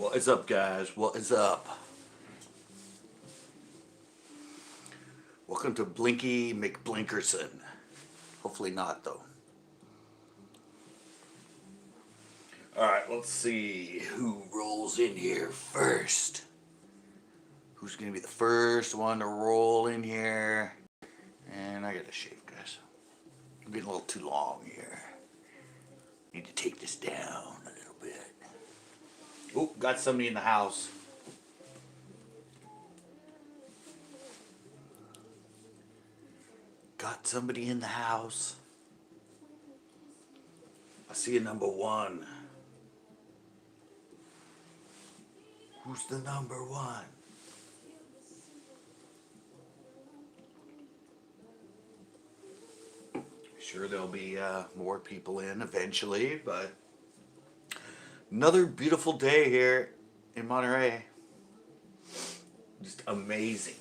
What is up, guys? What is up? Welcome to Blinky McBlinkerson. Hopefully not, though. Alright, let's see who rolls in here first. Who's going to be the first one to roll in here? And I got to shave, guys. I'm getting a little too long here. Need to take this down a little bit. Oh, got somebody in the house. Got somebody in the house. I see a number one. Who's the number one? Sure, there'll be more people in eventually, but another beautiful day here in Monterey. Just amazing.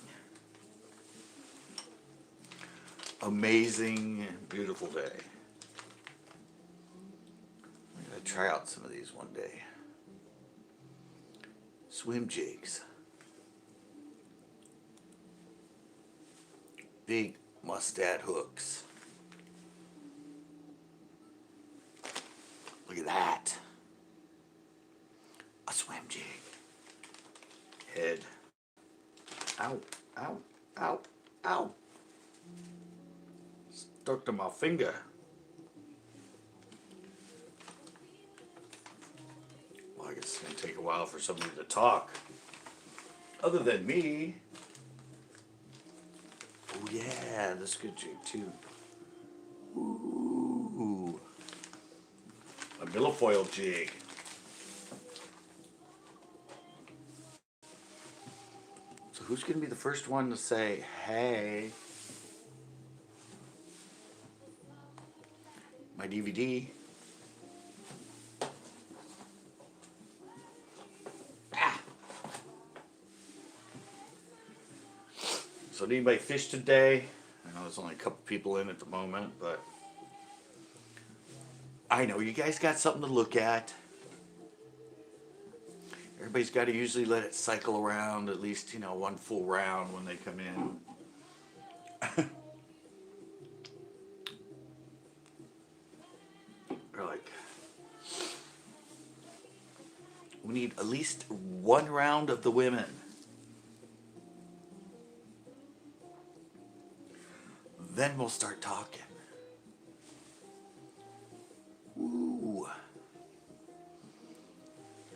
Amazing, beautiful day. I'm going to try out some of these one day. Swim jigs. Big mustad hooks. Look at that. A swim jig. Head. Ow, ow, ow, ow. Stuck to my finger. Well, I guess it's going to take a while for somebody to talk. Other than me. Oh yeah, that's a good jig too. Ooh. A milfoil jig. So who's going to be the first one to say, hey, my DVD. Ah. So did anybody fish today? I know there's only a couple people in at the moment, but I know you guys got something to look at. Everybody's got to usually let it cycle around at least, one full round when they come in. They're like, we need at least one round of the women. Then we'll start talking. Ooh.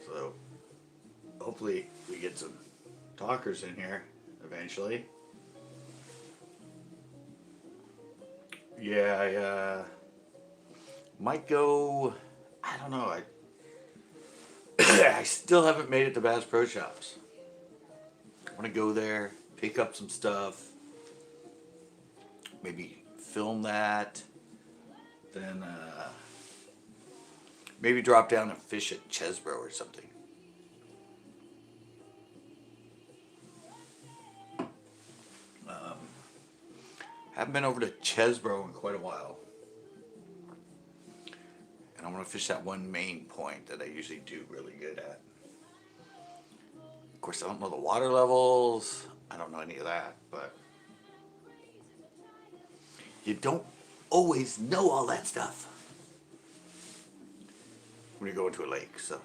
So, hopefully we get some talkers in here eventually. Yeah, I might go, I don't know, I still haven't made it to Bass Pro Shops. I want to go there, pick up some stuff, maybe film that, then maybe drop down and fish at Chesbro or something. Haven't been over to Chesbro in quite a while. And I want to fish that one main point that I usually do really good at. Of course, I don't know the water levels. I don't know any of that, but you don't always know all that stuff when you go into a lake, so.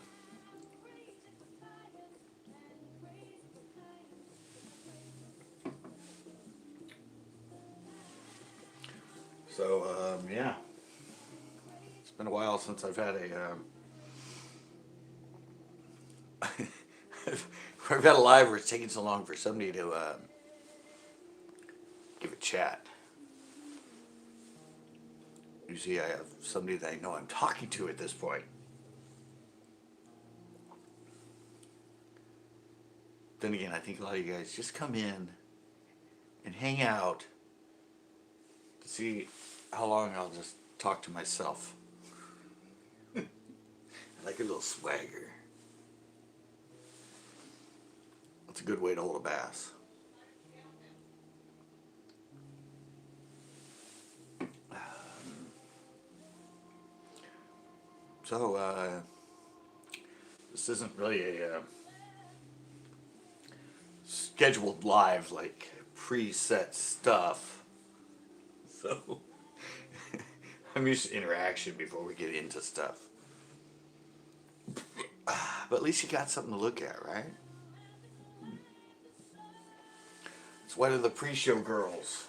So, yeah. It's been a while since I've had a, I've had a live where it's taking so long for somebody to, give a chat. Usually I have somebody that I know I'm talking to at this point. Then again, I think a lot of you guys just come in and hang out to see how long I'll just talk to myself. I like a little swagger. That's a good way to hold a bass. So, This isn't really a scheduled live, like preset stuff. So I'm used to interaction before we get into stuff. But at least you got something to look at, right? It's one of the pre-show girls.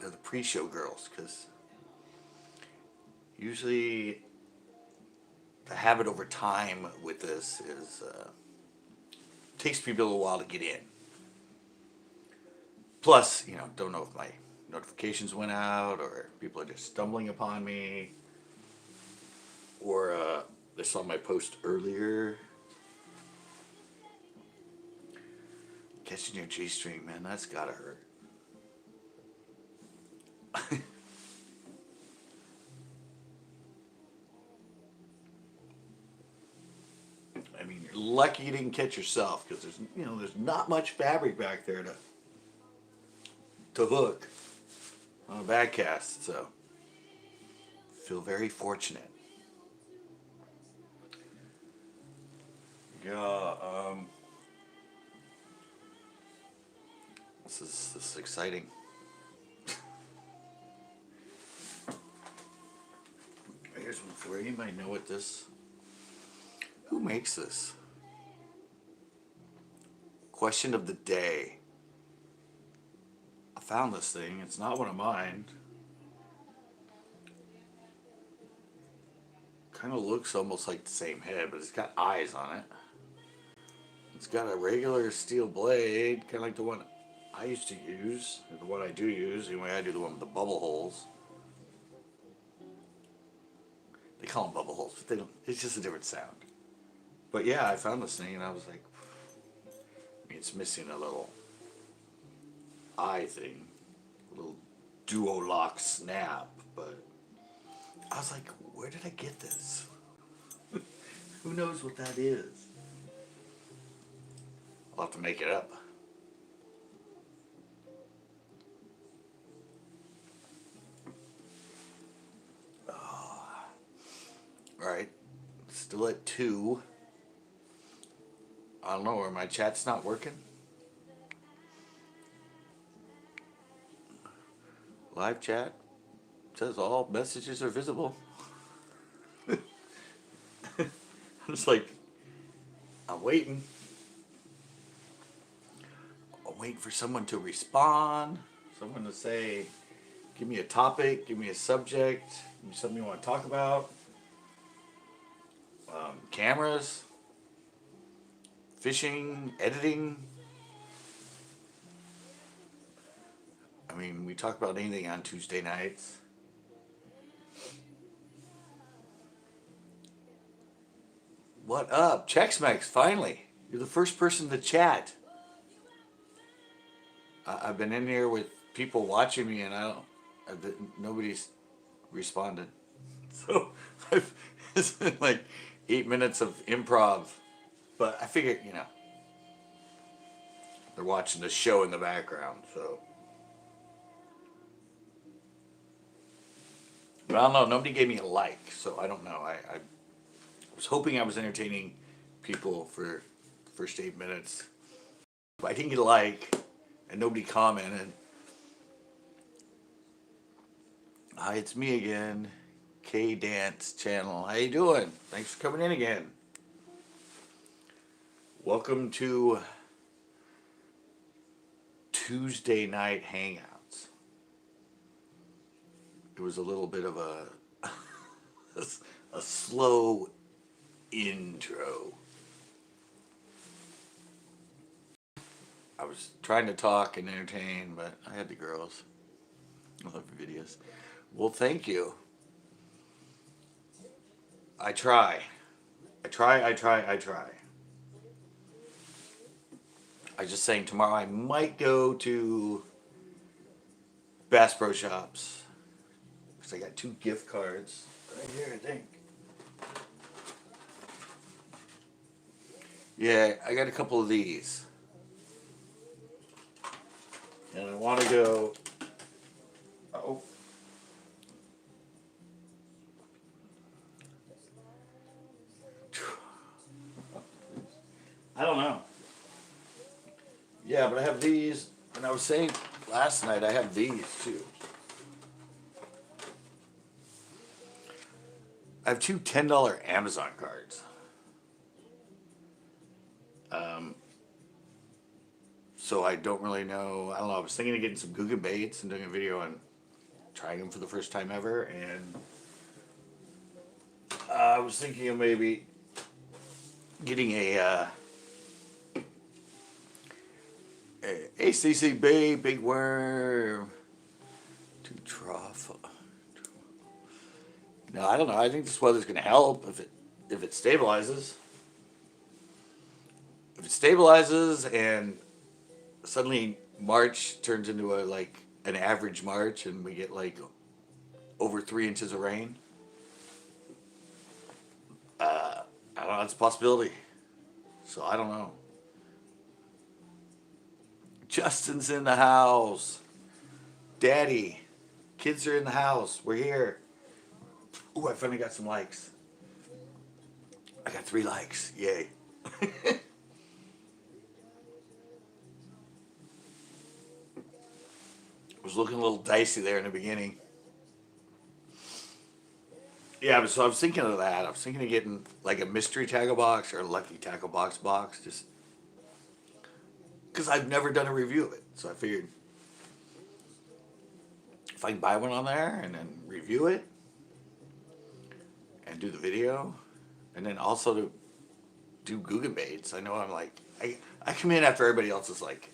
They're the pre-show girls, because usually the habit over time with this is takes people a little while to get in. Plus, don't know if my notifications went out, or people are just stumbling upon me, or they saw my post earlier. Catching your G-string, man, that's gotta hurt. I mean, you're lucky you didn't catch yourself, because there's not much fabric back there to hook on a back cast, so feel very fortunate. Yeah, this is exciting. Here's one for you. You might know what this. Who makes this? Question of the day. I found this thing. It's not one of mine. Kind of looks almost like the same head, but it's got eyes on it. It's got a regular steel blade, kind of like the one I used to use, or the one I do use. Anyway, I do the one with the bubble holes. They call them bubble holes, but they don't. It's just a different sound. But yeah, I found this thing and I was like, it's missing a little eye thing, a little duo lock snap. But I was like, where did I get this? Who knows what that is? I'll have to make it up. Alright, still at 2. I don't know, where my chat's not working. Live chat says all messages are visible. I'm just like, I'm waiting. I'm waiting for someone to respond, someone to say, give me a topic, give me a subject, give me something you want to talk about. Cameras, fishing, editing. I mean, we talk about anything on Tuesday nights. What up? Chex-Mex, finally. You're the first person to chat. I've been in here with people watching me and nobody's responded. So it's been like 8 minutes of improv. But I figured, they're watching the show in the background, so. But I don't know, nobody gave me a like, so I don't know. I was hoping I was entertaining people for the first 8 minutes. But I didn't get a like, and nobody commented. Hi, it's me again. K-Dance channel. How you doing? Thanks for coming in again. Welcome to Tuesday night hangouts. It was a little bit of a slow intro. I was trying to talk and entertain, but I had the girls. I love your videos. Well, thank you. I try. I was just saying tomorrow I might go to Bass Pro Shops, because I got 2 gift cards right here, I think. Yeah, I got a couple of these. And I want to go... Oh. Yeah, but I have these, and I was saying last night I have these too. I have two $10 Amazon cards. So I don't really know. I don't know. I was thinking of getting some Guggen baits and doing a video on trying them for the first time ever, and I was thinking of maybe getting a CCB big worm to trough. No, I don't know. I think this weather's going to help if it stabilizes. If it stabilizes and suddenly March turns into an average March and we get like over 3 inches of rain, I don't know. It's a possibility. So I don't know. Justin's in the house. Daddy, kids are in the house. We're here. Ooh, I finally got some likes. I got 3 likes. Yay. It was looking a little dicey there in the beginning. Yeah, so I was thinking of that. I was thinking of getting like a mystery tackle box or a lucky tackle box, just because I've never done a review of it. So I figured if I can buy one on there and then review it and do the video, and then also to do Guggen baits. I know I'm like, I come in after everybody else is like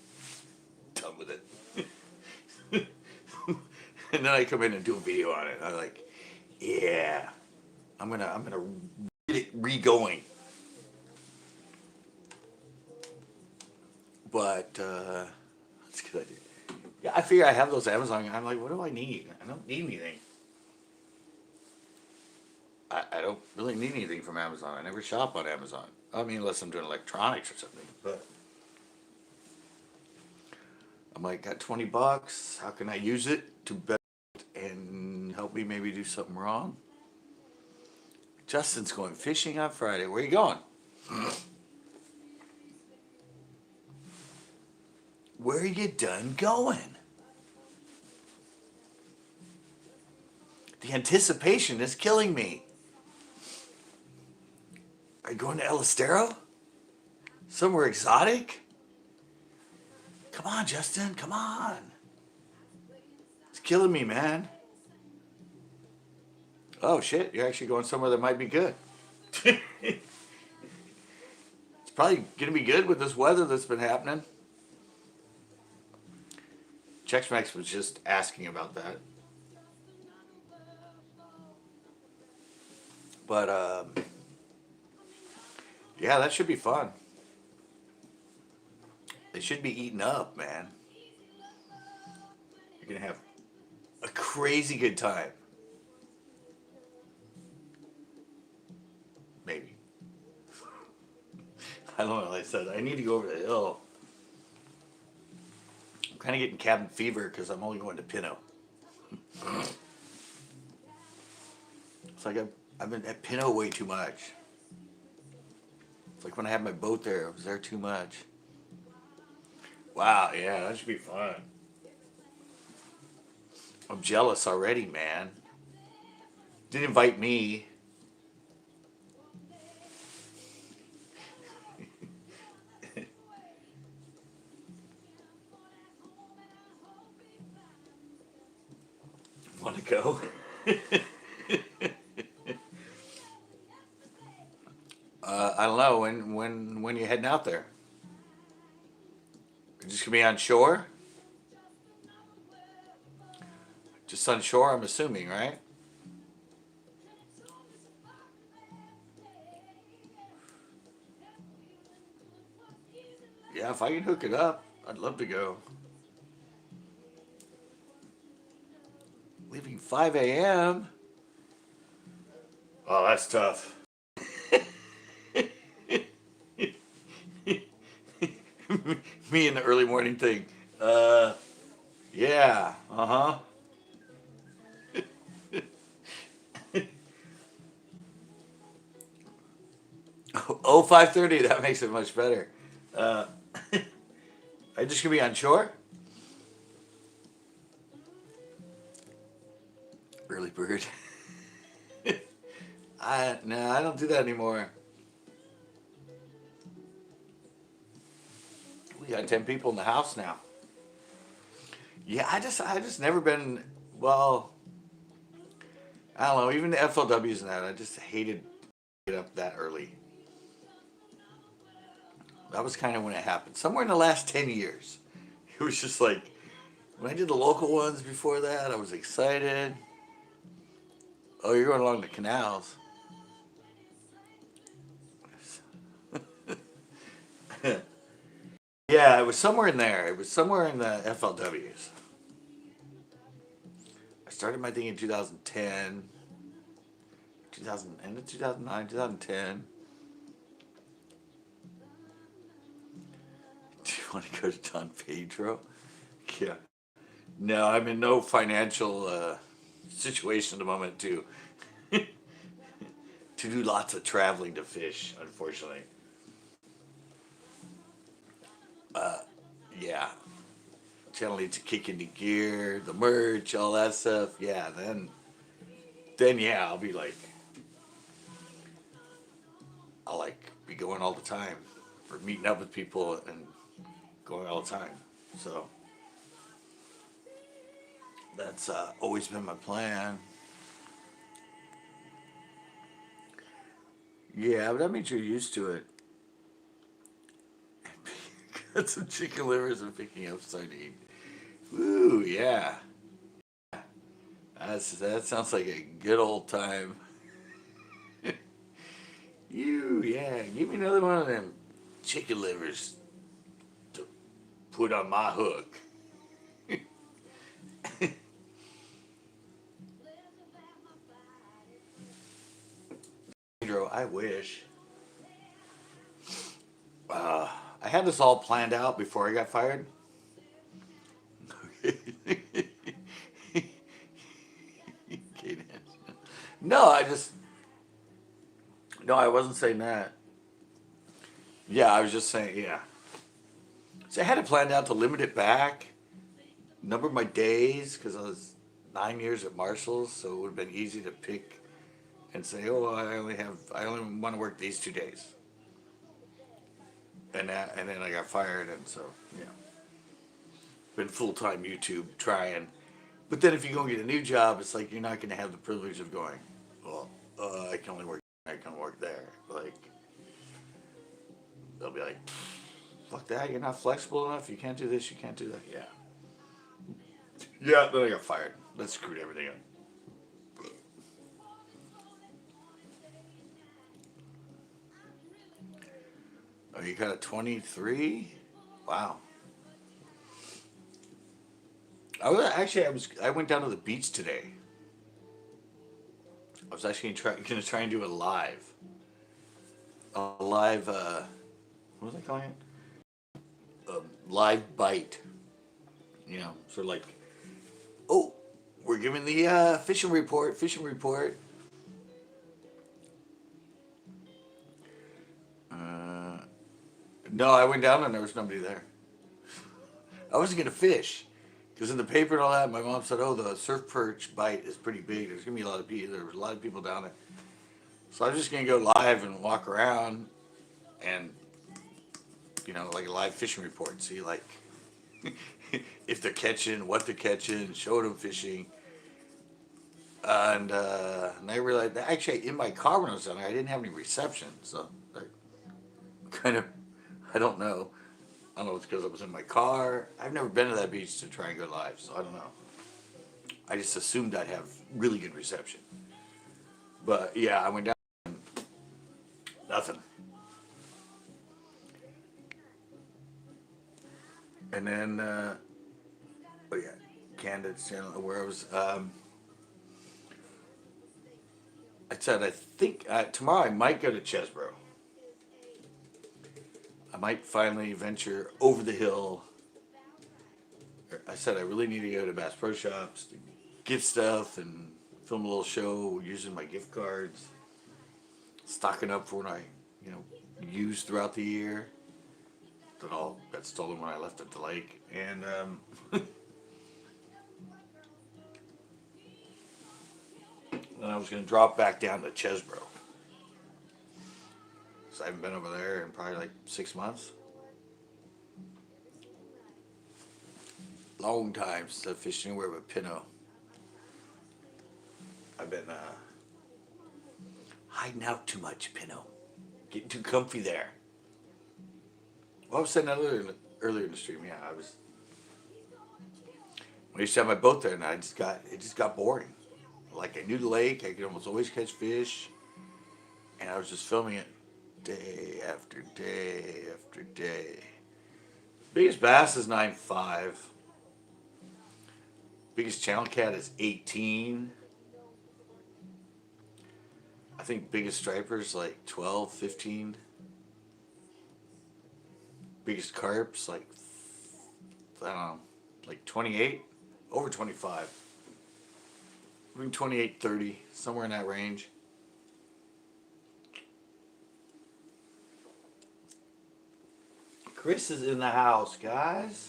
done with it. And then I come in and do a video on it. I'm like, yeah, I'm gonna get it re-going. But that's a good idea. Yeah, I figure I have those Amazon. I'm like, what do I need? I don't need anything. I don't really need anything from Amazon. I never shop on Amazon. I mean, unless I'm doing electronics or something. But I'm like, got $20. How can I use it to bet and help me maybe do something wrong? Justin's going fishing on Friday. Where are you going? Where are you done going? The anticipation is killing me. Are you going to El Estero? Somewhere exotic? Come on, Justin, come on. It's killing me, man. Oh, shit, you're actually going somewhere that might be good. It's probably going to be good with this weather that's been happening. Chex-Mex was just asking about that. But, yeah, that should be fun. They should be eating up, man. You're going to have a crazy good time. Maybe. I don't know, like I said, I need to go over the hill. I'm kind of getting cabin fever because I'm only going to Pino. It's like I've been at Pino way too much. It's like when I had my boat there, I was there too much. Wow, yeah, that should be fun. I'm jealous already, man. Didn't invite me. Want to go? I don't know. When you heading out there? You're just gonna be on shore? Just on shore, I'm assuming, right? Yeah, if I can hook it up, I'd love to go. Leaving 5 a.m. Oh, that's tough. Me in the early morning thing. Yeah, uh-huh. Oh, 5:30, that makes it much better. I just gonna be on shore? Early bird. No, I don't do that anymore. We got 10 people in the house now. Yeah, I just never been, well, I don't know, even the FLWs and that, I just hated get up that early. That was kind of when it happened. Somewhere in the last 10 years. It was just like, when I did the local ones before that, I was excited. Oh, you're going along the canals. Yeah, it was somewhere in there. It was somewhere in the FLWs. I started my thing in 2010, end of 2009, 2010. Do you want to go to Don Pedro? Yeah. No, I'm in no financial situation at the moment to do lots of traveling to fish, unfortunately. Yeah. Channel needs to kick into gear, the merch, all that stuff. Yeah, then yeah, I'll like be going all the time, or meeting up with people and going all the time. So that's always been my plan. Yeah, but that means you're used to it. Got some chicken livers and picking up sardine. Ooh, yeah. That sounds like a good old time. Yeah, give me another one of them chicken livers to put on my hook. I wish. I had this all planned out before I got fired. No, no, I wasn't saying that. Yeah, I was just saying, yeah. So I had it planned out to limit it back, number my days, because I was 9 years at Marshall's, so it would have been easy to pick and say, oh, I only want to work these 2 days. And then I got fired, and so, yeah. Been full-time YouTube trying. But then if you go and get a new job, it's like you're not going to have the privilege of going, well, I can only work there. Like, they'll be like, fuck that, you're not flexible enough, you can't do this, you can't do that. Yeah. Yeah, then I got fired. That screwed everything up. Oh, you got a 23? Wow. I went down to the beach today. I was actually going to try and do a live. A live, what was I calling it? A live bite. You know, sort of like, oh, we're giving the fishing report. No, I went down and there was nobody there. I wasn't going to fish. Because in the paper and all that, my mom said, oh, the surf perch bite is pretty big. There's going to be a lot of people. There was a lot of people down there. So I was just going to go live and walk around and, like a live fishing report. See, like, if they're catching, what they're catching, show them fishing. And I realized that actually in my car when I was down there, I didn't have any reception. So I kind of, I don't know. I don't know if it's because I was in my car. I've never been to that beach to try and go live, so I don't know. I just assumed I'd have really good reception. But yeah, I went down and nothing. And then, oh yeah, Candace channel where I was. I said I think tomorrow I might go to Chesbro. I might finally venture over the hill. I said I really need to go to Bass Pro Shops to get stuff and film a little show using my gift cards, stocking up for what I, use throughout the year. that all got stolen when I left at the lake. And then I was going to drop back down to Chesbro. So I haven't been over there in probably like 6 months. Long time since I've fished anywhere but Pinot. I've been hiding out too much, Pinot. Getting too comfy there. Well, I was saying that earlier in the stream. Yeah, I was. When I used to have my boat there, and it just got boring. Like I knew the lake, I could almost always catch fish, and I was just filming it day after day after day. Biggest bass is 9.5. Biggest channel cat is 18. I think biggest striper's like 12, 15. Biggest carp's like, I don't know, like 28, over 25. Between 28, 30, somewhere in that range. Chris is in the house, guys.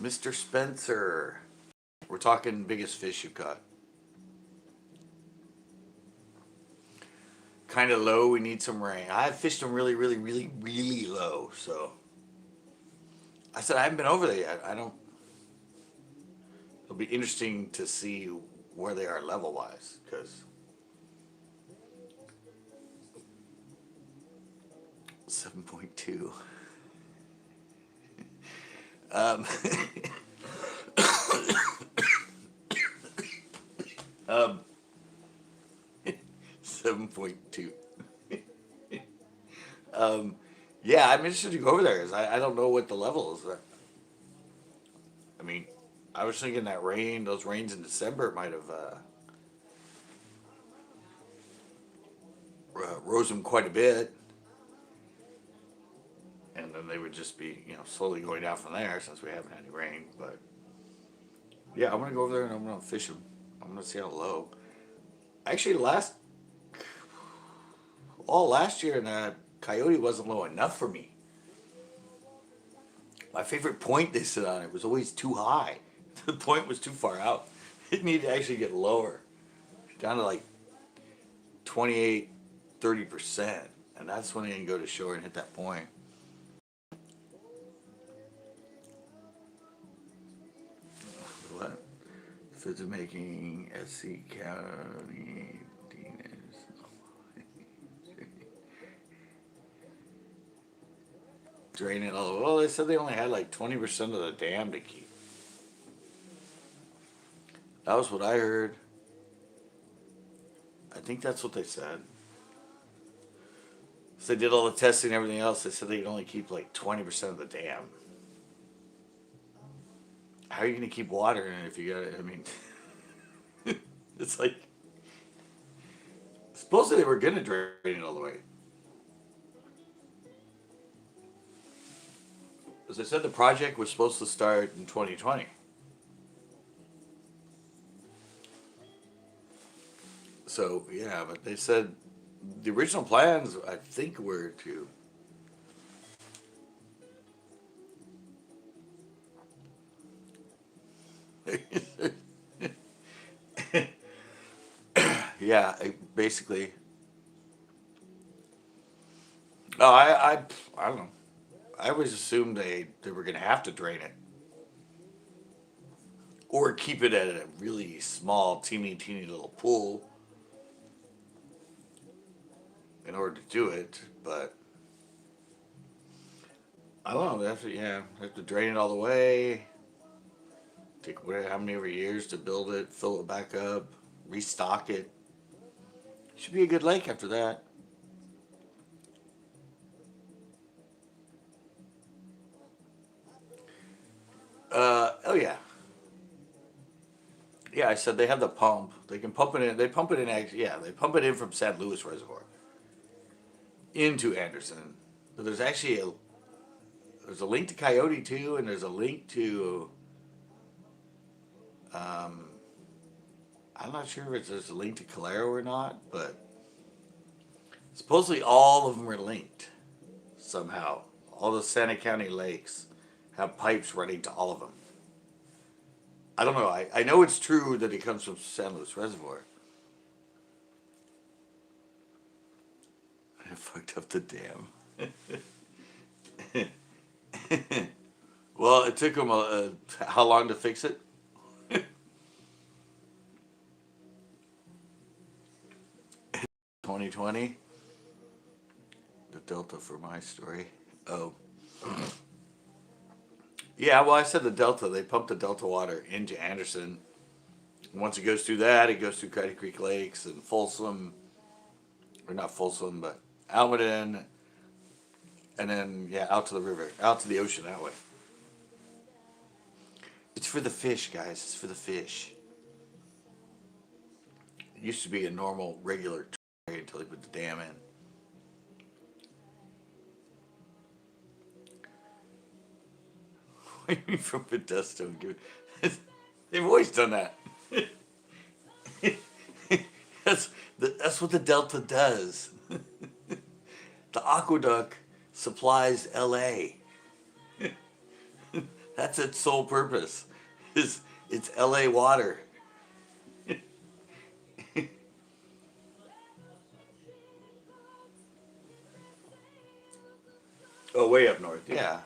Mr. Spencer. We're talking biggest fish you've caught. Kind of low, we need some rain. I've fished them really, really, really, really low, so. I said I haven't been over there yet. I don't. It'll be interesting to see where they are level-wise, because 7.2. um, 7.2. Yeah, I'm interested to go over there, 'cause I don't know what the level is. I mean, I was thinking that those rains in December might have rose them quite a bit. And then they would just be, slowly going down from there since we haven't had any rain. But yeah, I'm going to go over there and I'm going to fish them. I'm going to see how low. Actually, all last year, the coyote wasn't low enough for me. My favorite point they sit on, it was always too high. The point was too far out. It needed to actually get lower, down to like 28, 30%. And that's when they can go to shore and hit that point. What? Fits of making SC County. Drain it all. Well, they said they only had like 20% of the dam to keep. That was what I heard. I think that's what they said. So they did all the testing and everything else. They said they could only keep like 20% of the dam. How are you going to keep water in it if you got it? I mean, it's like, supposedly they were going to drain it all the way. As I said, the project was supposed to start in 2020. So, yeah, but they said the original plans, I think, were to yeah, basically. Oh, I don't know. I always assumed they were going to have to drain it. Or keep it at a really small, teeny little pool in order to do it, but I don't know. They have to drain it all the way. Take how many ever years to build it, fill it back up, restock it. Should be a good lake after that. Oh yeah. Yeah, I said they have the pump. They can pump it in. They pump it in. Yeah, they pump it in from San Luis Reservoir into Anderson. But there's actually there's a link to Coyote too, and there's a link to. I'm not sure if there's a link to Calero or not, but supposedly all of them are linked somehow. All the Santa County lakes have pipes running to all of them. I don't know. I know it's true that it comes from San Luis Reservoir. I fucked up the dam. Well, it took them how long to fix it? 2020. The Delta for my story. Oh. Yeah, well, I said the Delta. They pump the Delta water into Anderson. Once it goes through that, it goes through Cuddy Creek Lakes and Folsom, or not Folsom, but Almaden, and then, yeah, out to the river, out to the ocean that way. It's for the fish, guys. It's for the fish. It used to be a normal, regular trade until they put the dam in. What do you mean from Modesto? They've always done that. That's what the Delta does. The aqueduct supplies LA. That's its sole purpose. It's LA water. Oh, way up north, yeah.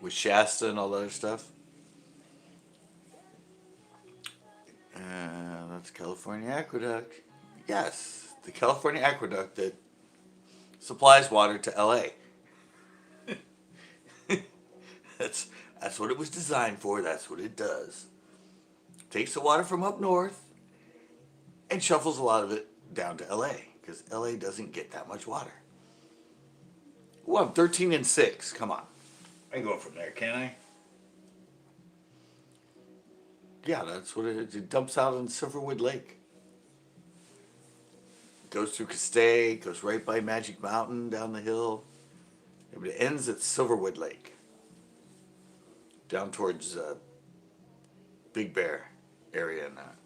With Shasta and all that other stuff. That's California Aqueduct. Yes, the California Aqueduct that supplies water to LA. That's what it was designed for. That's what it does. Takes the water from up north and shuffles a lot of it down to LA because LA doesn't get that much water. Well, I'm 13-6. Come on. I can go from there, can't I? Yeah, that's what it is. It dumps out in Silverwood Lake. Goes through Castay, goes right by Magic Mountain down the hill. It ends at Silverwood Lake. Down towards Big Bear area and that.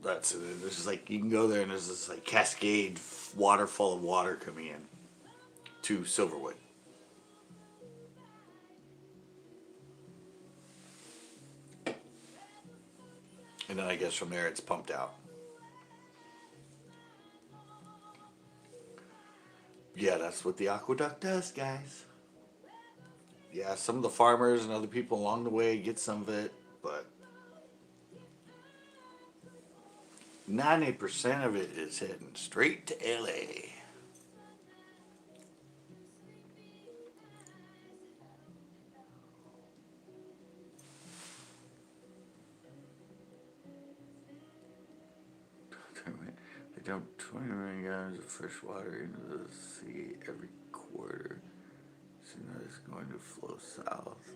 That's it. There's just like, you can go there and there's this like cascade waterfall of water coming in to Silverwood. And then I guess from there it's pumped out. Yeah, that's what the aqueduct does, guys. Yeah, some of the farmers and other people along the way get some of it, but 90% of it is heading straight to LA. They dump 20 million gallons of fresh water into the sea every quarter. So now it's going to flow south.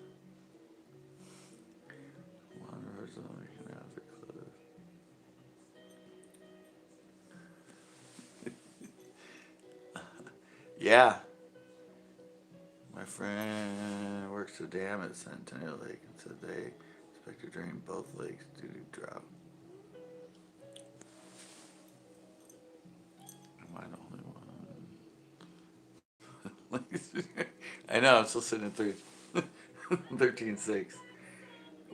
One horizontal canals are closed. Yeah. My friend works a dam at Centennial Lake and said they expect to drain both lakes due to drought. Am I the only one? I know, I'm still sitting at 13-6.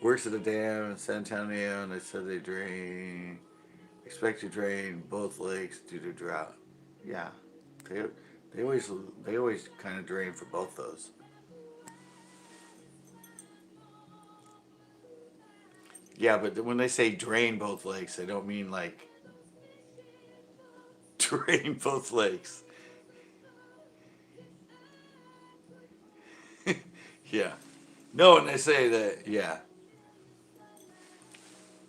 Works at a dam in San Antonio, and they said they expect to drain both lakes due to drought. Yeah, they always kind of drain for both those. Yeah, but when they say drain both lakes, they don't mean like drain both lakes. Yeah. No, when they say that, yeah.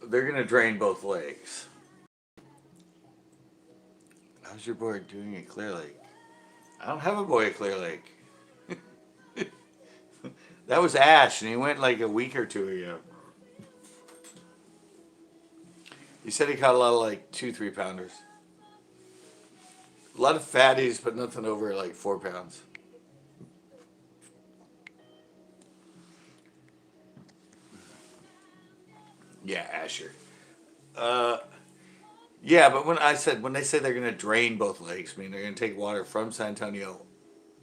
They're going to drain both lakes. How's your boy doing at Clear Lake? I don't have a boy at Clear Lake. That was Ash, and he went like a week or two ago. He said he caught a lot of like 2-3 pounders. A lot of fatties, but nothing over like 4 pounds. Yeah, Asher. Yeah, but when they say they're going to drain both lakes, I mean they're going to take water from San Antonio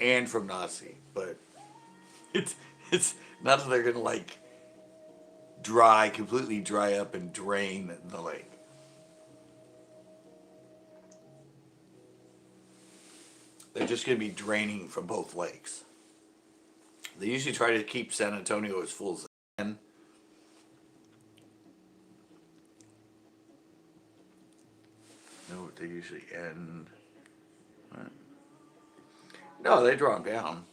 and from Nazi, but it's it's not that they're gonna like completely dry up and drain the lake. They're just gonna be draining from both lakes. They usually try to keep San Antonio as full as they can. No, they usually end. What? No, they draw them down.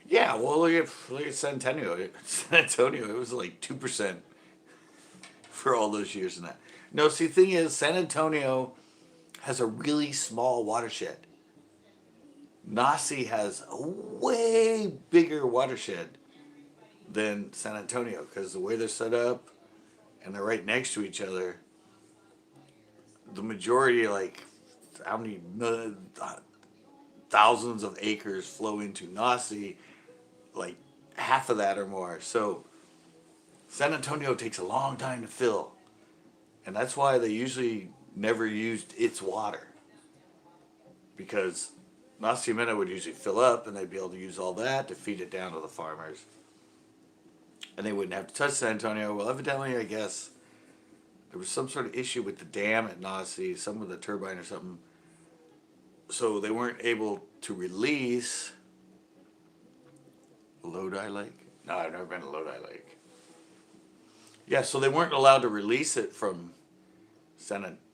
Yeah, well, look at San Antonio. San Antonio, it was like 2% for all those years and that. No, see, the thing is, San Antonio has a really small watershed. Nasi has a way bigger watershed than San Antonio because the way they're set up and they're right next to each other. The majority, like, how many thousands of acres flow into Nasi, like half of that or more. So San Antonio takes a long time to fill, and that's why they usually never used its water, because Nasi Mena would usually fill up, and they'd be able to use all that to feed it down to the farmers, and they wouldn't have to touch San Antonio. Well, evidently, I guess there was some sort of issue with the dam at Nasi, some with the turbine or something, so they weren't able to release Lodi Lake. No, I've never been to Lodi Lake. Yeah, so they weren't allowed to release it from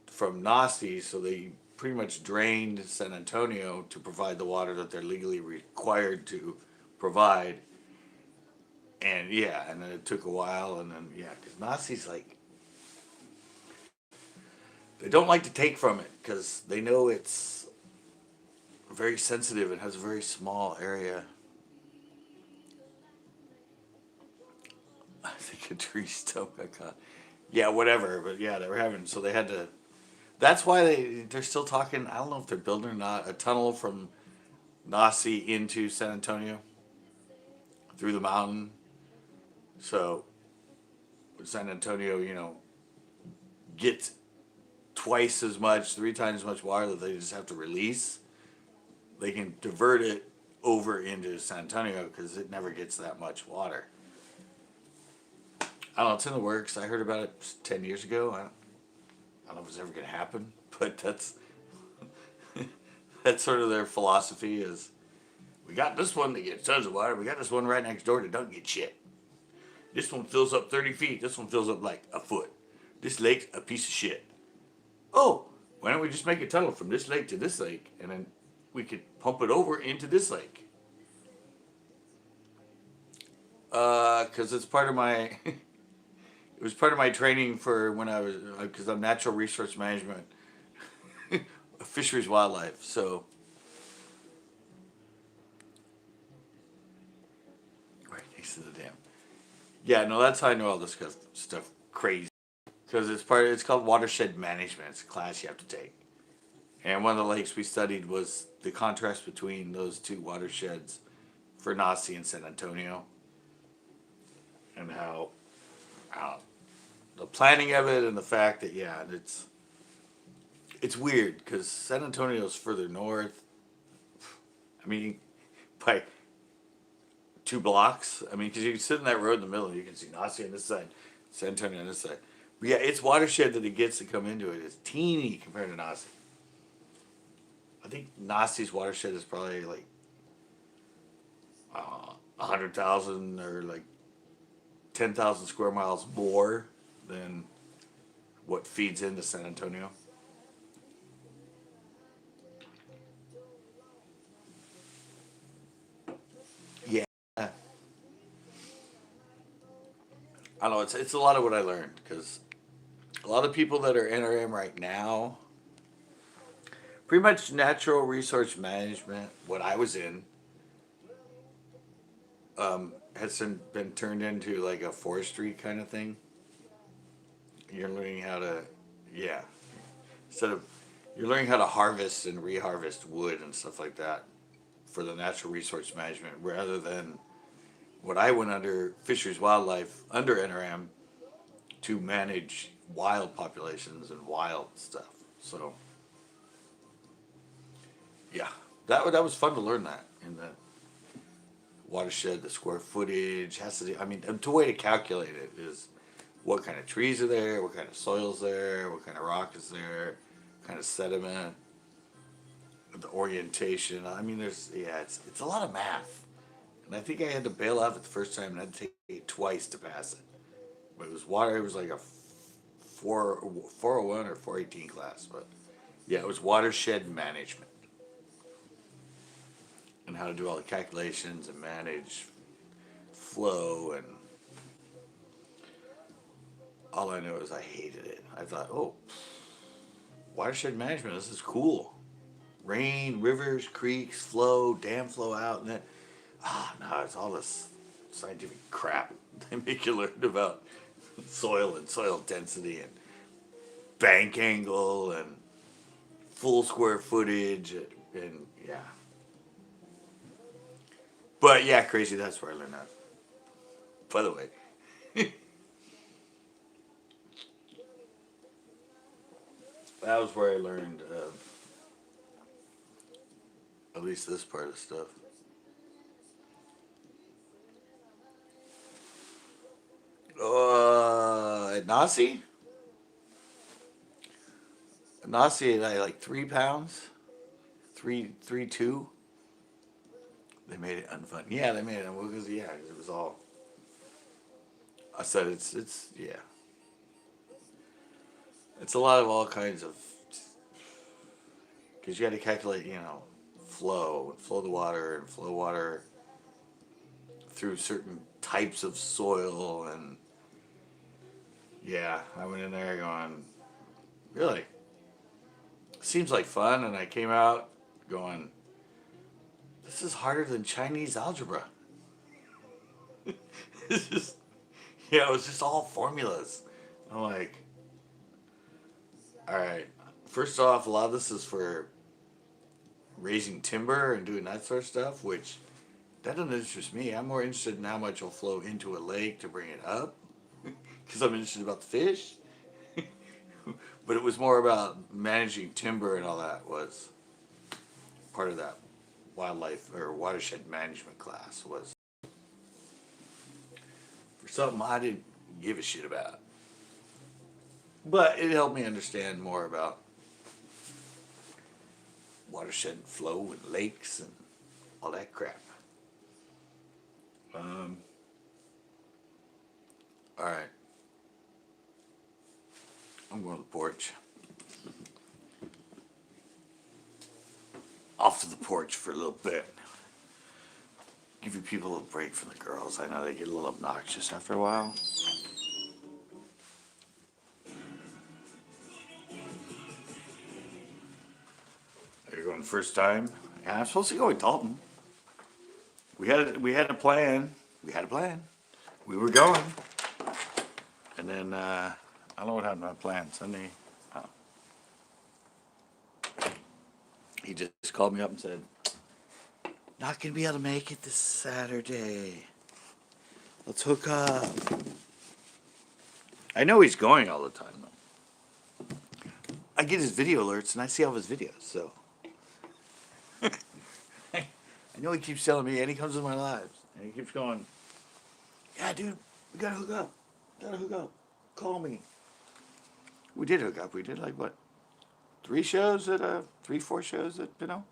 from Nasi, so they pretty much drained San Antonio to provide the water that they're legally required to provide. And yeah, and then it took a while, and then yeah, because Nasi's like, they don't like to take from it because they know it's very sensitive and has a very small area. I think a tree stump got caught. Yeah, whatever. But yeah, they were having, so they had to. That's why they're still talking. I don't know if they're building or not a tunnel from Nasi into San Antonio through the mountain. So San Antonio, gets twice as much, three times as much water that they just have to release. They can divert it over into San Antonio because it never gets that much water. I don't know, it's in the works. I heard about it 10 years ago. I don't know if it's ever going to happen, but that's sort of their philosophy is, we got this one that gets tons of water. We got this one right next door that doesn't get shit. This one fills up 30 feet. This one fills up like a foot. This lake's a piece of shit. Oh, why don't we just make a tunnel from this lake to this lake, and then we could pump it over into this lake? Because it's part of my... It was part of my training for when I was, because I'm natural resource management, fisheries wildlife. So, right next to the dam. Yeah, no, that's how I know all this stuff crazy. Because it's called watershed management. It's a class you have to take. And one of the lakes we studied was the contrast between those two watersheds for Nasi and San Antonio. And how the planning of it and the fact that, yeah, it's weird because San Antonio's further north. I mean, by 2 blocks. I mean, because you can sit in that road in the middle and you can see Nasi on this side, San Antonio on this side. But yeah, its watershed that it gets to come into it is teeny compared to Nasi. I think Nasi's watershed is probably like 100,000 or like 10,000 square miles more than what feeds into San Antonio. Yeah. I don't know, it's a lot of what I learned because a lot of people that are NRM right now, pretty much natural resource management, what I was in, has been turned into like a forestry kind of thing. You're learning how to, yeah, instead of, you're learning how to harvest and reharvest wood and stuff like that for the natural resource management rather than what I went under fisheries wildlife under NRM to manage wild populations and wild stuff. So Yeah, that was fun to learn that in the watershed, the square footage has to do. I mean, the way to calculate it is what kind of trees are there, what kind of soil's there, what kind of rock is there, what kind of sediment, the orientation. I mean, it's a lot of math, and I think I had to bail out it the first time, and I had to take it twice to pass it. But it was water. It was like a 401 or 418 class, but yeah, it was watershed management and how to do all the calculations and manage flow. And all I know is I hated it. I thought, oh, watershed management, this is cool. Rain, rivers, creeks, flow, dam flow out, and then no, it's all this scientific crap they make you learn about soil and soil density and bank angle and full square footage and yeah. But yeah, crazy. That's where I learned that. By the way, that was where I learned at least this part of stuff. At Nasi, I like 3 pounds, three two. They made it unfun. Yeah, they made it because yeah, 'cause it was all. I said it's yeah, it's a lot of all kinds of because you had to calculate flow the water and flow water through certain types of soil and yeah, I went in there going really seems like fun and I came out going this is harder than Chinese algebra. It's just yeah, it was just all formulas. I'm like, all right. First off, a lot of this is for raising timber and doing that sort of stuff, which that doesn't interest me. I'm more interested in how much will flow into a lake to bring it up, because I'm interested about the fish. But it was more about managing timber and all that was part of that wildlife or watershed management class was for something I didn't give a shit about. But it helped me understand more about watershed flow and lakes and all that crap. Um, all right, I'm going to the porch. Off to the porch for a little bit. Give you people a little break from the girls. I know they get a little obnoxious after a while. You're going the first time? Yeah, I'm supposed to go with Dalton. We had a plan. We had a plan. We were going, and then I don't know what happened to my plan. Sunday, uh, he just called me up and said, "Not gonna be able to make it this Saturday. Let's hook up." I know he's going all the time though. I get his video alerts and I see all his videos, so I know he keeps telling me, and he comes in my lives, and he keeps going, "Yeah, dude, we gotta hook up. Gotta hook up. Call me." We did hook up. We did like what, 3 shows at 4 shows at Pinot.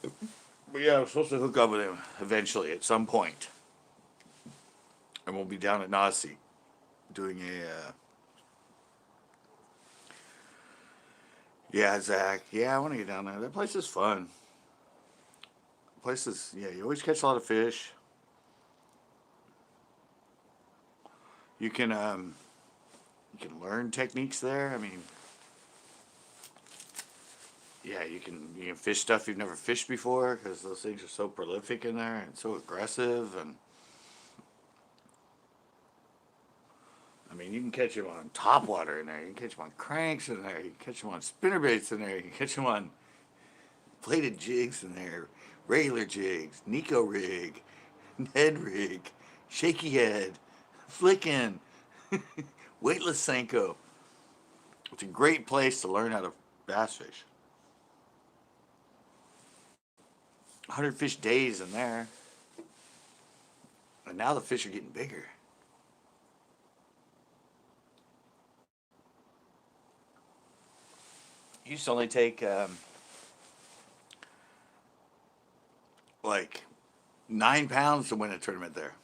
But yeah, I was supposed to hook up with him eventually at some point. And we'll be down at Nasi doing a. Yeah, Zach. Yeah, I want to get down there. That place is fun. Places, yeah, you always catch a lot of fish. You can learn techniques there. I mean, yeah, you can fish stuff you've never fished before because those things are so prolific in there and so aggressive. And I mean, you can catch them on topwater in there. You can catch them on cranks in there. You can catch them on spinnerbaits in there. You can catch them on plated jigs in there, regular jigs, Nico rig, Ned rig, shaky head, flicking, weightless Senko. It's a great place to learn how to bass fish. 100 fish days in there. And now the fish are getting bigger. It used to only take like 9 pounds to win a tournament there.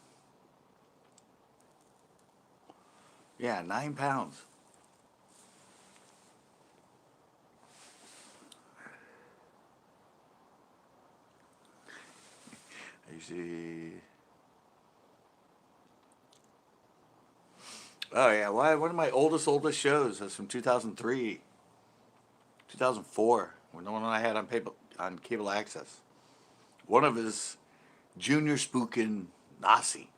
Yeah, 9 pounds. You see. Oh yeah, why? One of my oldest shows is from 2003, 2004. When the one I had on paper on cable access. One of his junior spooking Nasi.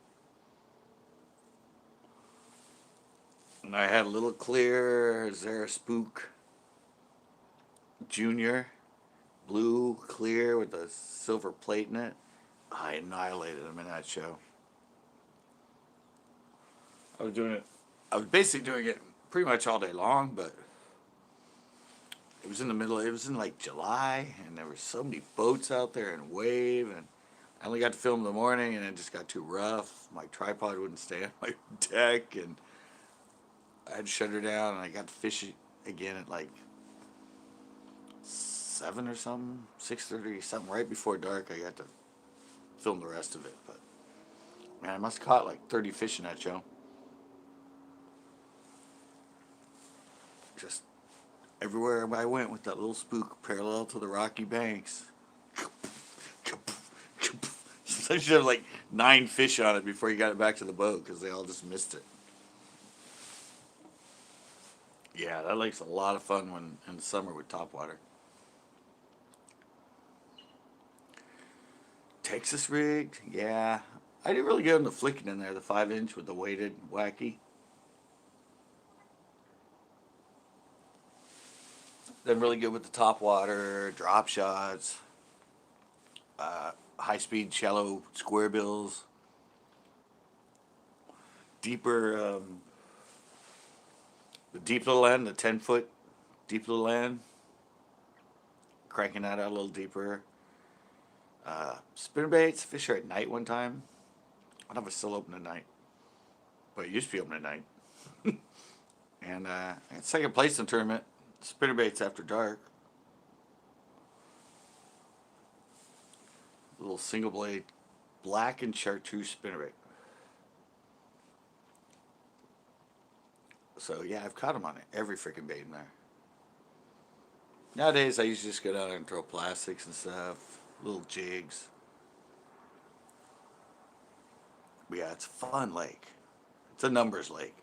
And I had a little clear Zara Spook Junior, blue clear with a silver plate in it. I annihilated him in that show. I was doing it. I was basically doing it pretty much all day long, but it was in the middle. It was in like July, and there were so many boats out there and wave, and I only got to film in the morning, and it just got too rough. My tripod wouldn't stay on my deck, and I had to shut her down, and I got to fish it again at like 7 or something, 6:30, something right before dark. I got to film the rest of it, but man, I must have caught like 30 fish in that show. Just everywhere I went with that little spook parallel to the rocky banks. So you should have like 9 fish on it before you got it back to the boat because they all just missed it. Yeah, that lake's a lot of fun when in the summer with topwater. Texas rigged, yeah. I didn't really get into flicking in there, the 5-inch with the weighted wacky. Then really good with the topwater, drop shots, high speed shallow square bills, deeper, the deep little end, the 10-foot deep little end, cranking that out a little deeper. Spinnerbaits, fish her at night one time. I don't know if it's still open at night, but it used to be open at night. And I got second place in the tournament, spinnerbaits after dark. Little single blade, black and chartreuse spinnerbait. So yeah, I've caught them on every freaking bait in there. Nowadays, I usually just go down there and throw plastics and stuff, little jigs. But yeah, it's a fun lake. It's a numbers lake.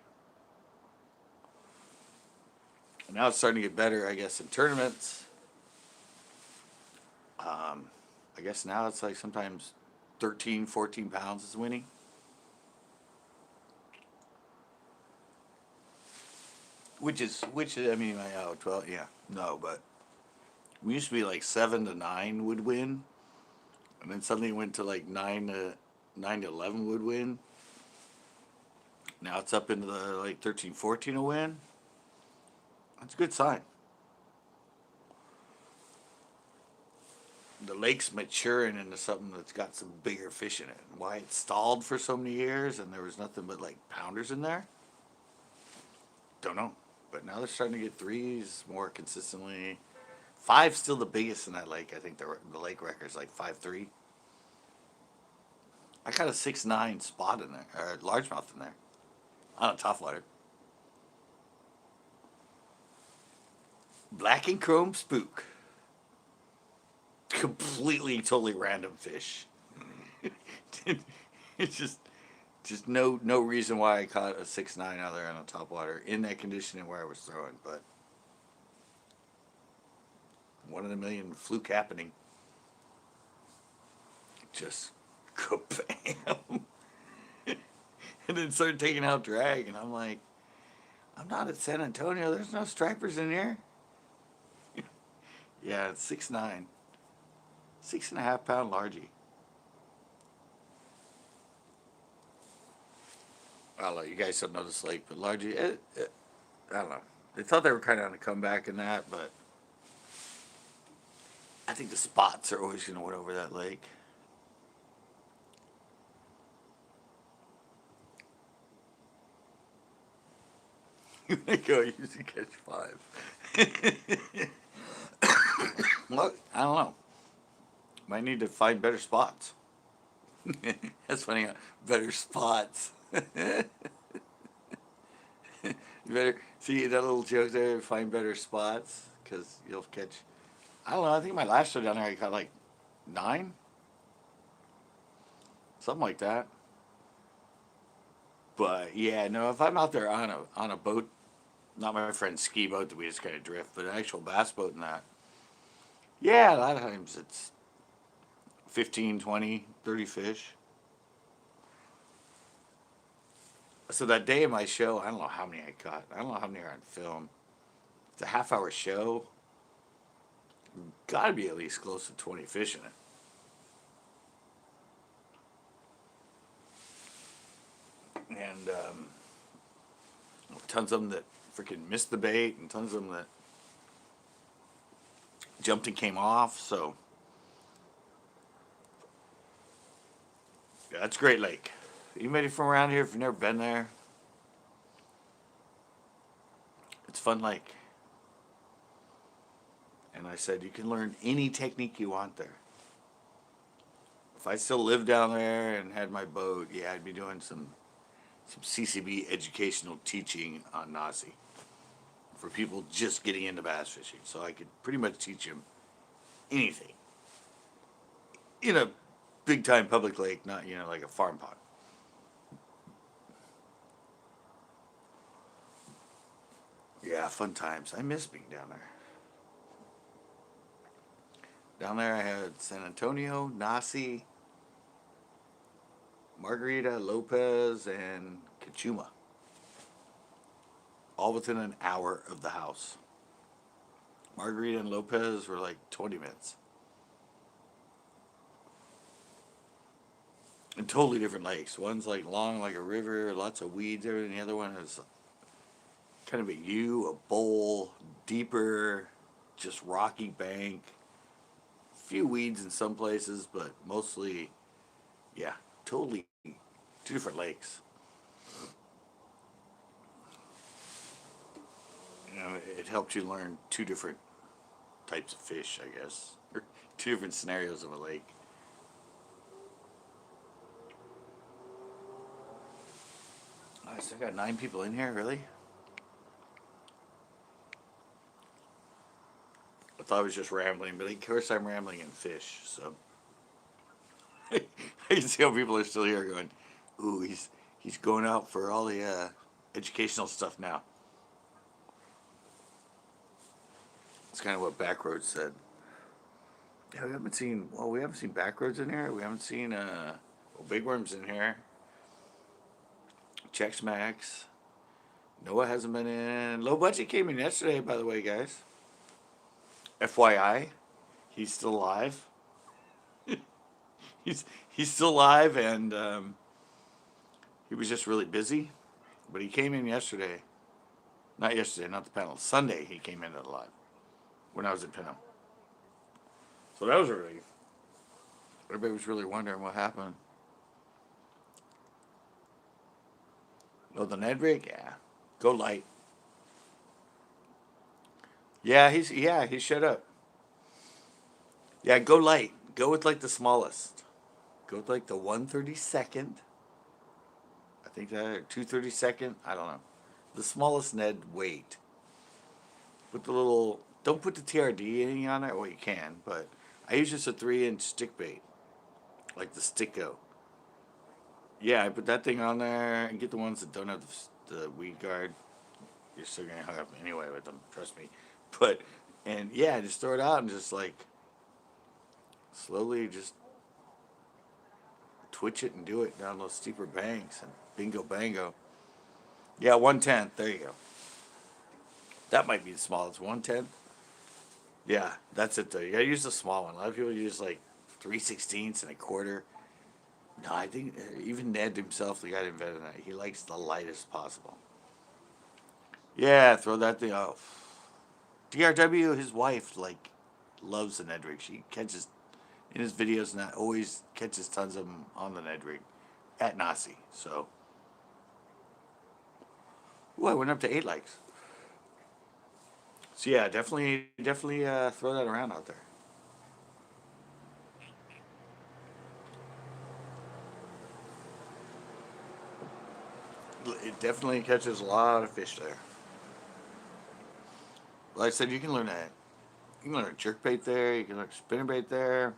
And now it's starting to get better, I guess, in tournaments. I guess now it's like sometimes 13, 14 pounds is winning. Which is, I mean, 12, yeah, no, but we used to be like 7 to 9 would win, and then suddenly it went to like 9 to 11 would win. Now it's up into the like 13, 14 will win. That's a good sign. The lake's maturing into something that's got some bigger fish in it. Why it stalled for so many years and there was nothing but like pounders in there? Don't know. But now they're starting to get threes more consistently. 5's still the biggest in that lake. I think the lake record's like 5'3". I got a 6'9" spot in there, or largemouth in there, on a topwater. Black and chrome spook. Completely, totally random fish. It's just no reason why I caught a 6'9" out there on a topwater in that condition and where I was throwing, but one in a million fluke happening. Just kabam. And then started taking out drag, and I'm like, I'm not at San Antonio. There's no stripers in here. Yeah, it's 6'9", 6.5 pound largie. I don't know. You guys don't know this lake, but largie, I don't know. They thought they were kind of on a comeback in that, but I think the spots are always going to win over that lake. They go usually catch 5. Well, I don't know. Might need to find better spots. That's funny. Better spots. You better see that little joke there. Find better spots because you'll catch. I don't know. I think my last show down there I caught like 9, something like that. But yeah, no. If I'm out there on a boat, not my friend's ski boat that we just kind of drift, but an actual bass boat and that. Yeah, a lot of times it's 15, 20, 30 fish. So that day of my show, I don't know how many I caught. I don't know how many are on film. It's a half-hour show. Got to be at least close to 20 fish in it. And tons of them that freaking missed the bait, and tons of them that jumped and came off. So yeah, that's a great lake. Anybody from around here, if you've never been there, it's fun lake. And I said you can learn any technique you want there. If I still lived down there and had my boat, yeah, I'd be doing some CCB educational teaching on Nazi for people just getting into bass fishing. So I could pretty much teach them anything in a big time public lake, not like a farm pond. Yeah, fun times. I miss being down there. Down there I had San Antonio, Nasi, Margarita, Lopez, and Cachuma. All within an hour of the house. Margarita and Lopez were like 20 minutes. And totally different lakes. One's like long like a river, lots of weeds, everything. The other one is kind of a U, a bowl, deeper, just rocky bank. Few weeds in some places, but mostly, yeah, totally two different lakes. It helped you learn two different types of fish, I guess, or two different scenarios of a lake. I still got 9 people in here, really? I thought I was just rambling, but of course I'm rambling in fish, so. I can see how people are still here going, ooh, he's going out for all the educational stuff now. It's kind of what Backroads said. Yeah, we haven't seen Backroads in here. We haven't seen Big Worm's in here. Chex Max. Noah hasn't been in. Low Budget came in yesterday, by the way, guys. FYI, he's still alive. He's still alive, and he was just really busy. But he came in yesterday. Not yesterday, not the panel. Sunday he came in alive when I was at Pinham. So that was a relief. Everybody was really wondering what happened. Oh, the Ned rig? Yeah. Go light. Yeah, he shut up. Yeah, go light. Go with like the smallest. Go with like the 132nd. I think that or 232nd. I don't know. The smallest Ned weight. Put the little. Don't put the TRD anything on it. Well, you can, but I use just a 3-inch stick bait, like the Sticko. Yeah, I put that thing on there and get the ones that don't have the weed guard. You're still gonna hang up anyway with them. Trust me. But and yeah, just throw it out and just like slowly just twitch it and do it down those steeper banks and bingo bango. Yeah, 1/10. There you go. That might be the smallest. 1/10. Yeah, that's it though. You gotta use the small one. A lot of people use like 3/16 and a quarter. No, I think even Ned himself, the guy that invented that, he likes the lightest possible. Yeah, throw that thing off. DRW, his wife, like, loves the Ned rig. She catches, in his videos, and that always catches tons of them on the Ned rig at Nasi. So, ooh, I went up to 8 likes. So, yeah, definitely throw that around out there. It definitely catches a lot of fish there. Like I said, you can learn that. You can learn jerk bait there. You can learn spinnerbait there.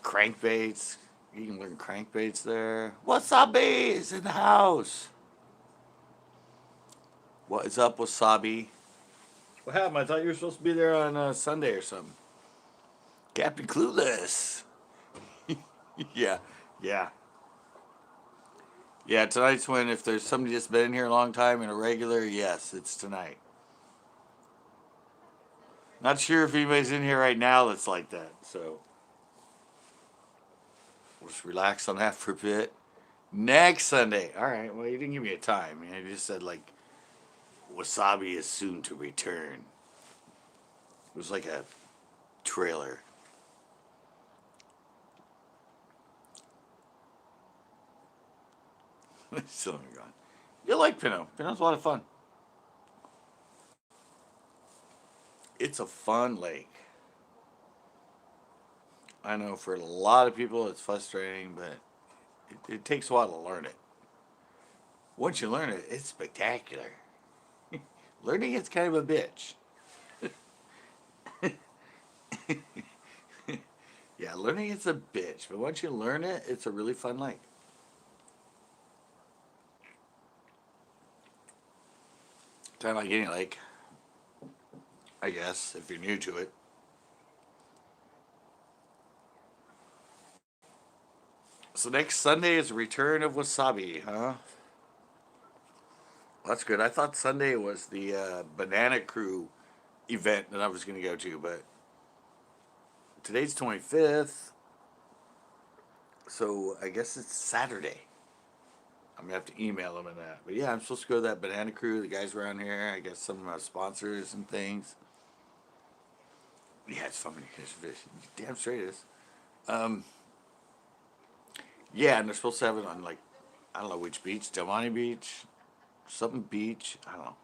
Crankbaits. You can learn crankbaits there. Wasabi is in the house. What is up, Wasabi? What happened? I thought you were supposed to be there on Sunday or something. Captain Clueless. Yeah, yeah. Yeah, tonight's when, if there's somebody that's been in here a long time and a regular, yes, it's tonight. Not sure if anybody's in here right now that's like that, so we'll just relax on that for a bit. Next Sunday. All right, well, you didn't give me a time. You just said, like, Wasabi is soon to return. It was like a trailer. Still haven't gone. You like Pinot. Pinot's a lot of fun. It's a fun lake. I know for a lot of people it's frustrating, but it takes a while to learn it. Once you learn it, it's spectacular. Learning it's kind of a bitch. Yeah, learning it's a bitch, but once you learn it, it's a really fun lake. Kind of like any lake, I guess, if you're new to it. So next Sunday is the return of Wasabi, huh? That's good. I thought Sunday was the Banana Crew event that I was going to go to, but today's 25th, so I guess it's Saturday. I'm gonna have to email them and that. But yeah, I'm supposed to go to that Banana Crew. The guys around here, I guess some of my sponsors and things. Yeah, it's fun when you catch fish. Damn straight it is. Um, yeah, and they're supposed to have it on, like, I don't know which beach, Del Monte Beach, something beach. I don't know.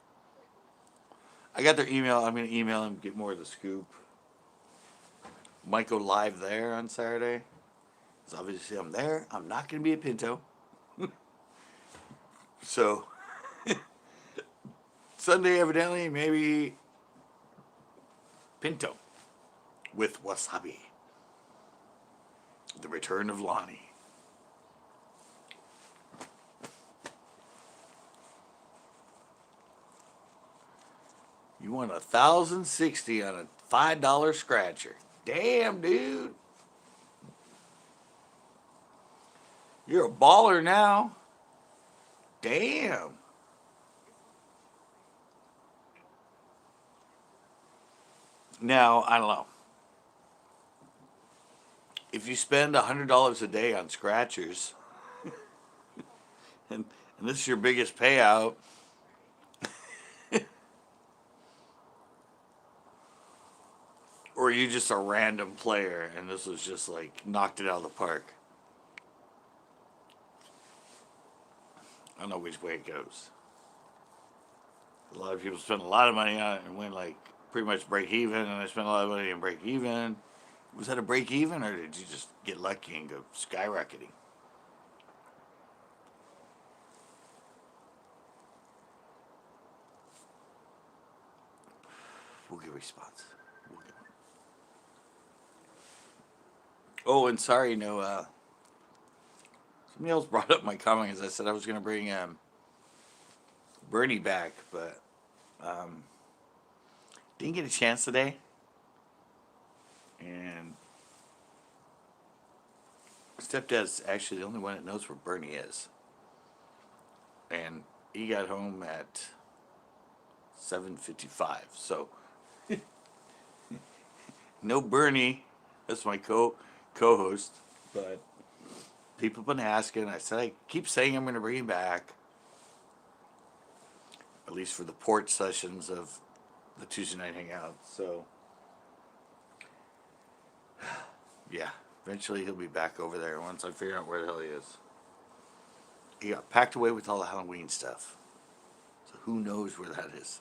I got their email. I'm gonna email them, get more of the scoop. Might go live there on Saturday. So obviously I'm there. I'm not gonna be a Pinto. So Sunday, evidently, maybe Pinto with Wasabi. The return of Lonnie. You won 1,060 on a $5 scratcher. Damn, dude. You're a baller now. Damn. Now, I don't know. If you spend $100 a day on scratchers, and this is your biggest payout, or you just a random player and this was just like knocked it out of the park. I don't know which way it goes. A lot of people spend a lot of money on it and went like pretty much break even, and I spent a lot of money and break even. Was that a break even, or did you just get lucky and go skyrocketing? We'll get a response. We'll get... Oh, and sorry, no. Somebody else brought up my comment as I said I was going to bring Bernie back, but um, didn't get a chance today. And stepdad's actually the only one that knows where Bernie is. And he got home at 7:55. So no Bernie. That's my co-host, but People have been asking. I said I keep saying I'm going to bring him back, at least for the port sessions of the Tuesday night hangouts. So yeah, eventually he'll be back over there once I figure out where the hell he is. He got packed away with all the Halloween stuff, so who knows where that is.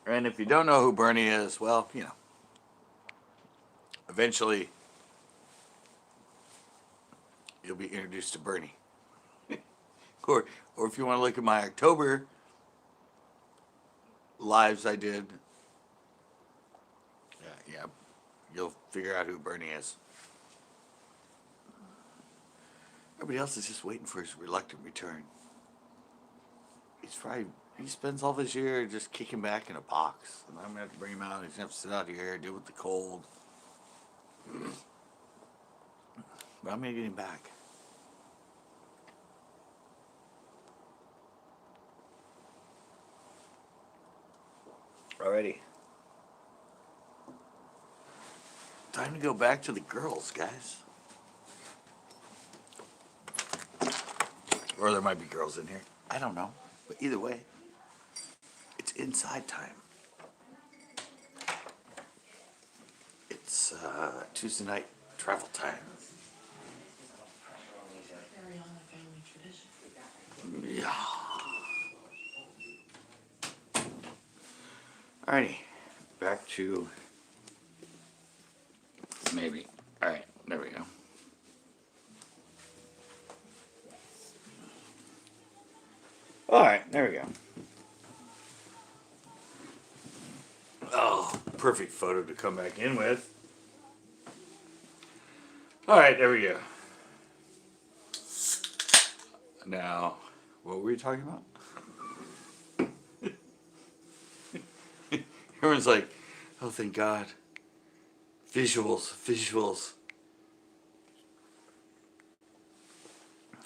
And if you don't know who Bernie is, well, eventually you'll be introduced to Bernie. Or if you want to look at my October lives I did, yeah, you'll figure out who Bernie is. Everybody else is just waiting for his reluctant return. He spends all this year just kicking back in a box. And I'm going to have to bring him out. He's going to have to sit out here, deal with the cold. But I'm going to get him back. Alrighty. Time to go back to the girls, guys. Or there might be girls in here. I don't know. But either way, it's inside time. It's Tuesday night travel time. Yeah. Alrighty. Back to maybe. Alright, there we go. Alright, there we go. Oh, perfect photo to come back in with. Alright, there we go. Now, what were we talking about? Everyone's like, oh, thank God. Visuals.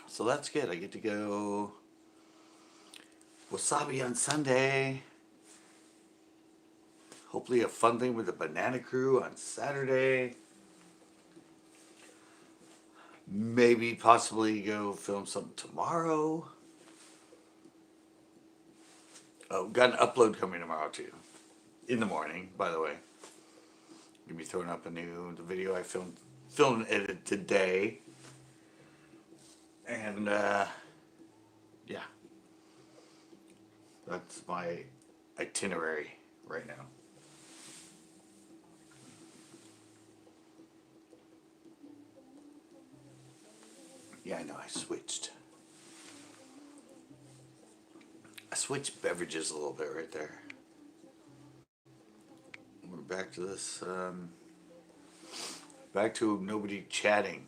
So that's good. I get to go Wasabi on Sunday. Hopefully a fun thing with the Banana Crew on Saturday. Maybe possibly go film something tomorrow. Oh, got an upload coming tomorrow too. In the morning, by the way. Gonna be throwing up the video I filmed and edited today. And yeah. That's my itinerary right now. Yeah, I know, I switched beverages a little bit right there. We're back to this, back to nobody chatting.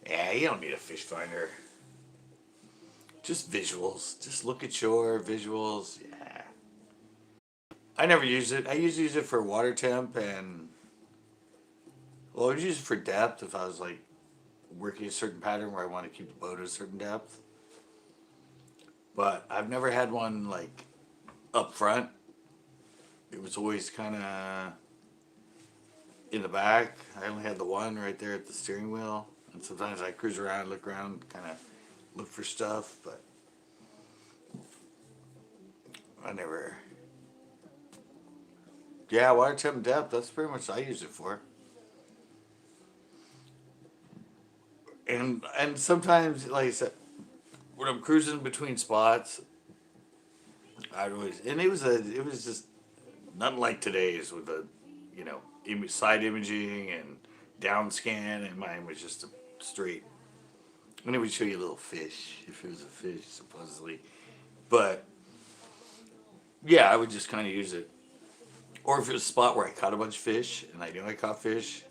Yeah, you don't need a fish finder. Just visuals. Just look at shore, visuals. Yeah. I never use it. I usually use it for water temp and, well, I would use it for depth if I was like working a certain pattern where I want to keep the boat at a certain depth. But I've never had one like up front. It was always kind of in the back. I only had the one right there at the steering wheel. And sometimes I cruise around, look around, kind of look for stuff, but I never. Yeah, water temp depth, that's pretty much what I use it for. And sometimes, like I said, when I'm cruising between spots, I'd always, and it was just nothing like today's with the, side imaging and down scan, and mine was just a straight. And it would show you a little fish, if it was a fish, supposedly. But yeah, I would just kind of use it. Or if it was a spot where I caught a bunch of fish and I knew I caught fish,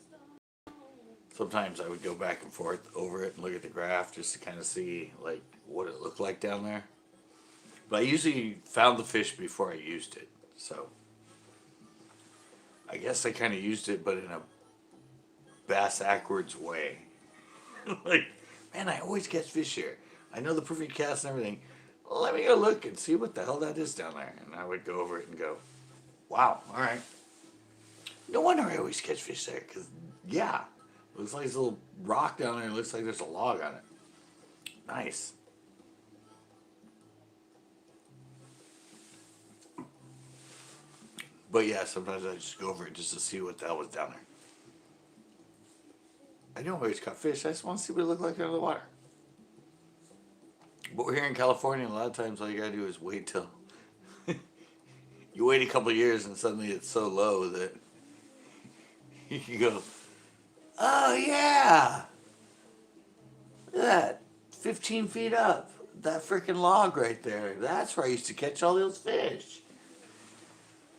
sometimes I would go back and forth over it and look at the graph just to kind of see like what it looked like down there. But I usually found the fish before I used it. So I guess I kind of used it, but in a bass backwards way. Like, man, I always catch fish here. I know the privy cast and everything. Let me go look and see what the hell that is down there. And I would go over it and go, wow, all right. No wonder I always catch fish there, because, yeah, looks like this little rock down there. It looks like there's a log on it. Nice. But yeah, sometimes I just go over it just to see what the hell was down there. I don't always catch fish. I just want to see what it looked like under the water. But we're here in California, and a lot of times all you gotta do is wait till you wait a couple of years, and suddenly it's so low that you can go, oh yeah, look at that, 15 feet up, that freaking log right there. That's where I used to catch all those fish.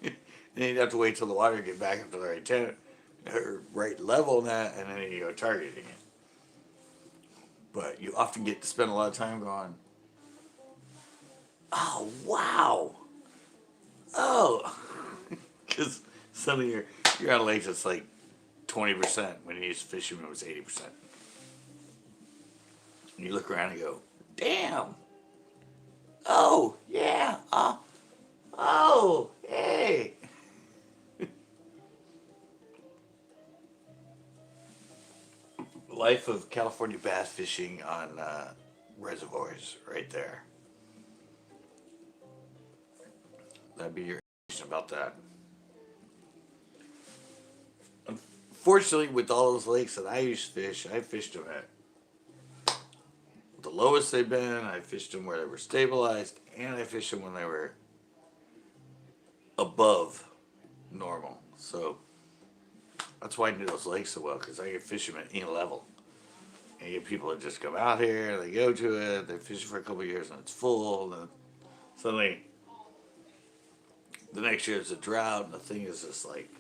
And you'd have to wait till the water get back up to the right or right level and that, and then you go targeting it. But you often get to spend a lot of time going, oh wow, oh, because suddenly you're on a lake that's like 20% when you used to fish when it was 80%. And you look around and go, damn, oh yeah, oh hey. Life of California bass fishing on reservoirs right there. That'd be your information about that. Unfortunately, with all those lakes that I used to fish, I fished them at the lowest they've been. I fished them where they were stabilized, and I fished them when they were above normal. So that's why I knew those lakes so well, because I could fish them at any level. And you get people that just come out here, they go to it, they fish for a couple of years, and it's full. And suddenly, the next year it's a drought, and the thing is just like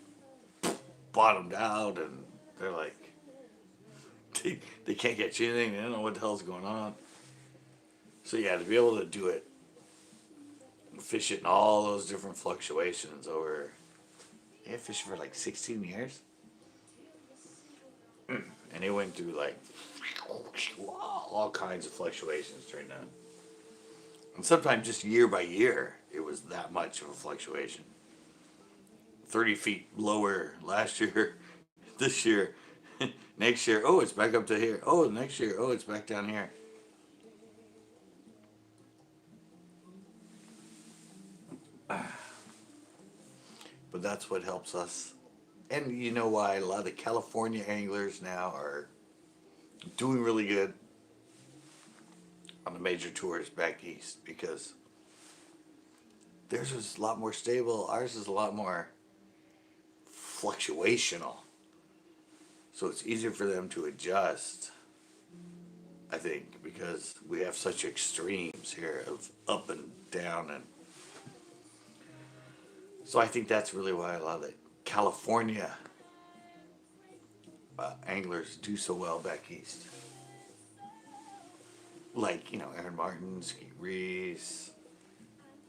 bottomed out, and they're like, they can't catch anything, they don't know what the hell's going on. So yeah, to be able to do it, fish it in all those different fluctuations over, yeah, fishing for like 16 years. And they went through like all kinds of fluctuations during that. And sometimes just year by year, it was that much of a fluctuation. 30 feet lower last year, this year, next year, oh, it's back up to here. Oh, next year, oh, it's back down here. But that's what helps us. And you know why a lot of the California anglers now are doing really good on the major tours back east, because theirs is a lot more stable, ours is a lot more fluctuational. So it's easier for them to adjust, I think, because we have such extremes here of up and down. And so I think that's really why a lot of the California anglers do so well back east. Like, you know, Aaron Martin, Skeet Reese,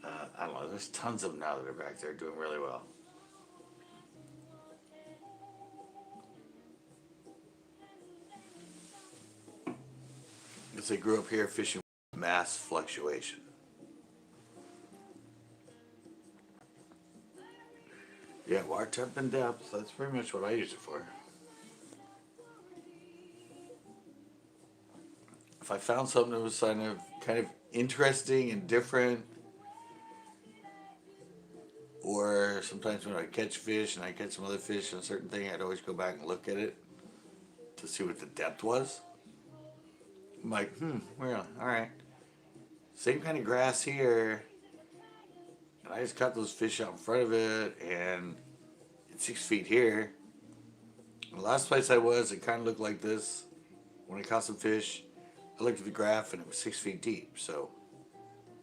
I don't know, there's tons of them now that are back there doing really well. Because they grew up here fishing mass fluctuation. Yeah, water temp and depth, that's pretty much what I use it for. If I found something that was kind of interesting and different, or sometimes when I catch fish and I catch some other fish on a certain thing, I'd always go back and look at it to see what the depth was. I'm like, well, all right. Same kind of grass here. And I just caught those fish out in front of it, and it's 6 feet here. The last place I was, it kind of looked like this. When I caught some fish, I looked at the graph, and it was 6 feet deep. So,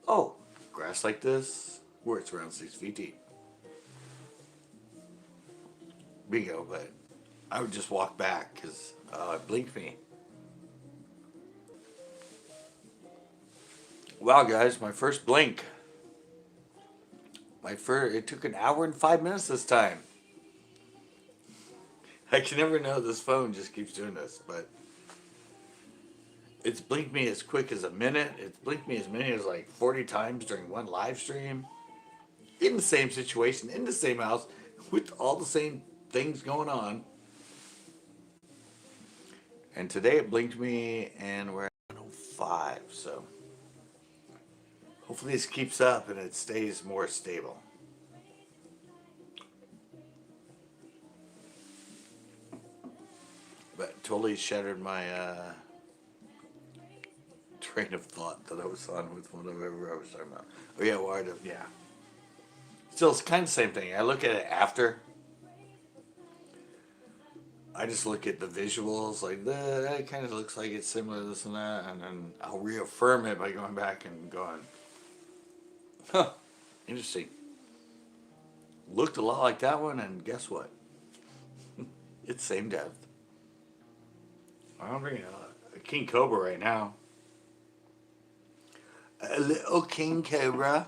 oh, grass like this, where it's around 6 feet deep. Bingo, but I would just walk back because it blinked me. Wow, guys, my first blink. It took an hour and 5 minutes this time. I can never know, this phone just keeps doing this, but It's blinked me as quick as a minute. It's blinked me as many as like 40 times during one live stream. In the same situation, in the same house, with all the same things going on. And today it blinked me and we're at 105, so hopefully this keeps up and it stays more stable. But totally shattered my train of thought that I was on with whatever I was talking about. Oh yeah, well, yeah. Still, it's kind of the same thing. I look at it after. I just look at the visuals, like that kind of looks like it's similar to this and that, and then I'll reaffirm it by going back and going, huh, interesting. Looked a lot like that one, and guess what? It's same depth. I'm bringing a king cobra right now. A little king cobra.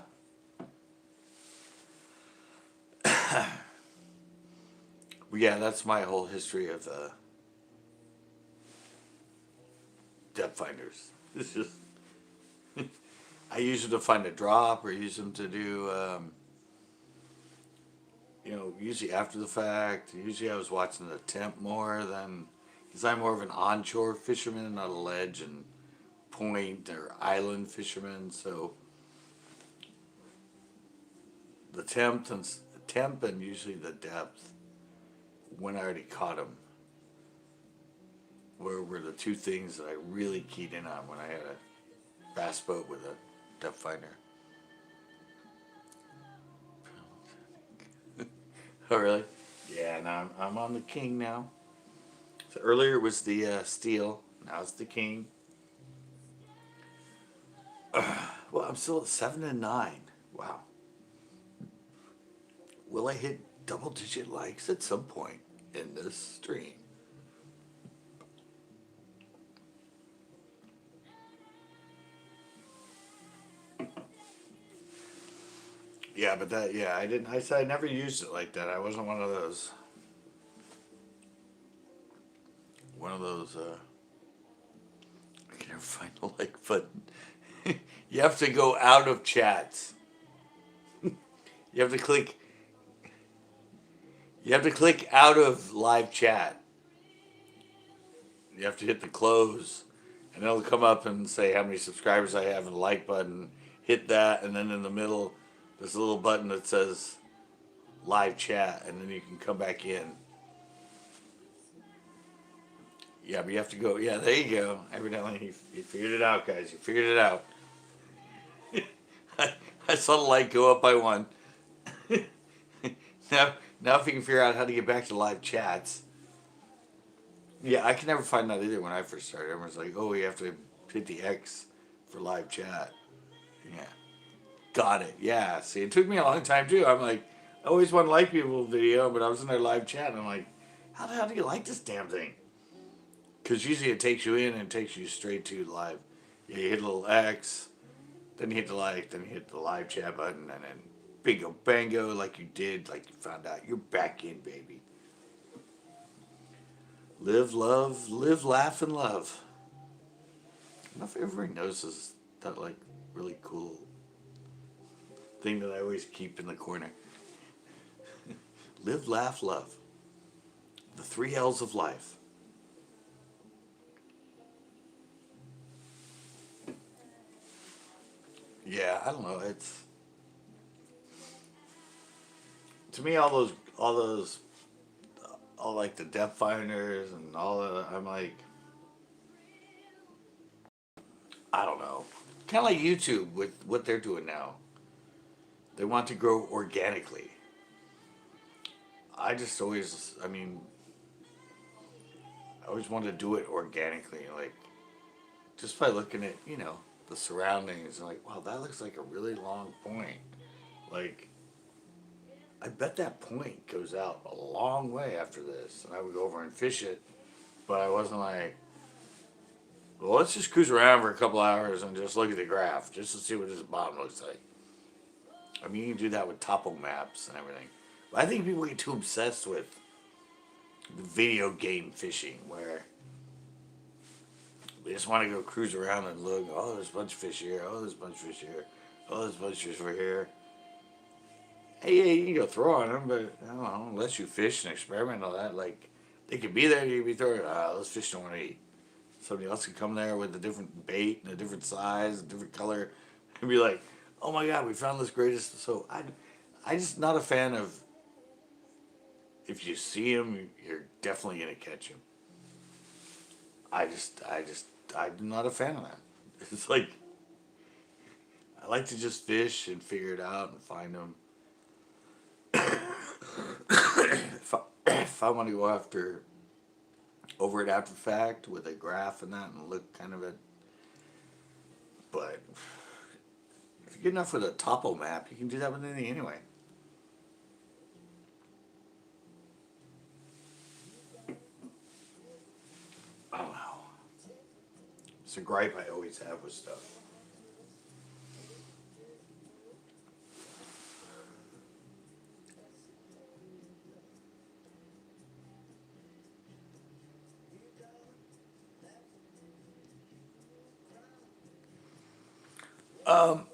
Yeah, that's my whole history of depth finders. It's just I use them to find a drop, or use them to do, usually after the fact. Usually I was watching the temp more than, because I'm more of an onshore fisherman, not a ledge and point or island fisherman. So the temp and usually the depth, when I already caught them, were the two things that I really keyed in on when I had a bass boat with a depth finder. Oh, really? Yeah, now I'm on the king now. So earlier it was the steel, now it's the king. Well, I'm still at 7 and 9. Wow. Will I hit double-digit likes at some point in this stream? Yeah, but I didn't. I said I never used it like that. I wasn't one of those. I can never find the like button. You have to go out of chats. You have to click. You have to click out of live chat. You have to hit the close, and it'll come up and say how many subscribers I have and the like button. Hit that, and then in the middle, there's a little button that says live chat, and then you can come back in. Yeah, but you have to go. Yeah, there you go. Evidently, you figured it out, guys. You figured it out. I saw the light go up by 1. Now if you can figure out how to get back to live chats. Yeah, I can never find that either when I first started. Everyone's like, oh, you have to hit the X for live chat. Yeah. Got it. Yeah. See, it took me a long time too. I'm like, I always want to like people's video, but I was in their live chat and I'm like, how the hell do you like this damn thing? Because usually it takes you in and takes you straight to live. Yeah, you hit a little X, then you hit the like, then you hit the live chat button, and then bingo bango, like you did, like you found out. You're back in, baby. Live, love, live, laugh, and love. I don't know if everybody notices that, like, really cool thing that I always keep in the corner. Live, laugh, love. The 3 L's of life. Yeah, I don't know. It's, to me, all like the depth finders and all of that, I'm like, I don't know. Kind of like YouTube with what they're doing now. They want to grow organically. I always want to do it organically, like, just by looking at, the surroundings, and like, wow, that looks like a really long point. Like, I bet that point goes out a long way after this, and I would go over and fish it, but I wasn't like, well, let's just cruise around for a couple hours and just look at the graph, just to see what this bottom looks like. I mean, you can do that with topo maps and everything. But I think people get too obsessed with the video game fishing, where We just want to go cruise around and look. Oh, there's a bunch of fish here. Oh, there's a bunch of fish here. Oh, there's a bunch of fish over here. Hey, yeah, you can go throw on them, but I don't know, unless you fish and experiment and all that, like, they could be there and you could be throwing, those fish don't want to eat. Somebody else could come there with a different bait and a different size, a different color, and be like, oh my God, we found this greatest. So I just not a fan of, if you see him, you're definitely going to catch him. I'm not a fan of that. It's like, I like to just fish and figure it out and find them. If I want to go over it after fact with a graph and that and look kind of at, but if you're good enough with a topo map, you can do that with anything anyway. I don't know. It's a gripe I always have with stuff. Um,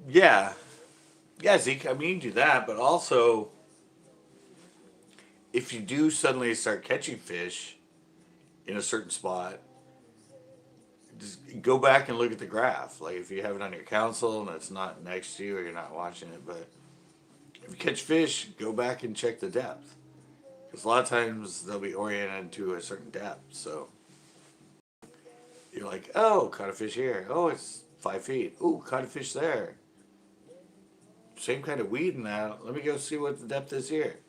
yeah, yeah, Zeke. I mean, you can do that, but also if you do suddenly start catching fish in a certain spot, just go back and look at the graph. Like if you have it on your console and it's not next to you or you're not watching it, but if you catch fish, go back and check the depth. Because a lot of times they'll be oriented to a certain depth. So you're like, oh, caught a fish here. Oh, it's 5 feet. Ooh, caught a fish there. Same kind of weed in that. Let me go see what the depth is here.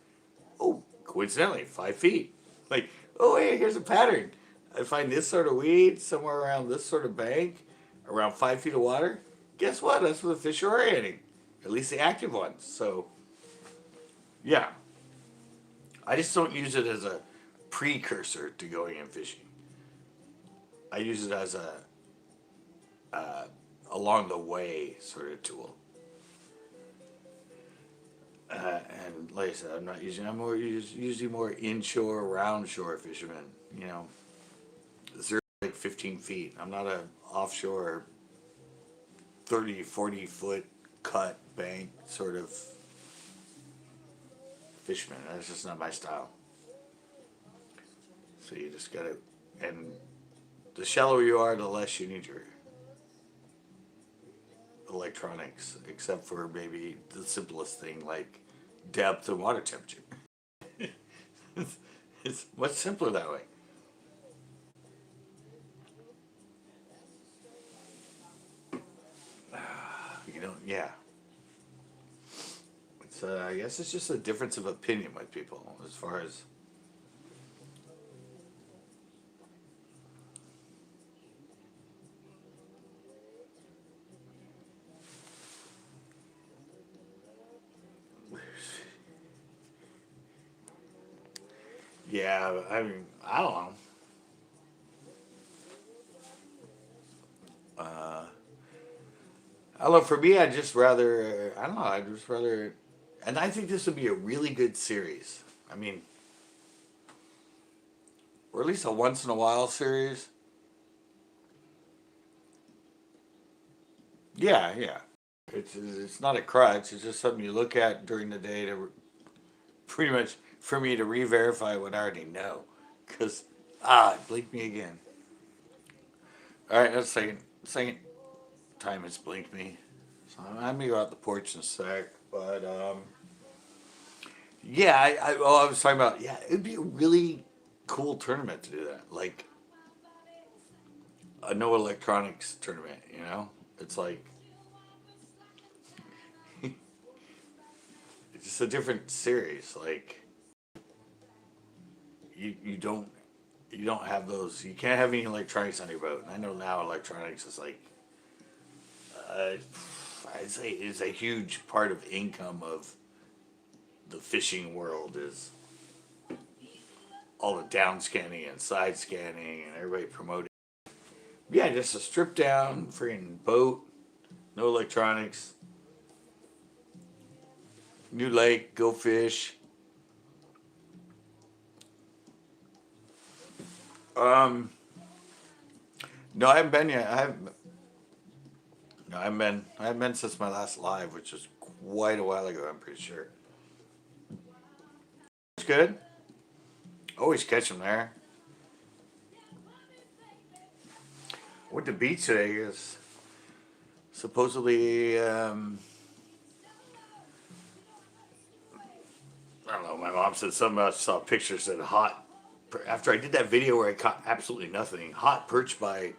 Oh, coincidentally, 5 feet. Like, oh, hey, here's a pattern. I find this sort of weed somewhere around this sort of bank, around 5 feet of water. Guess what? That's where the fish are orienting. At least the active ones. So, yeah. I just don't use it as a precursor to going and fishing. I use it as a along the way sort of tool. And like I said, I'm not using. I'm usually more inshore, round shore fisherman. You know, 15 feet. I'm not a offshore 30, 40 foot cut bank sort of fisherman. That's just not my style. So you just gotta, and the shallower you are, the less you need your electronics, except for maybe the simplest thing like depth and water temperature. It's much simpler that way. You know, yeah. It's I guess it's just a difference of opinion with people as far as. Yeah, I mean, I don't know. Uh, I don't know. For me, I'd just rather. I don't know. I'd just rather. And I think this would be a really good series. I mean, or at least a once in a while series. Yeah, yeah. It's not a crutch. It's just something you look at during the day to pretty much for me to re-verify what I already know. Cause blink me again. All right, that's second time it's blinked me. So I'm gonna go out the porch in a sec. But yeah, I was talking about, yeah, it'd be a really cool tournament to do that. Like a no electronics tournament. You know, it's like it's just a different series. Like you don't have those. You can't have any electronics on your boat. And I know now electronics is like uh, I'd say is a huge part of income of the fishing world is all the down scanning and side scanning and everybody promoting. Yeah, just a stripped down freaking boat, no electronics, new lake, go fish. Um, no, I haven't been yet. No, I haven't been since my last live, which was quite a while ago. I'm pretty sure. It's good. Always catch them there. I went to the beach today because supposedly, I don't know. My mom said something about saw pictures that hot. After I did that video where I caught absolutely nothing, hot perch by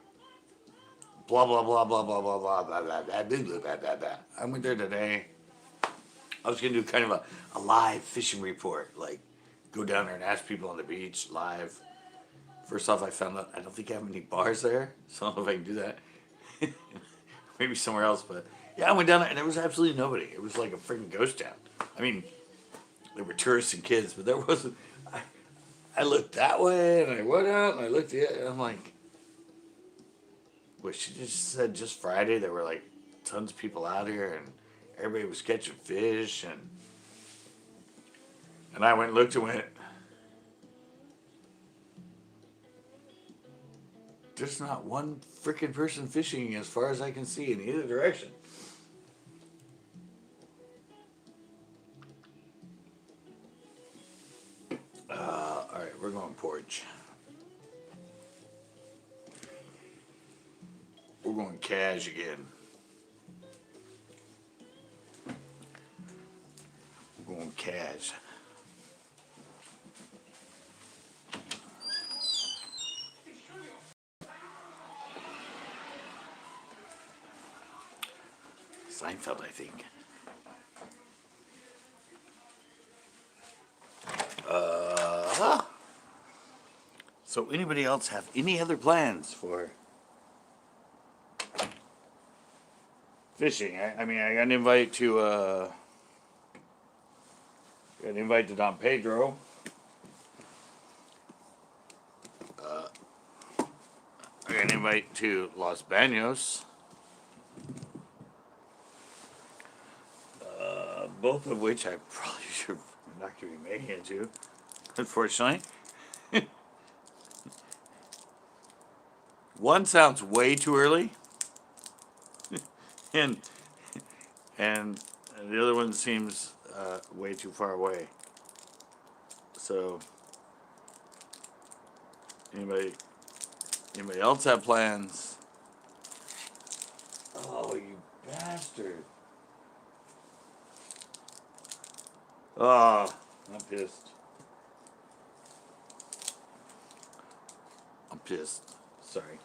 blah blah blah blah blah blah blah blah blah blah blah blah blah blah. I went there today. I was gonna do kind of a live fishing report, like go down there and ask people on the beach live. First off, I found out I don't think I have any bars there, so I don't know if I can do that. Maybe somewhere else, but yeah, I went down there and there was absolutely nobody. It was like a freaking ghost town. I mean, there were tourists and kids, but there wasn't. I looked that way and I went out and I looked the and I'm like, well, she just said just Friday there were like tons of people out here and everybody was catching fish and I went and looked and went, there's not one freaking person fishing as far as I can see in either direction. All right, we're going porch. We're going cash again. We're going cash. Seinfeld, I think. So anybody else have any other plans for fishing? I mean, I got an invite to Don Pedro. I got an invite to Los Banos. Both of which I probably should not going to be making it to, unfortunately. One sounds way too early, and and the other one seems way too far away. So, anybody else have plans? Oh, you bastard! Oh, I'm pissed. I'm pissed. Sorry.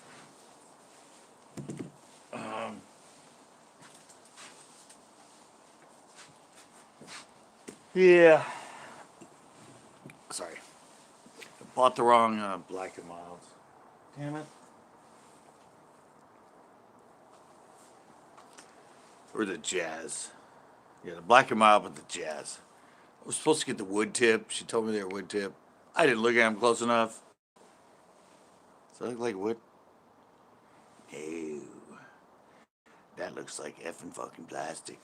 Yeah. Sorry. I bought the wrong Black and Milds. Damn it. Or the Jazz. Yeah, the Black and Mild, but the Jazz. I was supposed to get the wood tip. She told me they were wood tip. I didn't look at them close enough. Does that look like wood? No. That looks like effing fucking plastic.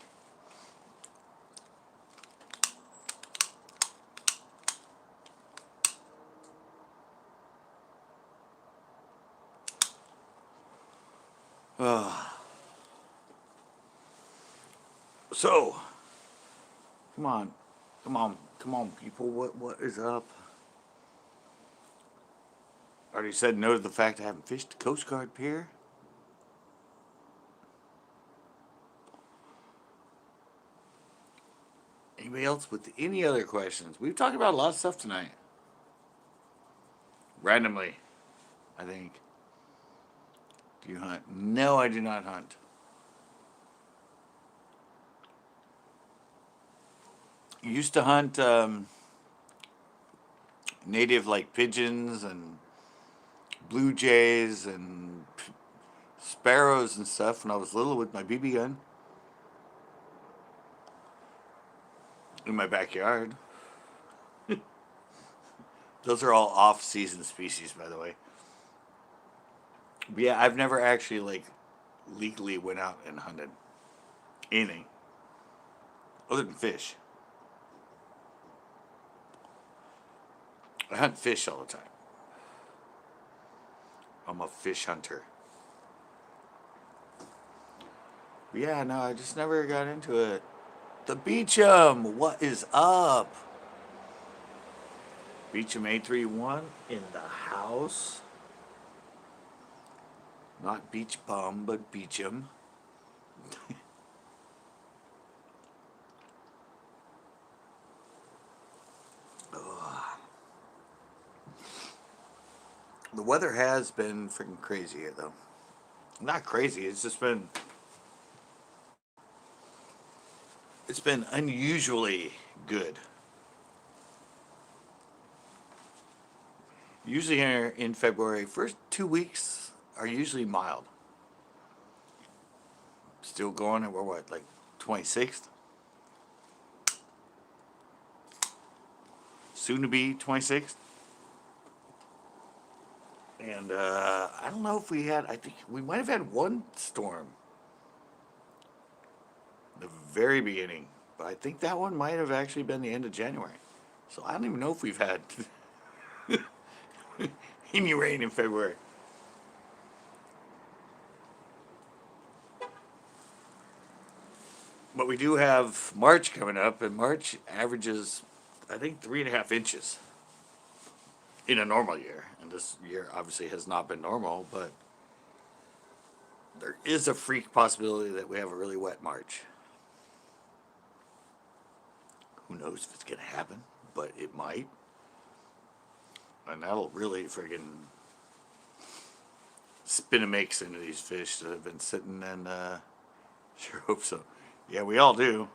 So, come on, people. What is up? Already said no to the fact I haven't fished the Coast Guard Pier. Anybody else with any other questions? We've talked about a lot of stuff tonight. Randomly, I think. Do you hunt? No, I do not hunt. Used to hunt native like pigeons and blue jays and sparrows and stuff when I was little with my BB gun in my backyard. Those are all off-season species, by the way. But yeah, I've never actually like legally went out and hunted anything other than fish. I hunt fish all the time. I'm a fish hunter. But yeah, no, I just never got into it. The Beecham, what is up? Beecham 831 in the house. Not Beach Bum, but Beecham. The weather has been freaking crazy here, though. Not crazy. It's been unusually good. Usually here in February, first 2 weeks are usually mild. Still going, and we're what, like 26th? Soon to be 26th. And I don't know if we had, I think we might have had one storm the very beginning, but I think that one might have actually been the end of January. So I don't even know if we've had any rain in February. But we do have March coming up, and March averages, I think, 3.5 inches in a normal year. And this year obviously has not been normal, but there is a freak possibility that we have a really wet March. Who knows if it's going to happen, but it might. And that'll really friggin' spin a mix into these fish that have been sitting, and sure hope so. Yeah, we all do.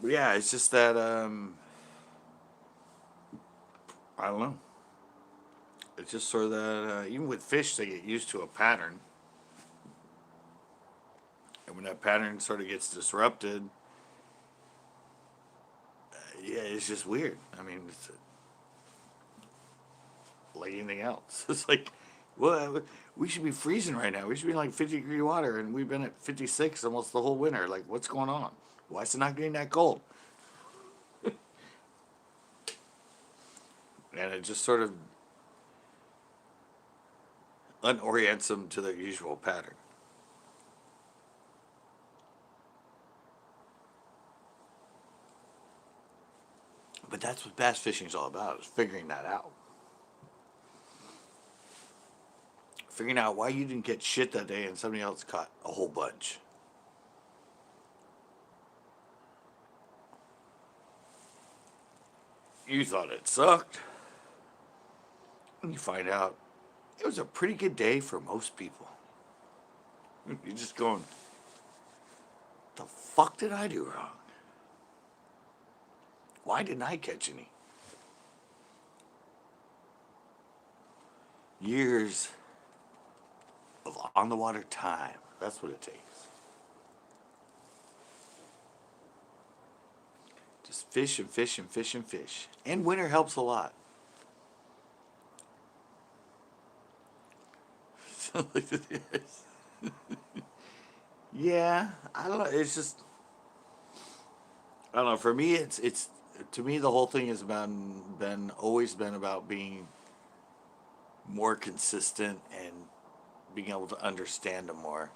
But yeah, it's just that, I don't know. It's just sort of that, even with fish, they get used to a pattern. And when that pattern sort of gets disrupted, yeah, it's just weird. I mean, it's like anything else. It's like, well, we should be freezing right now. We should be in like 50-degree water, and we've been at 56 almost the whole winter. Like, what's going on? Why is it not getting that cold? And it just sort of unorients them to their usual pattern. But that's what bass fishing is all about, is figuring that out. Figuring out why you didn't get shit that day and somebody else caught a whole bunch. You thought it sucked. And you find out it was a pretty good day for most people. You're just going, the fuck did I do wrong? Why didn't I catch any? Years of on the water time. That's what it takes. Just fish and fish and fish and fish. And winter helps a lot. Yeah, I don't know. It's just, I don't know. For me, it's to me the whole thing has been always been about being more consistent and being able to understand them more.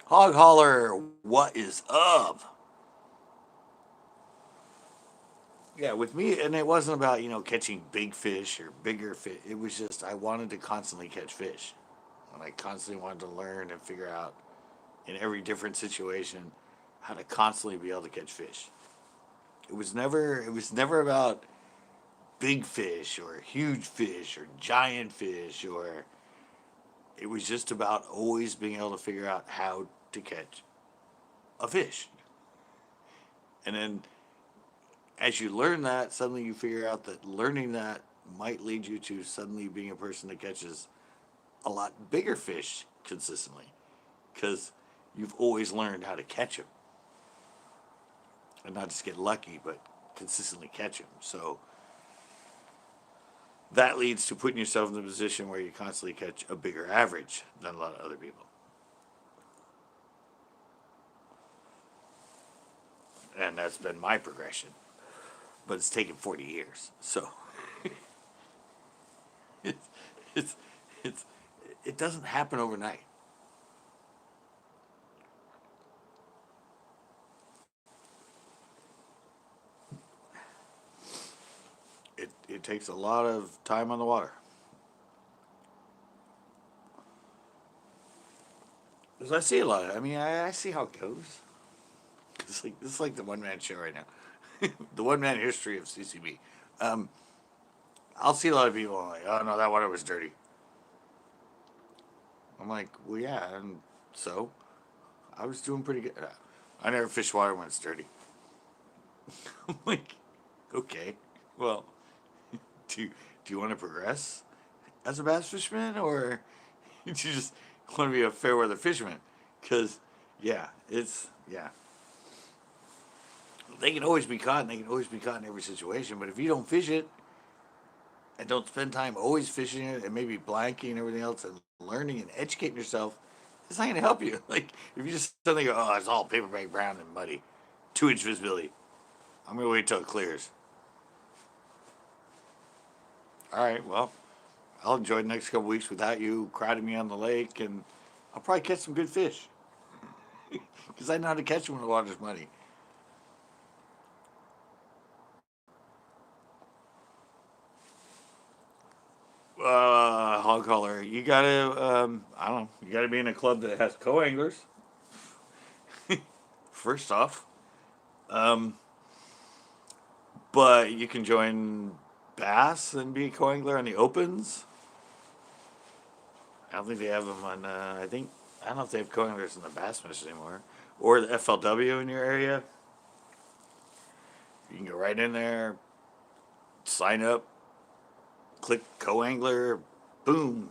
Hog holler, what is up? Yeah, with me, and it wasn't about catching big fish or bigger fish. It was just I wanted to constantly catch fish, and I constantly wanted to learn and figure out in every different situation how to constantly be able to catch fish. It was never about big fish or huge fish or giant fish, or it was just about always being able to figure out how to catch a fish. And then as you learn that, suddenly you figure out that learning that might lead you to suddenly being a person that catches a lot bigger fish consistently, because you've always learned how to catch them and not just get lucky, but consistently catch them. So that leads to putting yourself in the position where you constantly catch a bigger average than a lot of other people. And that's been my progression. But it's taken 40 years. So it's it's it doesn't happen overnight. It takes a lot of time on the water. Because I see a lot of, I mean, I see how it goes. It's like the one man show right now, the one man history of CCB. Um, I'll see a lot of people like, oh no, that water was dirty. I'm like, well, yeah, and so I was doing pretty good. I never fish water when it's dirty. I'm like, okay, well, do you want to progress as a bass fisherman, or do you just want to be a fair weather fisherman? Because, yeah, yeah. They can always be caught, and they can always be caught in every situation. But if you don't fish it and don't spend time always fishing it, and maybe blanking and everything else, and learning and educating yourself, it's not going to help you. Like if you just suddenly go, oh, it's all paper bag brown and muddy, 2 inch visibility. I'm going to wait till it clears. All right, well, I'll enjoy the next couple weeks without you crowding me on the lake, and I'll probably catch some good fish because I know how to catch them when the water's muddy. Hog collar. You gotta, I don't know, you gotta be in a club that has co-anglers. First off, um, but you can join bass and be a co-angler on the opens. I don't think they have them on. I don't know if they have co-anglers in the bass fish anymore, or the FLW in your area. You can go right in there, sign up, click co-angler, boom,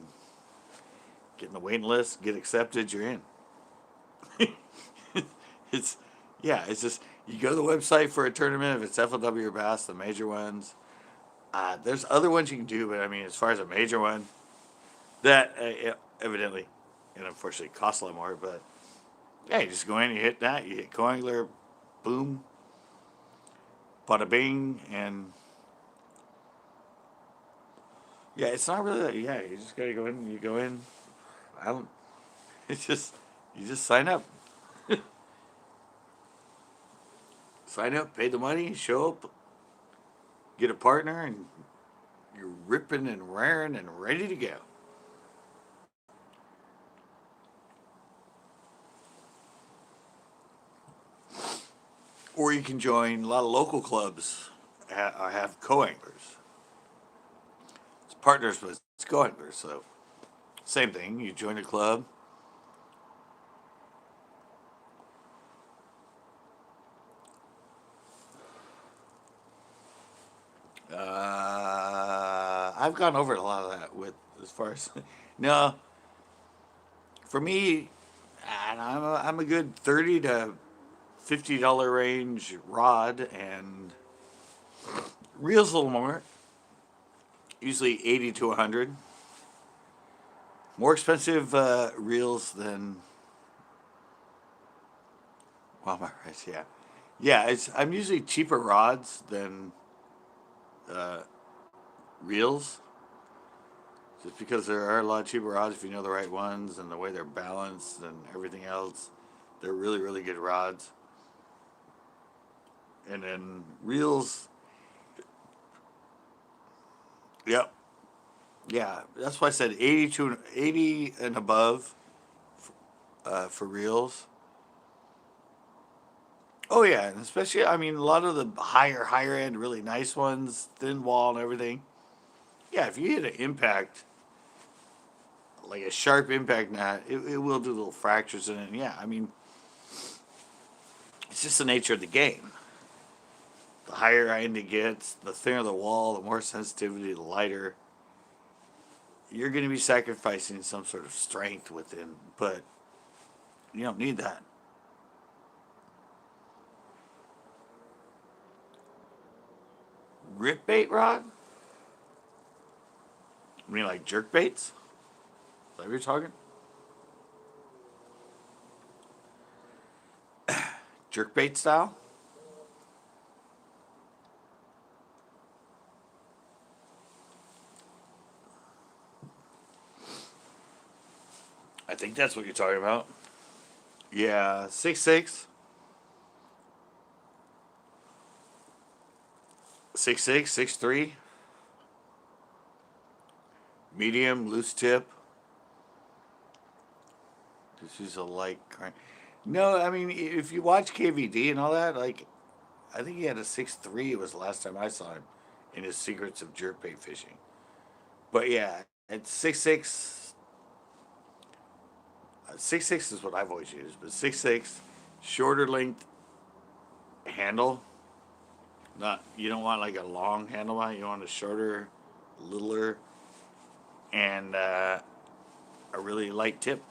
get in the waiting list, get accepted, you're in. It's yeah, it's just you go to the website for a tournament if it's FLW or bass, the major ones. There's other ones you can do, but I mean, as far as a major one, that yeah, evidently, and unfortunately, costs a lot more. But yeah, you just go in, you hit that, you hit co-angler, boom, bada bing, and yeah, it's not really that. Yeah, you just gotta go in. You go in. I don't. It's just you just sign up, sign up, pay the money, show up, get a partner, and you're ripping and raring and ready to go. Or you can join a lot of local clubs. Have co-anglers. It's partners, but it's co-anglers. So same thing. You join a club. I've gone over a lot of that with as far as no for me. And I'm a good $30 to $50 range rod and reels a little more. Usually 80 to 100. More expensive reels than Walmart rice. Yeah, yeah. I'm usually cheaper rods than uh, reels, just because there are a lot of cheaper rods if you know the right ones and the way they're balanced and everything else. They're really really good rods. And then reels. Yep. Yeah, that's why I said 80 and above for reels. Oh yeah, and especially I mean a lot of the higher end, really nice ones, thin wall and everything. Yeah, if you hit an impact, like a sharp impact knot, it will do little fractures in it. Yeah, I mean it's just the nature of the game. The higher end it gets, the thinner the wall, the more sensitivity, the lighter. You're going to be sacrificing some sort of strength within, but you don't need that. Grip bait rod? I mean like jerk baits? Is that what you're talking? Jerk bait style? I think that's what you're talking about. Yeah, 6'6", 6'6", 6'3", medium, loose tip. This is a light crank. No, I mean if you watch KVD and all that, like I think he had a 6'3". It was the last time I saw him in his Secrets of Jerkbait Fishing. But yeah, it's 6'6". 6'6" is what I've always used, but 6'6", shorter length handle. Not you don't want like a long handle on it. You want a shorter, littler, and a really light tip.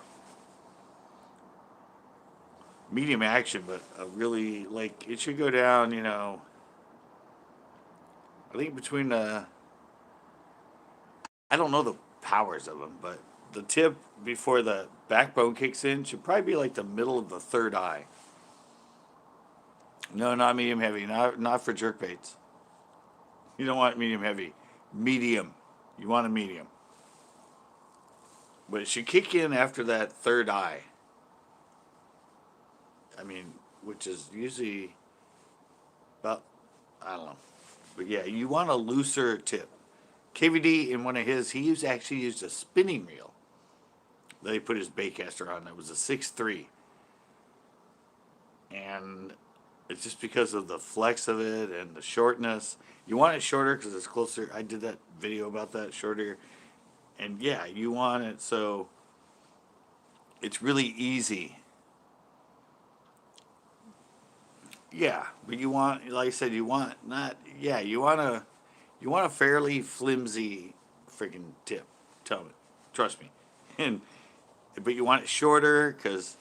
Medium action, but a really like it should go down. I think between the I don't know the powers of them, but the tip before the backbone kicks in should probably be like the middle of the third eye. No, not medium heavy. Not for jerk baits. You don't want medium heavy. Medium. You want a medium. But it should kick in after that third eye. I mean, which is usually about, I don't know. But yeah, you want a looser tip. KVD in one of his, actually used a spinning reel that he put his baitcaster on. That was a 6'3". And it's just because of the flex of it and the shortness. You want it shorter because it's closer. I did that video about that, shorter. And yeah, you want it so it's really easy. Yeah, but you want, like I said, you want not. Yeah, you want a fairly flimsy freaking tip. Tell me, trust me. And but you want it shorter because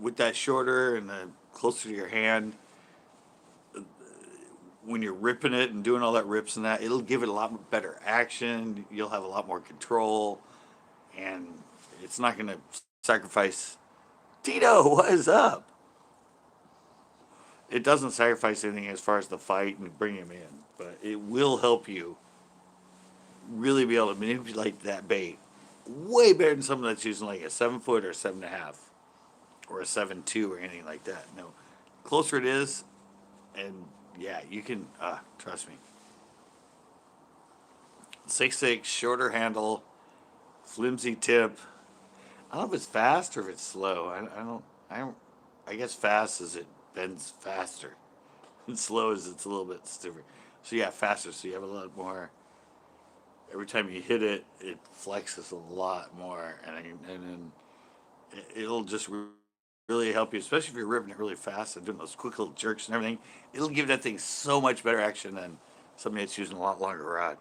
with that shorter and the closer to your hand, when you're ripping it and doing all that rips and that, it'll give it a lot better action. You'll have a lot more control, and it's not going to sacrifice. Tito, what is up? It doesn't sacrifice anything as far as the fight and bring him in, but it will help you really be able to manipulate that bait way better than someone that's using like a 7 foot or 7.5 or a 7.2 or anything like that. No, closer it is, and yeah, you can. Trust me. 6'6", shorter handle, flimsy tip. I don't know if it's fast or if it's slow. I don't. I guess fast is it bends faster, and slow is it's a little bit stiffer. So yeah, faster. So you have a lot more. Every time you hit it, it flexes a lot more, and then it'll just really help you, especially if you're ripping it really fast and doing those quick little jerks and everything. It'll give that thing so much better action than somebody that's using a lot longer rod.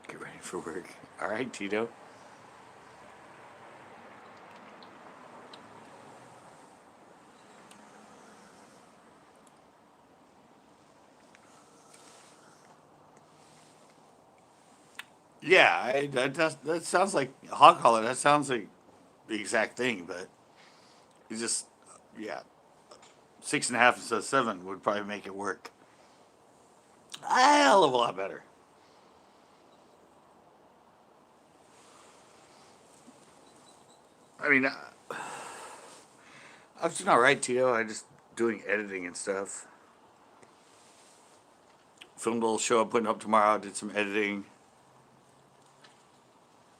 Get ready for work. All right, Tito. Yeah, that sounds like hog collar. That sounds like the exact thing, but it's just yeah, 6.5 instead of 7 would probably make it work a hell of a lot better. I mean, I was doing all right, Tito. I just doing editing and stuff. Filmed a little show I'm putting up tomorrow. Did some editing.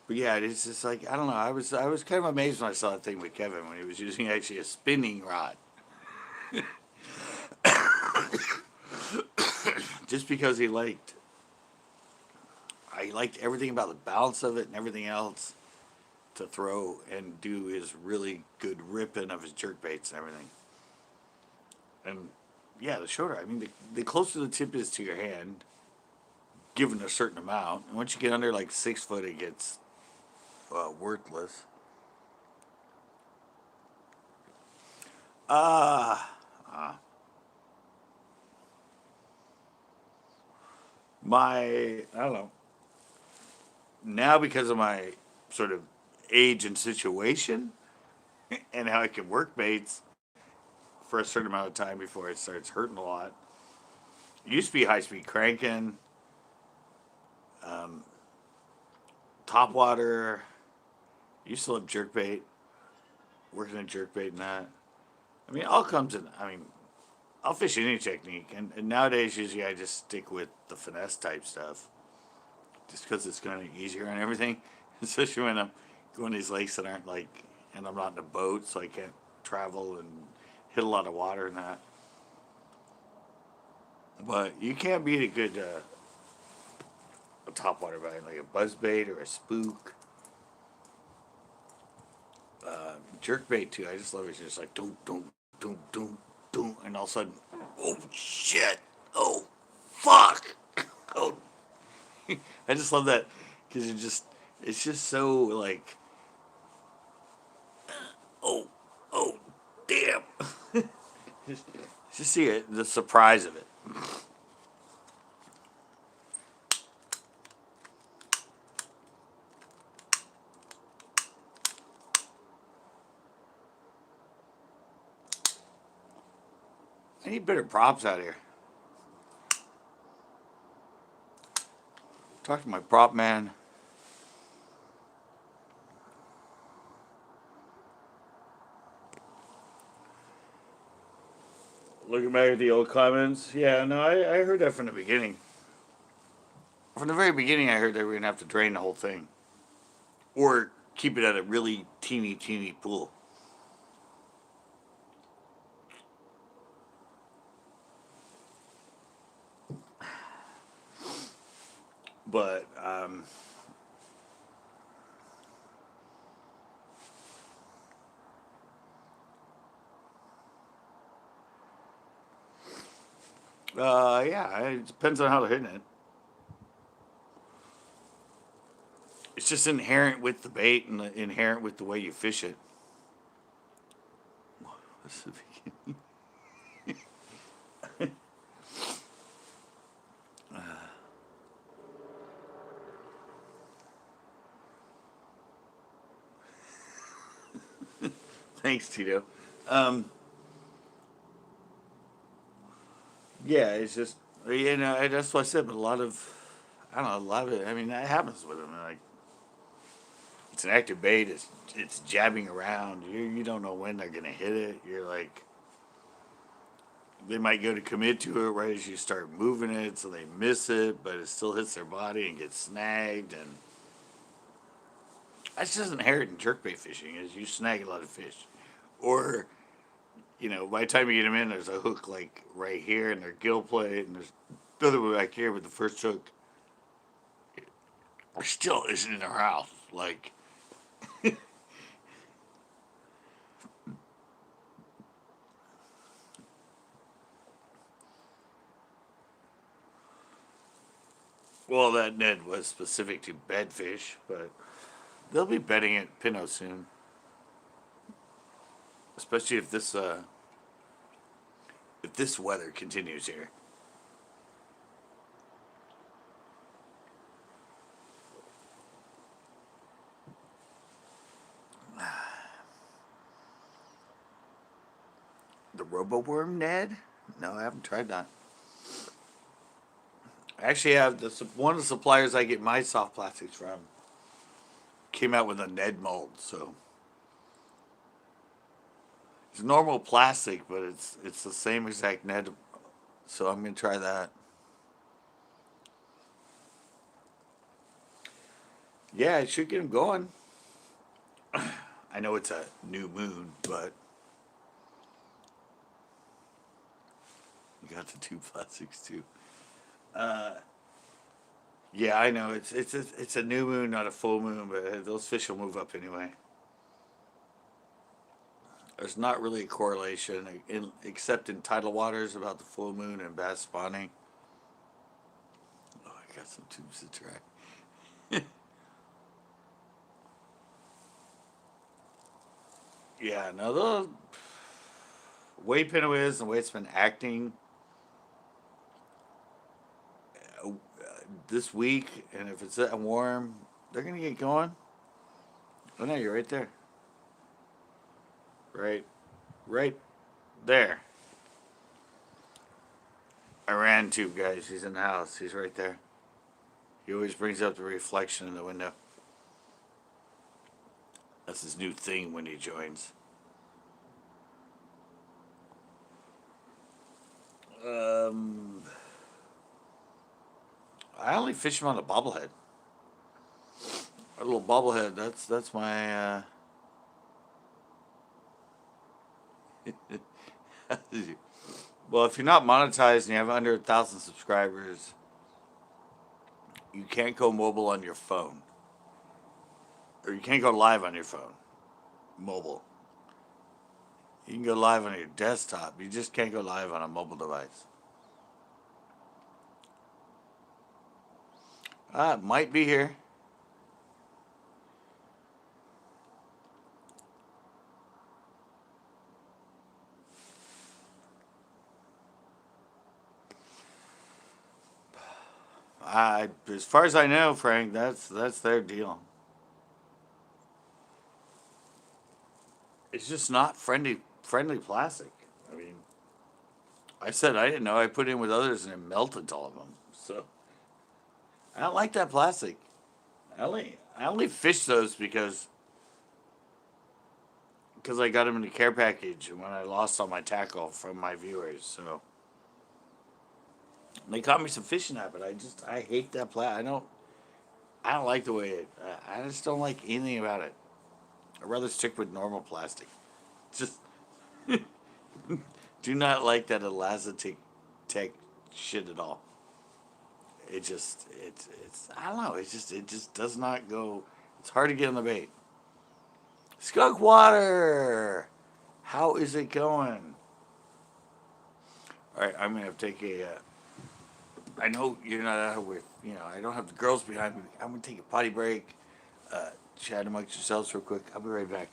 But yeah, it's just like I don't know. I was kind of amazed when I saw that thing with Kevin when he was using actually a spinning rod, just because I liked everything about the balance of it and everything else to throw and do his really good ripping of his jerk baits and everything. And yeah, the shorter. I mean, the closer the tip is to your hand, given a certain amount, and once you get under like 6 foot, it gets worthless. Ah, uh, I don't know. Now because of my sort of age and situation and how I can work baits for a certain amount of time before it starts hurting a lot. It used to be high speed cranking, um, top water, Used to love jerkbait, working at jerkbait and that. I mean, it all comes in. I mean, I'll fish any technique, and nowadays usually I just stick with the finesse type stuff, just because it's kind of easier on everything. Especially when I'm going to these lakes that aren't like, and I'm not in a boat, so I can't travel and hit a lot of water and that. But you can't beat a good a topwater bite, like a buzz bait or a spook. Jerk bait too. I just love it. It's just like doom doom doom doom doom, and all of a sudden, oh shit, oh fuck, oh. I just love that because it's just so like, oh, oh, damn. just, just see it, the surprise of it. I need better props out here. Talk to my prop man. Looking back at the old comments, yeah, no, I heard that from the beginning. From the very beginning, I heard they were gonna have to drain the whole thing, or keep it at a really teeny pool. But yeah, it depends on how they're hitting it. It's just inherent with the bait and inherent with the way you fish it. What's the beginning? Thanks, Tito. Um, yeah, it's just that's what I said. But a lot of I don't know, a lot of it. I mean, that happens with them. Like it's an active bait. It's jabbing around. You don't know when they're gonna hit it. You're like they might go to commit to it right as you start moving it, so they miss it, but it still hits their body and gets snagged. And that's just inherent in jerkbait fishing is you snag a lot of fish, or by the time you get them in, there's a hook like right here in their gill plate, and there's another one back here. But the first hook still isn't in their house. Like, well, that Ned was specific to bedfish, but they'll be bedding at Pinot soon, especially if this weather continues here. The RoboWorm Ned? No, I haven't tried that. I actually have one of the suppliers I get my soft plastics from came out with a Ned mold, so it's normal plastic, but it's the same exact Ned. So I'm gonna try that. Yeah, it should get them going. I know it's a new moon, but you got the two plastics too. Uh, yeah, I know it's a new moon, not a full moon, but those fish will move up anyway. There's not really a correlation, except in tidal waters about the full moon and bass spawning. Oh, I got some tubes to try. Yeah, no, the way Pinot is and the way it's been acting this week, and if it's that warm, they're gonna get going. Oh no, you're right there. Right, right there. Iran tube, guys. He's in the house. He's right there. He always brings up the reflection in the window. That's his new thing when he joins. I only fish him on a bobblehead. A little bobblehead. That's my. Well, if you're not monetized and you have under 1,000 subscribers, you can't go mobile on your phone, or you can't go live on your phone. Mobile. You can go live on your desktop. You just can't go live on a mobile device. It might be here. As far as I know, Frank, that's their deal. It's just not friendly plastic. I mean, I said I didn't know. I put it in with others and it melted all of them. So I don't like that plastic. I only fish those because I got them in the care package when I lost all my tackle from my viewers. So they caught me some fishing at, but I hate that plastic. I don't like the way I just don't like anything about it. I'd rather stick with normal plastic. Just do not like that elastic tech shit at all. It's I don't know. It just does not go. It's hard to get on the bait. Skunk water. How is it going? All right, I'm gonna have to take a. I know you're not out with. I don't have the girls behind me. I'm gonna take a potty break. Chat amongst yourselves real quick. I'll be right back.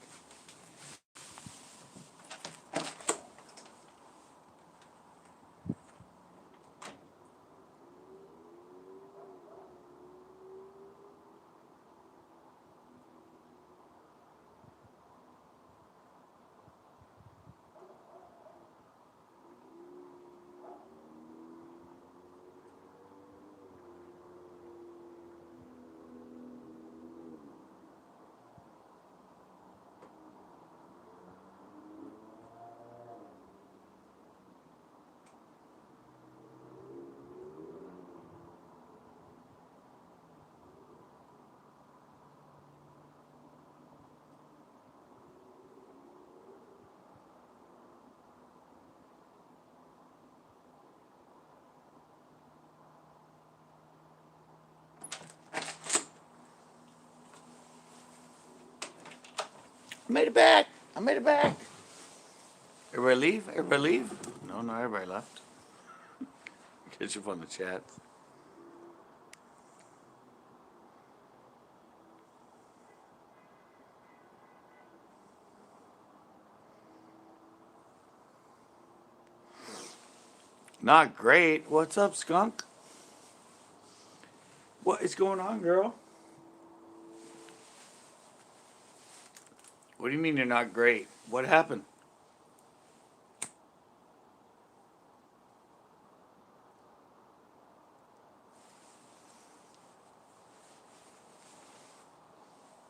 I made it back. I made it back. Everybody leave? Everybody leave? No, not everybody left. Catch up on the chat. Not great. What's up, skunk? What is going on, girl? What do you mean you're not great? What happened?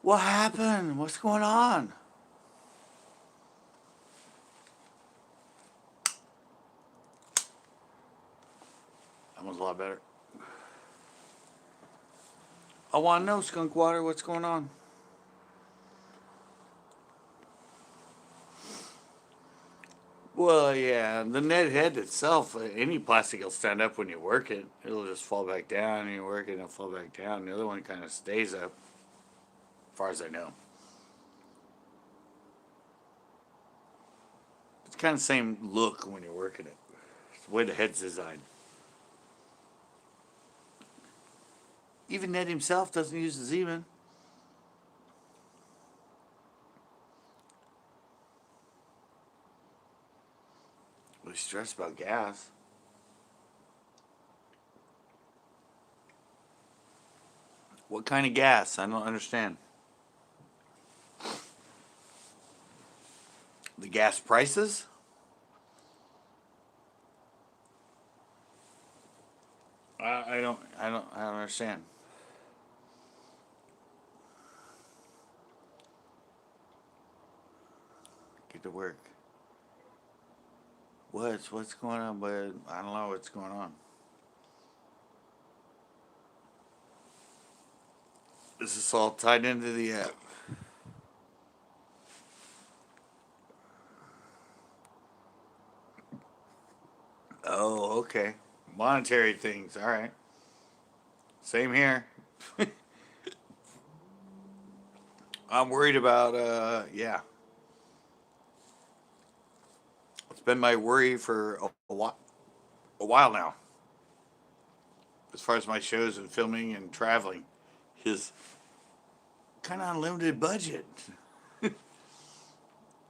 What happened? What's going on? That was a lot better. I want to know, skunk water, what's going on? Well, yeah, the net head itself, any plastic will stand up when you work it. It'll just fall back down, and you work it, and it'll fall back down. The other one kind of stays up, as far as I know. It's kind of the same look when you're working it. It's the way the head's designed. Even Ned himself doesn't use the Zeman. Well, he's stressed about gas. What kind of gas? I don't understand. The gas prices? I don't understand. it to work. What's going on? But I don't know what's going on. This is all tied into the app. Oh, okay. Monetary things. All right. Same here. I'm worried about, yeah. It's been my worry for a while now, as far as my shows and filming and traveling. His kind of unlimited budget.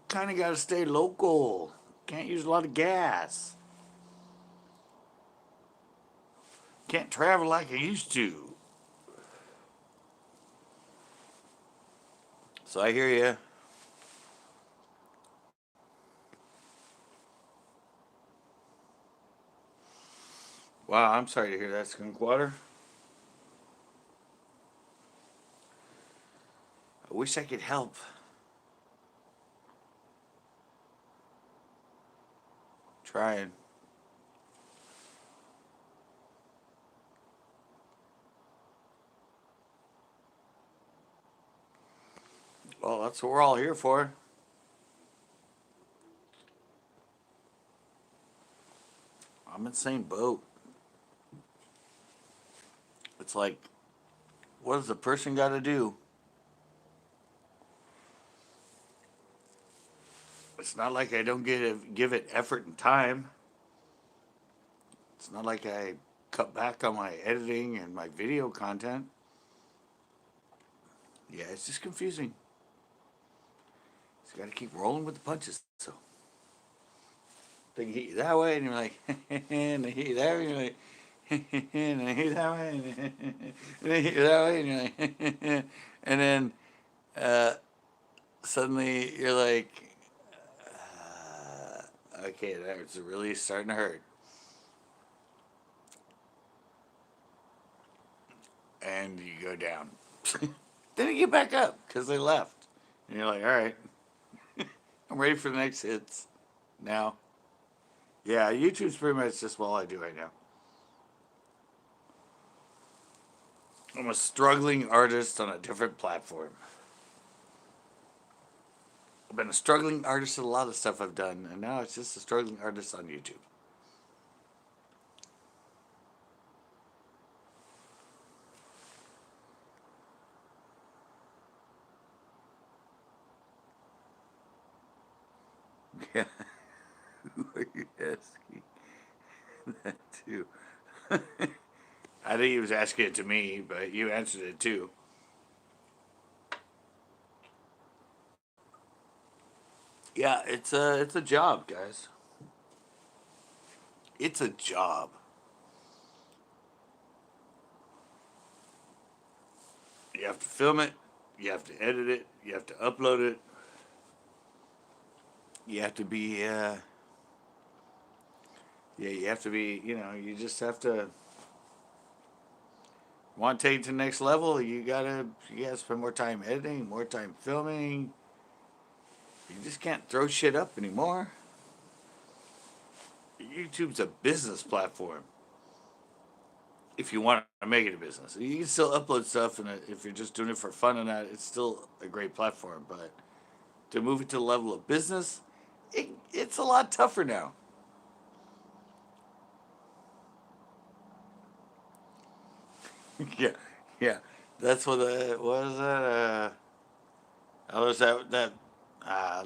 Kind of got to stay local. Can't use a lot of gas. Can't travel like I used to. So I hear you. Wow, I'm sorry to hear that, Skunk Water. I wish I could help. Trying. Well, that's what we're all here for. I'm in the same boat. It's like, what does the person got to do? It's not like I don't give it effort and time. It's not like I cut back on my editing and my video content. Yeah, it's just confusing. Just got to keep rolling with the punches. So they can hit you that way, and you're like, and they hit you that way, and you're like, and they hit you that way, and they hit you that way, and you're like, and then uh, suddenly you're like, okay, that's really starting to hurt. And you go down. Then you get back up because they left. And you're like, all right, I'm ready for the next hits now. Yeah, YouTube's pretty much just all I do right now. I'm a struggling artist on a different platform. I've been a struggling artist in a lot of stuff I've done, and now it's just a struggling artist on YouTube. Yeah, who are you asking that to? I think he was asking it to me, but you answered it too. Yeah, it's a job, guys. It's a job. You have to film it, you have to edit it, you have to upload it, you have to be, yeah, you have to be, you just have to want to take it to the next level. You gotta spend more time editing, more time filming. You just can't throw shit up anymore. YouTube's a business platform. If you want to make it a business, you can still upload stuff, and if you're just doing it for fun and that, it's still a great platform. But to move it to the level of business, it's a lot tougher now. Yeah, yeah. That's what is that? Oh,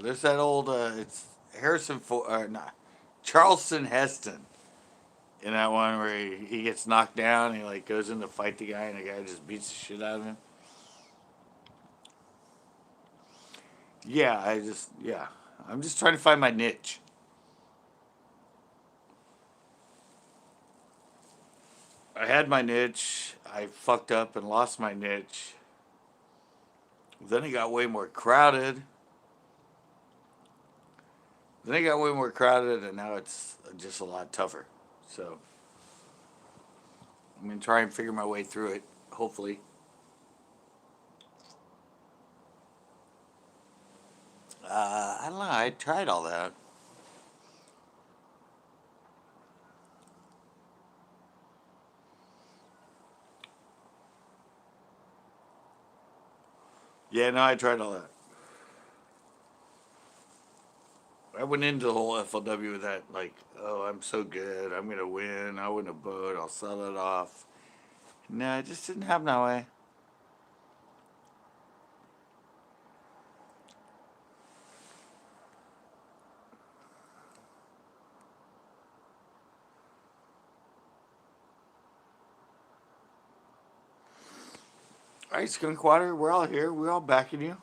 there's that old. It's Harrison Ford. Not Charleston Heston in that one where he gets knocked down. He like goes in to fight the guy, and the guy just beats the shit out of him. Yeah. I'm just trying to find my niche. I had my niche. I fucked up and lost my niche. Then it got way more crowded. Then it got way more crowded, and now it's just a lot tougher. So I'm gonna try and figure my way through it. Hopefully. I don't know. I tried all that. Yeah, no, I tried all that. I went into the whole FLW with that, like, oh, I'm so good. I'm going to win. I'll win a boat. I'll sell it off. No, it just didn't happen that way. All right, Skunkwater, we're all here. We're all backing you.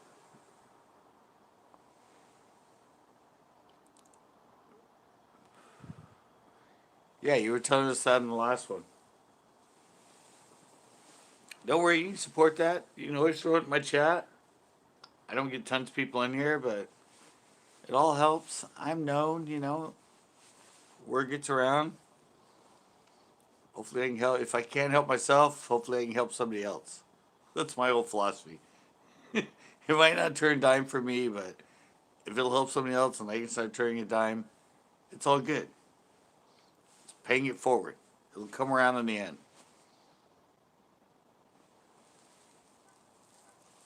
Yeah, you were telling us that in the last one. Don't worry, you can support that. You can always throw it in my chat. I don't get tons of people in here, but it all helps. I'm known. Word gets around. Hopefully I can help. If I can't help myself, hopefully I can help somebody else. That's my whole philosophy. It might not turn dime for me, but if it'll help somebody else and they can start turning a dime, it's all good. It's paying it forward. It'll come around in the end.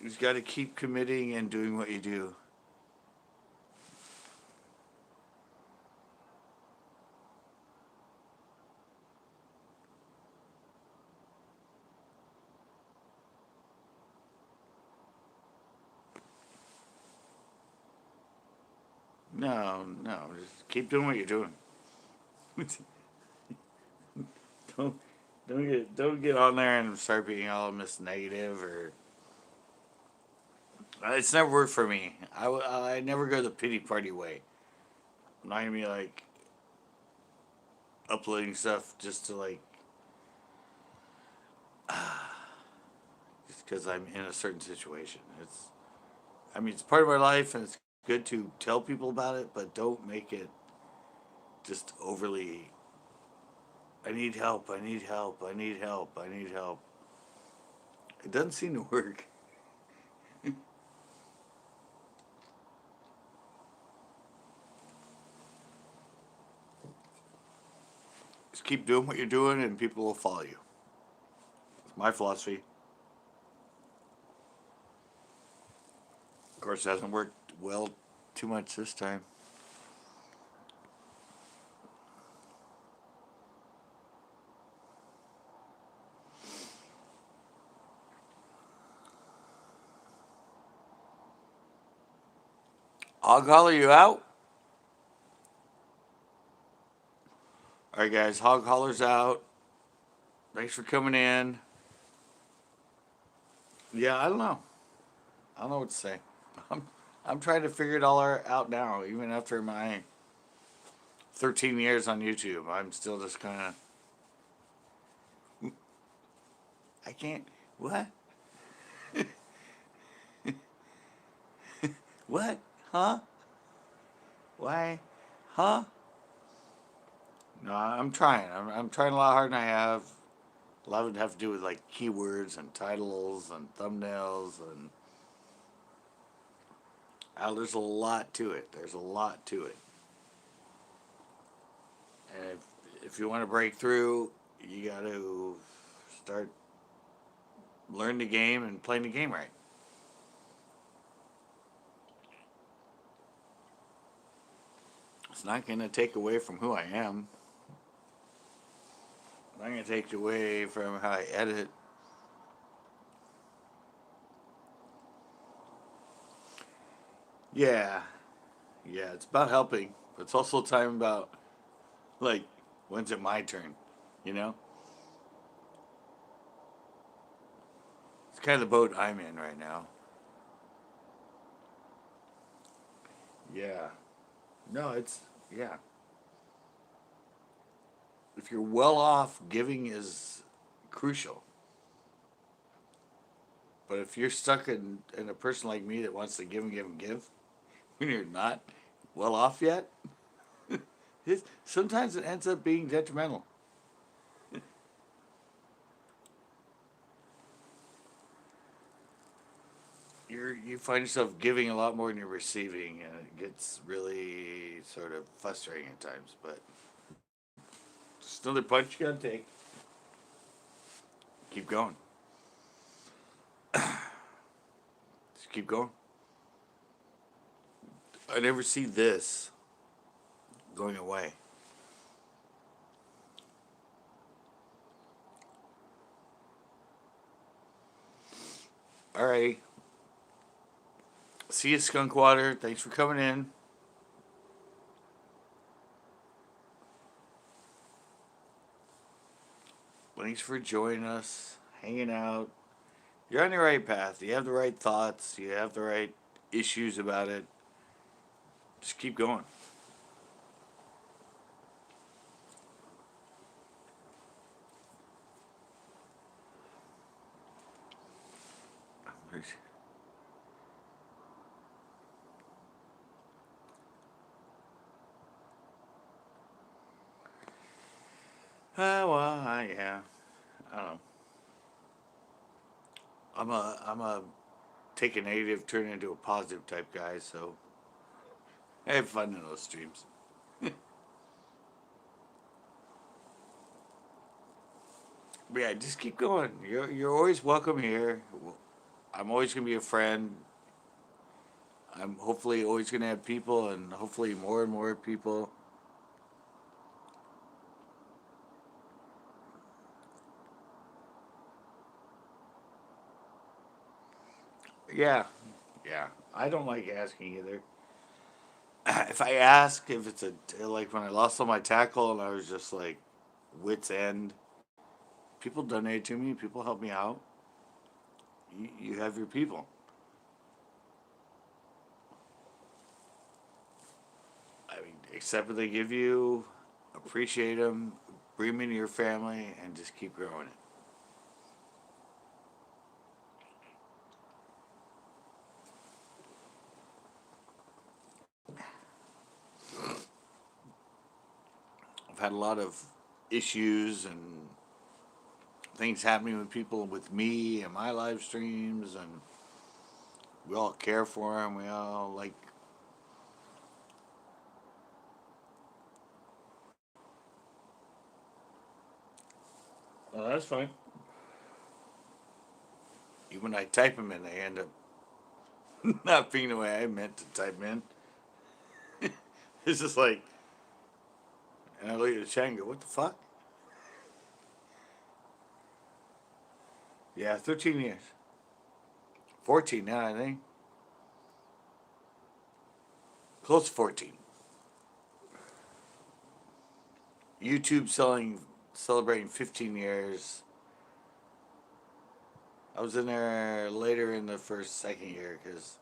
You just got to keep committing and doing what you do. No, no, just keep doing what you're doing. don't don't get on there and start being all Miss Negative or. It's never worked for me. I never go the pity party way. I'm not gonna be like uploading stuff just to like just because I'm in a certain situation. It's part of my life and it's good to tell people about it, but don't make it just overly. I need help. I need help. I need help. I need help. It doesn't seem to work. Just keep doing what you're doing, and people will follow you. It's my philosophy. Of course, it hasn't worked well too much this time. Hog Holler, you out? All right, guys. Hog Holler's out. Thanks for coming in. Yeah, I don't know. I don't know what to say. I'm, I'm trying to figure it all out now, even after my 13 years on YouTube. I'm still just kind of. I can't. What? What? Huh? Why? Huh? No, I'm trying. I'm trying a lot harder than I have. A lot of it have to do with like keywords and titles and thumbnails and there's a lot to it. There's a lot to it. And if you want to break through, you got to start learning the game and playing the game right. It's not going to take away from who I am. It's not going to take away from how I edit. Yeah, yeah, it's about helping, but it's also time about like when's it my turn, you know? It's kind of the boat I'm in right now. Yeah. No, it's yeah. If you're well off, giving is crucial. But if you're stuck in a person like me that wants to give and give and give, when you're not well off yet, sometimes it ends up being detrimental. you find yourself giving a lot more than you're receiving, and it gets really sort of frustrating at times. But it's another punch you gotta take. Keep going. Just keep going. I never see this going away. Alrighty. See you, Skunk Water. Thanks for coming in. Thanks for joining us, hanging out. You're on the right path. You have the right thoughts. You have the right issues about it. Just keep going. Yeah. I don't know. I'm a take a negative, turn it into a positive type guy. So I have fun in those streams. But yeah, just keep going. You're always welcome here. I'm always gonna be a friend. I'm hopefully always gonna have people, and hopefully more and more people. Yeah, yeah. I don't like asking either. If I ask if it's a like when I lost all my tackle and I was just like wits end, people donate to me. People help me out. You have your people. I mean, accept what they give you, appreciate them, bring them into your family, and just keep growing it. I've had a lot of issues and things happening with people with me and my live streams, and we all care for them. We all like. Well, that's fine. Even when I type them in, they end up not being the way I meant to type in. It's just like, and I look at the chat and go, "What the fuck?" Yeah, 13 years, 14 now, I think, close to 14. YouTube celebrating 15 years. I was in there later in the second year because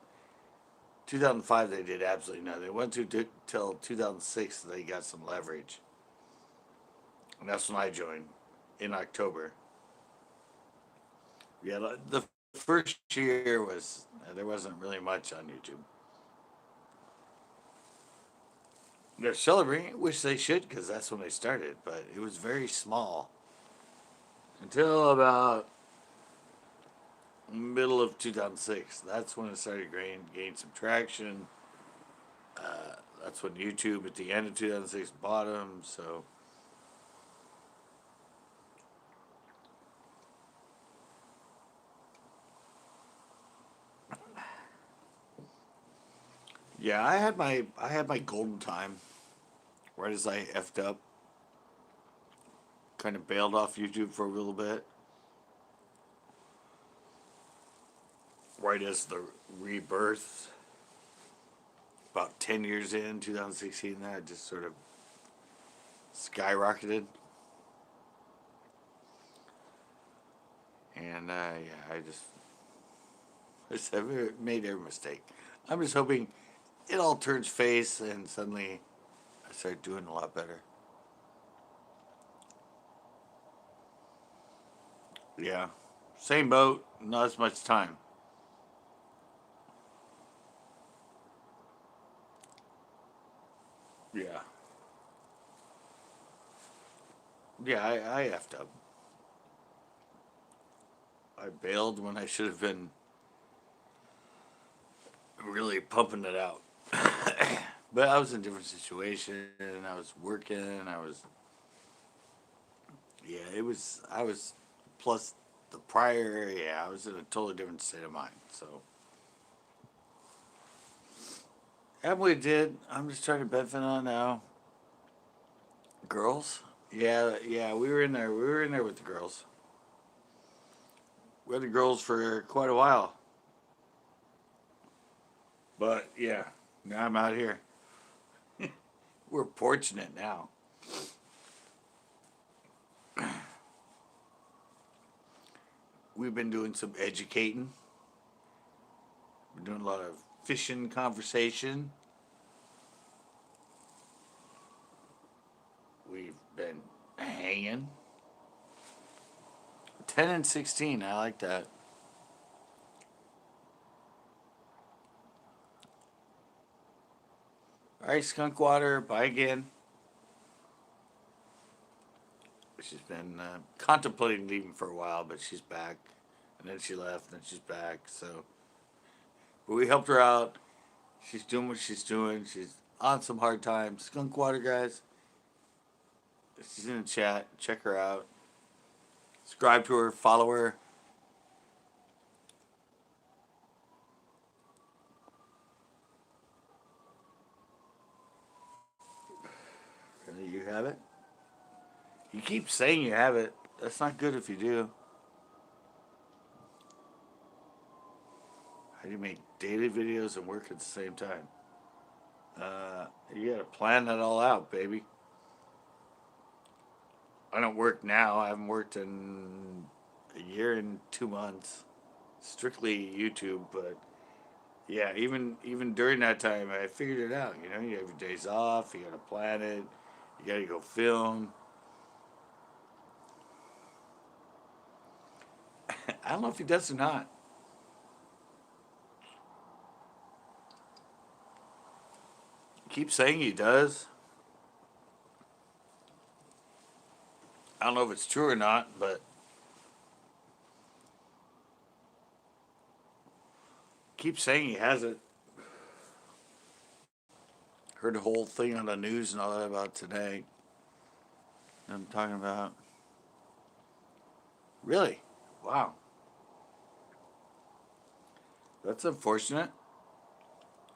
2005 they did absolutely nothing. It went to till 2006 they got some leverage, and that's when I joined in October. Yeah, the first year was there wasn't really much on YouTube. They're celebrating, which they should, because that's when they started. But it was very small until about middle of 2006. That's when it started gain some traction. That's when YouTube at the end of 2006 bought them. So yeah, I had my golden time right as I effed up. Kind of bailed off YouTube for a little bit. Right as the rebirth, about 10 years in 2016, that just sort of skyrocketed. And yeah, I made every mistake. I'm just hoping it all turns face and suddenly I start doing a lot better. Yeah, same boat, not as much time. Yeah, yeah, I effed up. I bailed when I should have been really pumping it out. But I was in a different situation. I was working. It was, I was, plus the prior, I was in a totally different state of mind. So, and we did. I'm just trying to benefit on it now. Girls? Yeah, we were in there. We were in there with the girls. We had the girls for quite a while. But yeah, now I'm out here. We're fortunate now. We've been doing some educating. We're doing a lot of fishing conversation. We've been hanging. 10 and 16, I like that. All right, Skunk Water, bye again. She's been contemplating leaving for a while, but she's back. And then she left, and then she's back. So, but we helped her out. She's doing what she's doing. She's on some hard times. Skunk Water, guys. She's in the chat. Check her out. Subscribe to her. Follow her. You have it? You keep saying you have it. That's not good if you do. How do you make daily videos and work at the same time? You gotta plan that all out, baby. I don't work now. I haven't worked in a year and 2 months. Strictly YouTube, but yeah, even during that time, I figured it out. You know, you have your days off. You gotta plan it. You gotta go film. I don't know if he does or not. Keep saying he does. I don't know if it's true or not, but keep saying he has it. Heard the whole thing on the news and all that about today. I'm talking about. Really? Wow. That's unfortunate.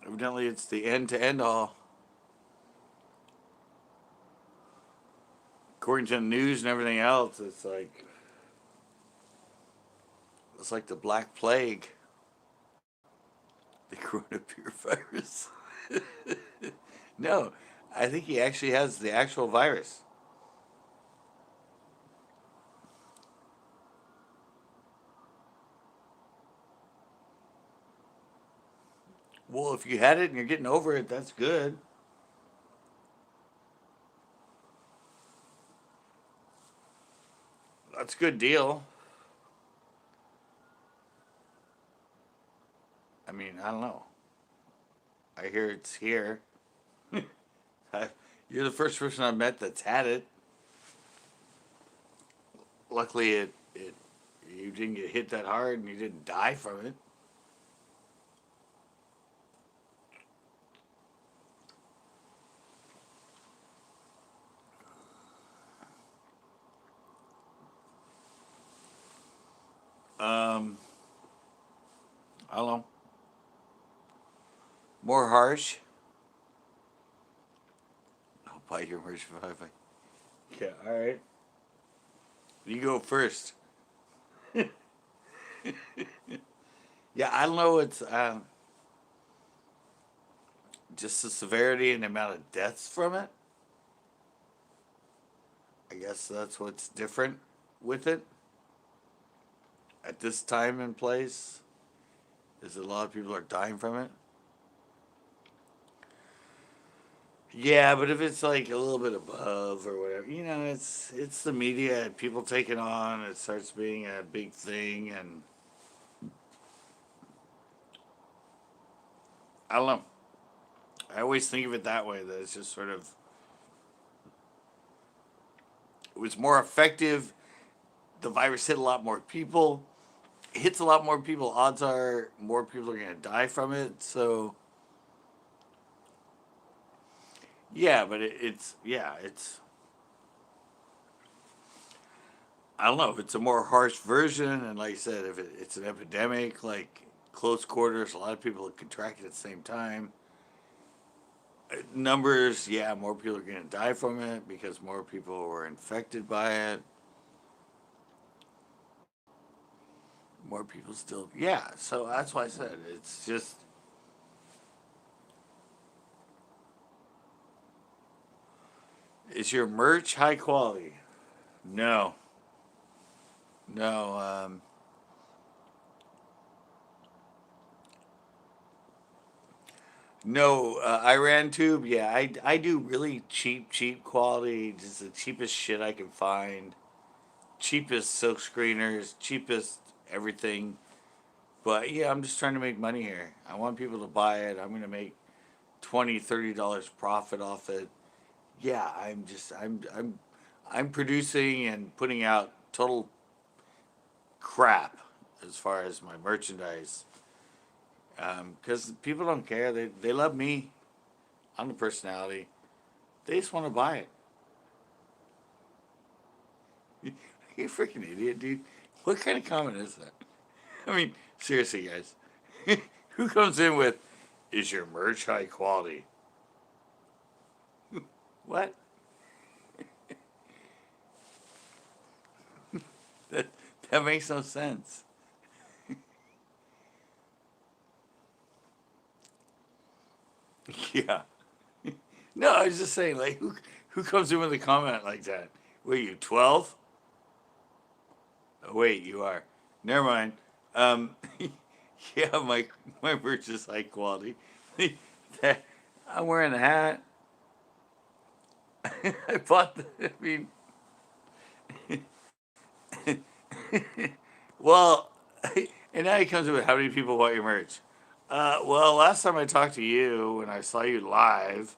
Evidently, it's the end to end all. According to the news and everything else, it's like the Black Plague, the coronavirus. No, I think he actually has the actual virus. Well, if you had it and you're getting over it, that's good. That's a good deal. I mean, I don't know. I hear it's here. You're the first person I've met that's had it. Luckily, it you didn't get hit that hard and you didn't die from it. Um, I don't know. More harsh. I'll buy your merch if I. Yeah, all right. You go first. Yeah, I don't know. It's just the severity and the amount of deaths from it. I guess that's what's different with it at this time and place. Is that a lot of people are dying from it. Yeah, but if it's like a little bit above or whatever, it's the media and people take it on. It starts being a big thing, and I don't know. I always think of it that way. That it's just sort of it was more effective. The virus hit a lot more people, hits a lot more people, odds are more people are gonna die from it. So yeah, but it's I don't know if it's a more harsh version, and like I said, if it's an epidemic, like close quarters, a lot of people contract it at the same time. Numbers, yeah, more people are going to die from it because more people were infected by it. More people still, yeah. So that's why I said it's just. Is your merch high quality? No, no. No, Iran tube. Yeah, I do really cheap quality, just the cheapest shit I can find, cheapest silk screeners, cheapest everything. But yeah, I'm just trying to make money here. I want people to buy it. I'm gonna make $20, $30 profit off it. Yeah, I'm producing and putting out total crap as far as my merchandise. Because people don't care. They love me. I'm the personality. They just want to buy it. You freaking idiot, dude. What kind of comment is that? I mean, seriously, guys. Who comes in with, is your merch high quality? What? That, that makes no sense. Yeah. No, I was just saying, like, who comes in with a comment like that? Were you 12? Oh, wait, you are. Never mind. Um, yeah, my merch is high quality. That- I'm wearing a hat. I bought the, I mean, well, and now he comes in with how many people bought your merch? Well, last time I talked to you, when I saw you live,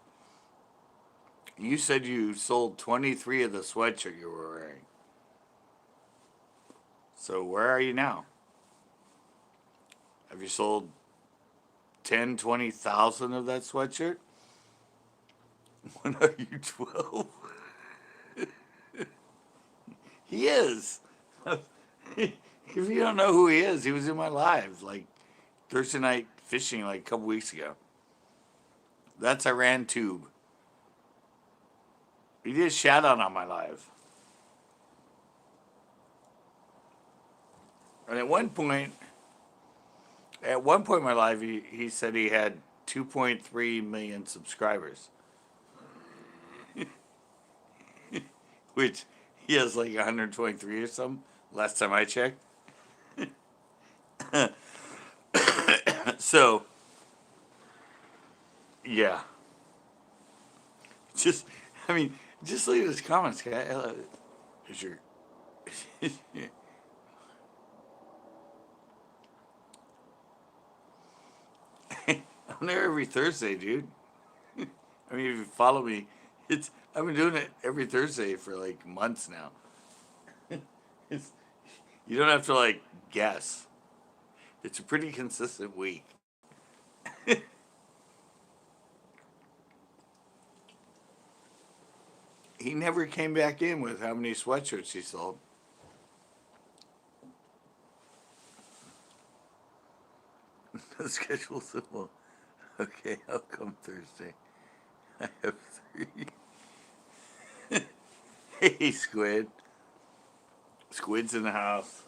you said you sold 23 of the sweatshirt you were wearing. So where are you now? Have you sold 10, 20,000 of that sweatshirt? When are you 12? He is. If you don't know who he is, he was in my live like Thursday night fishing like a couple weeks ago. That's Iran Tube. He did a shout out on my live. And at one point in my life, he said he had 2.3 million subscribers, which he has like 123 or something. Last time I checked. So yeah, just I mean, just look at his comments, guy. Is your I'm there every Thursday, dude. I mean, if you follow me, it's I've been doing it every Thursday for like months now. It's, you don't have to like guess. It's a pretty consistent week. He never came back in with how many sweatshirts he sold. The schedule simple. Okay, I'll come Thursday. I have three. Hey, Squid. Squid's in the house.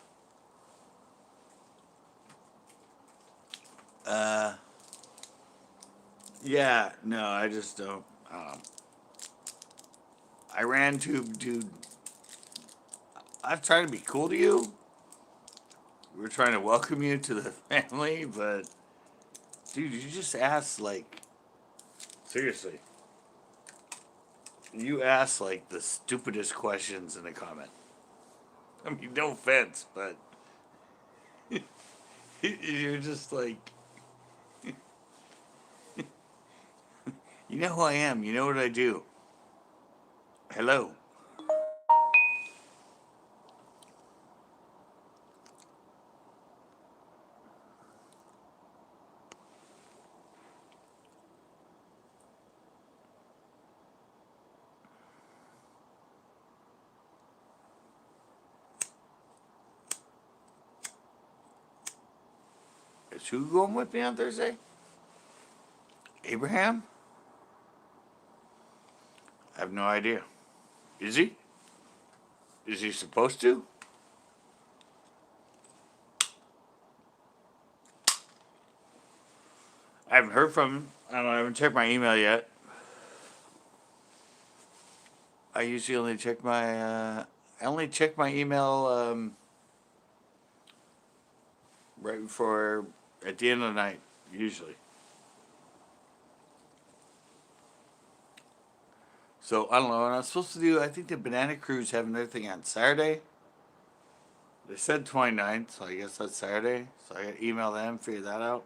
Uh, yeah, no, I just don't. I ran to, dude. I've tried to be cool to you. We're trying to welcome you to the family, but dude, you just asked like seriously. You asked like the stupidest questions in the comment. I mean, no offense, but you're just like, you know who I am. You know what I do. Hello. who going with me on Thursday? Abraham? I have no idea. Is he? Is he supposed to? I haven't heard from him. I don't know. I haven't checked my email yet. I usually only check my. I only check my email right before, at the end of the night, usually. So I don't know. And I'm supposed to do. I think the Banana Cruise have another thing on Saturday. They said 29th, so I guess that's Saturday. So I got to email them, figure that out.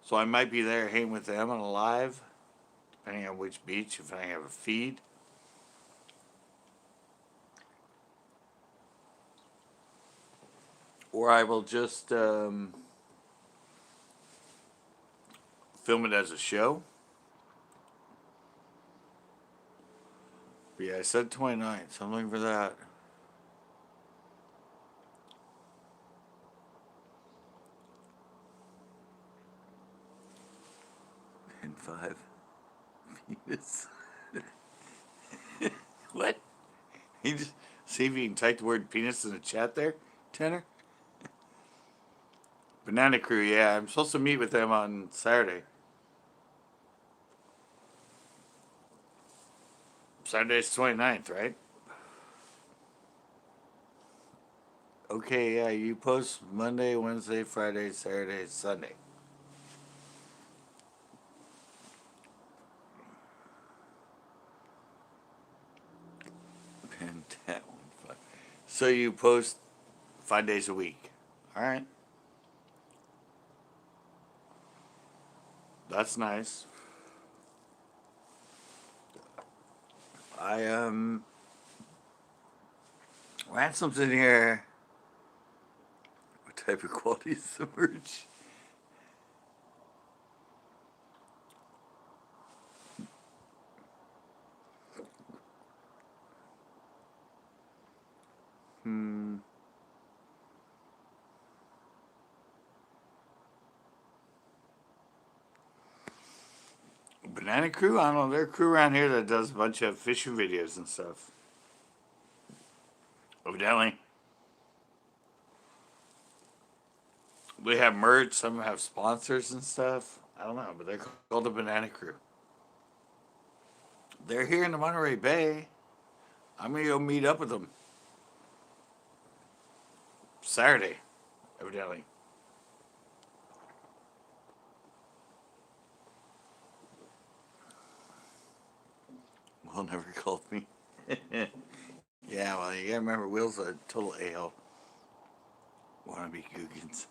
So I might be there hanging with them on a live, depending on which beach, if I have a feed. Or I will just film it as a show. But yeah, I said 29th, so I'm looking for that. And 5. Penis. What? You just see if you can type the word penis in the chat there, Tanner? Banana Crew, yeah. I'm supposed to meet with them on Saturday. Saturday's 29th, right? Okay, yeah, you post Monday, Wednesday, Friday, Saturday, Sunday. And that one, so you post 5 days a week. All right. That's nice. I ransoms in here. What type of quality is the merch? Hmm. Banana Crew? I don't know. There's a crew around here that does a bunch of fishing videos and stuff. Evidently. They have merch. Some have sponsors and stuff. I don't know, but they're called the Banana Crew. They're here in the Monterey Bay. I'm going to go meet up with them. Saturday, evidently. Will never called me. Yeah, well, you gotta remember, Will's a total a-hole. Wannabe Googans.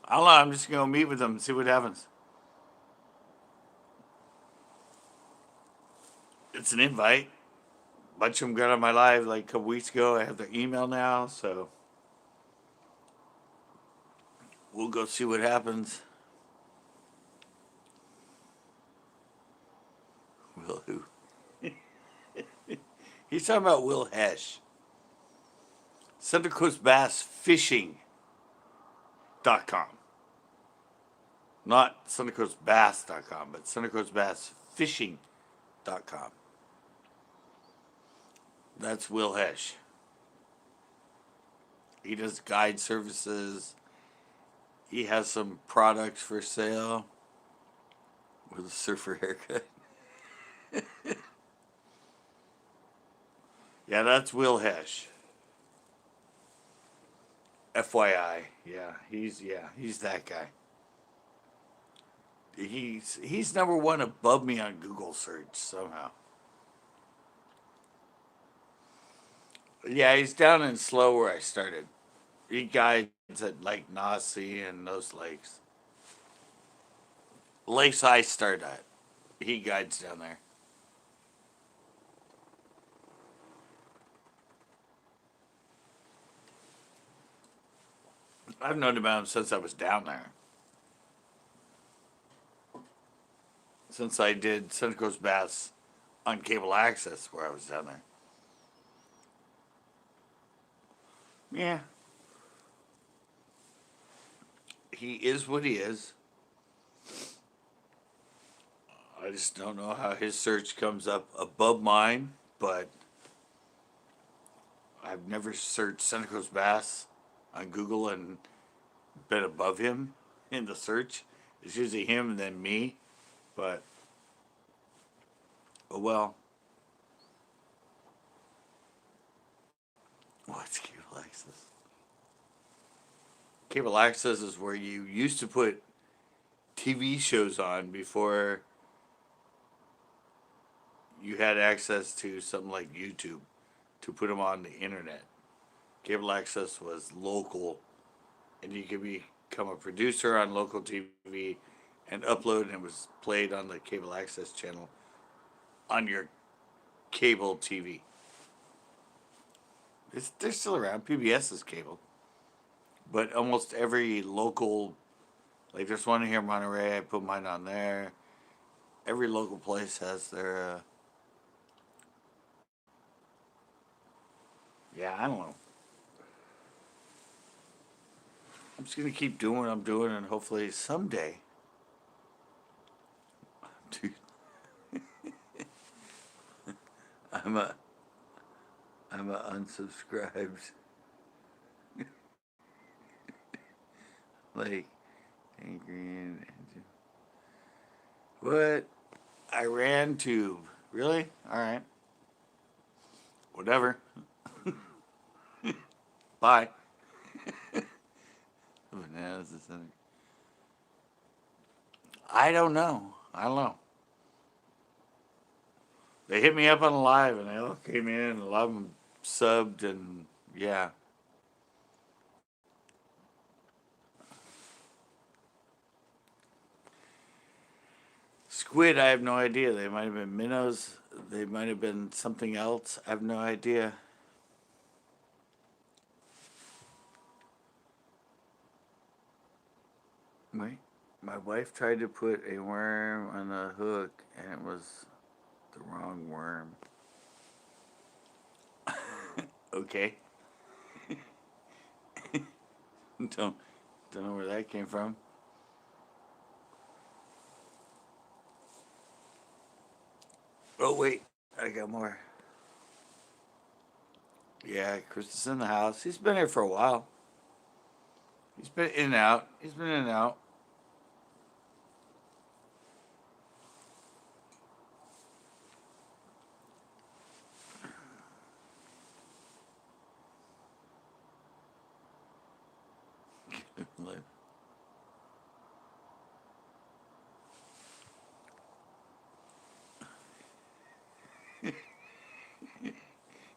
I don't know, I'm just gonna meet with them and see what happens. It's an invite. A bunch of them got on my live like a couple weeks ago. I have their email now, so we'll go see what happens. Will who? He's talking about Will Hesh. Central Coast Bass Fishing.com. Not Central Coast Bass.com, but Central Coast Bass Fishing.com. That's Will Hesh. He does guide services. He has some products for sale with a surfer haircut. Yeah, that's Will Hesh. FYI, he's that guy. He's number one above me on Google search somehow. Yeah, he's down in Slow where I started. He guides at Lake Nasi and those lakes. Lakes I start at. He guides down there. I've known about him since I was down there. Since I did Central Coast Bass on cable access where I was down there. Yeah, he is what he is. I just don't know how his search comes up above mine, but I've never searched Santa Cruz Bass on Google and been above him in the search. It's usually him and then me, but oh well. What's cable access? Cable access is where you used to put TV shows on before you had access to something like YouTube to put them on the internet. Cable access was local, and you could become a producer on local TV and upload, and it was played on the cable access channel on your cable TV. They're still around. PBS is cable, but almost every local, like there's one here in Monterey. I put mine on there. Every local place has their. Yeah, I don't know. I'm just gonna keep doing what I'm doing, and hopefully someday, dude, I'm a I'm a unsubscribed like angry and what Iran tube. Really? All right. Whatever. Bye. Bananas. I don't know. I don't know. They hit me up on the live, and they all came in, and a lot of them subbed, and yeah. Squid, I have no idea. They might have been minnows. They might have been something else. I have no idea. My wife tried to put a worm on the hook, and it was the wrong worm. Okay. don't don't know where that came from. Oh wait, I got more. Yeah, Chris is in the house. He's been here for a while. He's been in and out. He's been in and out.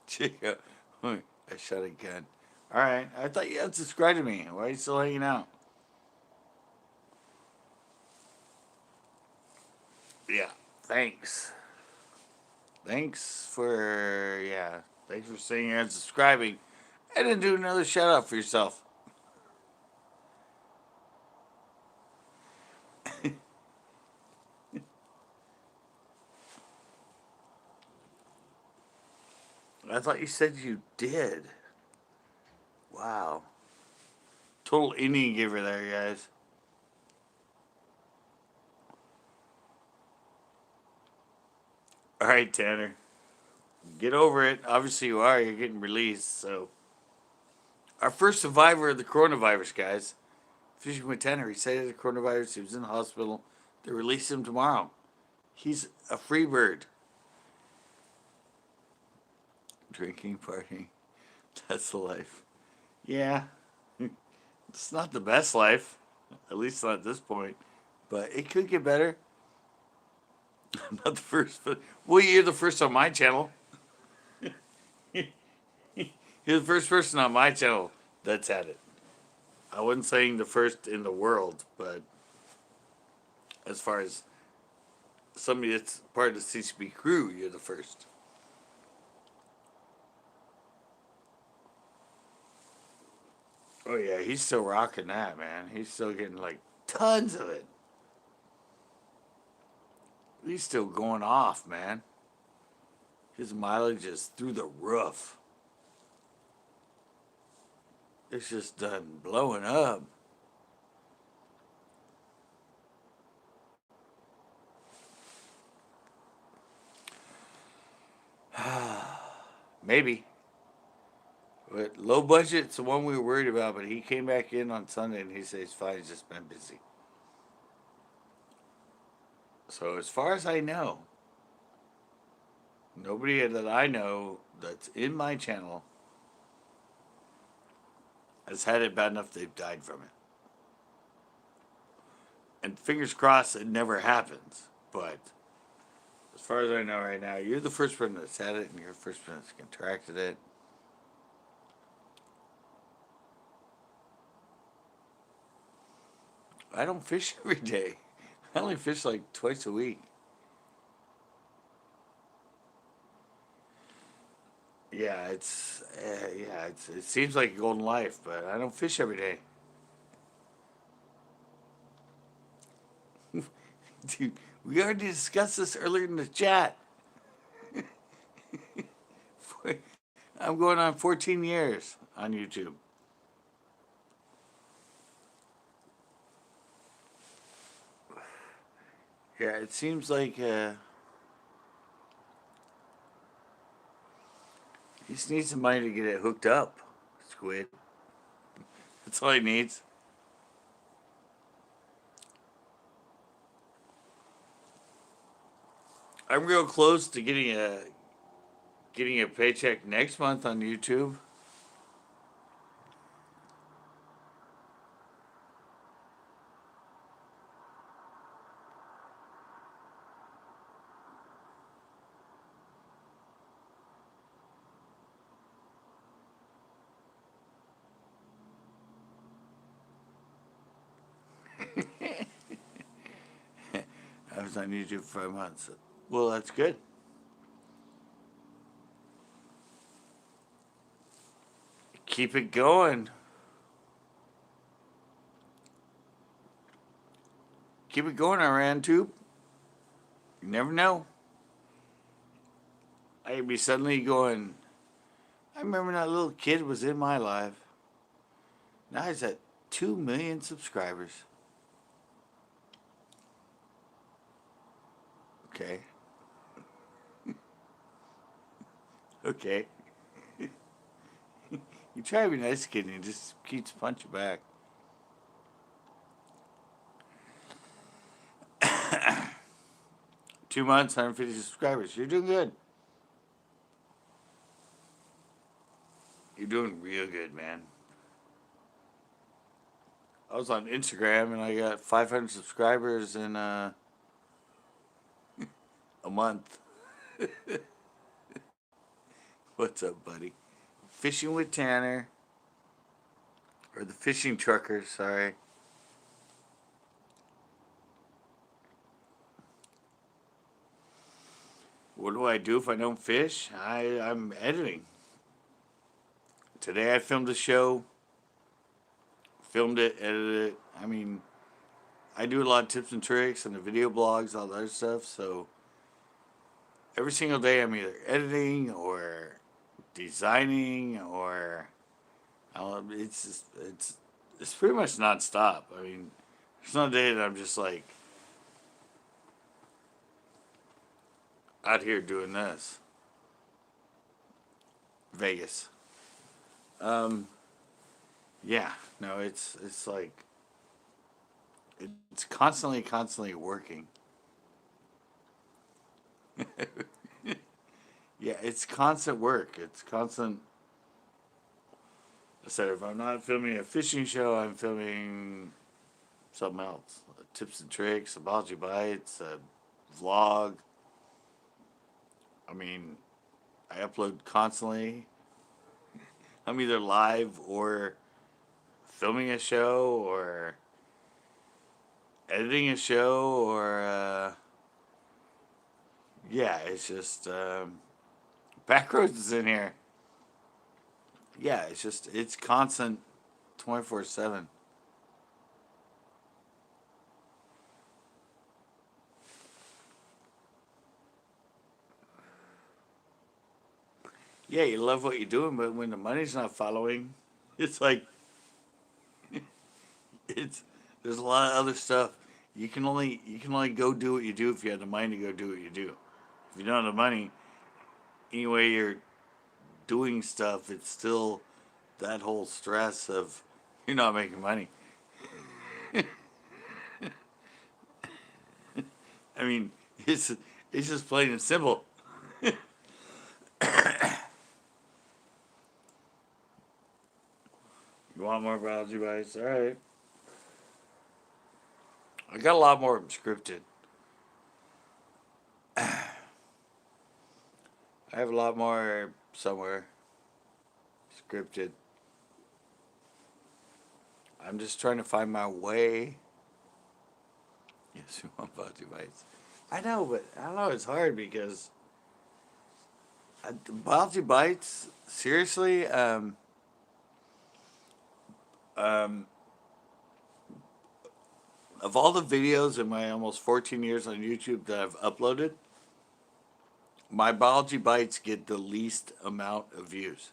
Check out. I shot a gun. All right. I thought you had subscribed to me. Why are you still hanging out? Yeah. Thanks. Thanks for yeah. Thanks for saying and subscribing. I didn't do another shout out for yourself. I thought you said you did. Wow. Total Indian giver there, guys. All right, Tanner. Get over it. Obviously, you are. You're getting released. So, our first survivor of the coronavirus, guys. Fishing with Tanner. He said the coronavirus. He was in the hospital. They release him tomorrow. He's a free bird. Drinking, partying. That's the life. Yeah. It's not the best life. At least not at this point. But it could get better. I'm not the first. But, well, you're the first on my channel. You're the first person on my channel that's had it. I wasn't saying the first in the world, but as far as somebody that's part of the CCB crew, you're the first. Oh yeah, he's still rocking that, man. He's still getting like tons of it. He's still going off, man. His mileage is through the roof. It's just done blowing up. Maybe. But low budget's the one we were worried about, but he came back in on Sunday and he said he's fine, he's just been busy. So as far as I know, nobody that I know that's in my channel has had it bad enough they've died from it. And fingers crossed it never happens. But as far as I know right now, you're the first person that's had it and you're the first person that's contracted it. I don't fish every day. I only fish like twice a week. It seems like a golden life, but I don't fish every day. Dude, we already discussed this earlier in the chat. I'm going on 14 years on YouTube. Yeah, it seems like he just needs some money to get it hooked up. Squid. That's all he needs. I'm real close to getting a paycheck next month on YouTube. I was on YouTube for 5 months. Well, that's good. Keep it going. Keep it going, Iran tube. You never know. I could be suddenly going, I remember that little kid was in my life. Now he's at 2 million subscribers. Okay. Okay. You try to be nice kid and he just keeps punching back. Two months, 150 subscribers. You're doing good. You're doing real good, man. I was on Instagram and I got 500 subscribers in a month. What's up, buddy? Fishing with Tanner. Or the fishing trucker, sorry. What do I do if I don't fish? I'm editing. Today I filmed a show. Filmed it, edited it. I mean, I do a lot of tips and tricks and the video blogs, all that other stuff. So every single day I'm either editing or designing or it's pretty much nonstop. I mean, there's not a day that I'm just like out here doing this. Vegas. Um, yeah, no, it's like it's constantly working. Yeah, it's constant work. It's constant. I said if I'm not filming a fishing show, I'm filming something else. Tips and tricks, a Balji Bites, a vlog. I mean, I upload constantly. I'm either live or filming a show or editing a show or yeah, it's just Backroads is in here. Yeah, it's constant 24/7. Yeah, you love what you're doing, but when the money's not following, it's like it's there's a lot of other stuff. You can only go do what you do if you have the money to go do what you do. If you don't have the money, anyway you're doing stuff, it's still that whole stress of you're not making money. I mean, it's just plain and simple. You want more biology bites? All right. I got a lot more of them scripted. I have a lot more somewhere scripted. I'm just trying to find my way. Yes, we want biology bites. I know, but I don't know. It's hard because biology bites. Seriously, um, of all the videos in my almost 14 years on YouTube that I've uploaded, my biology bites get the least amount of views.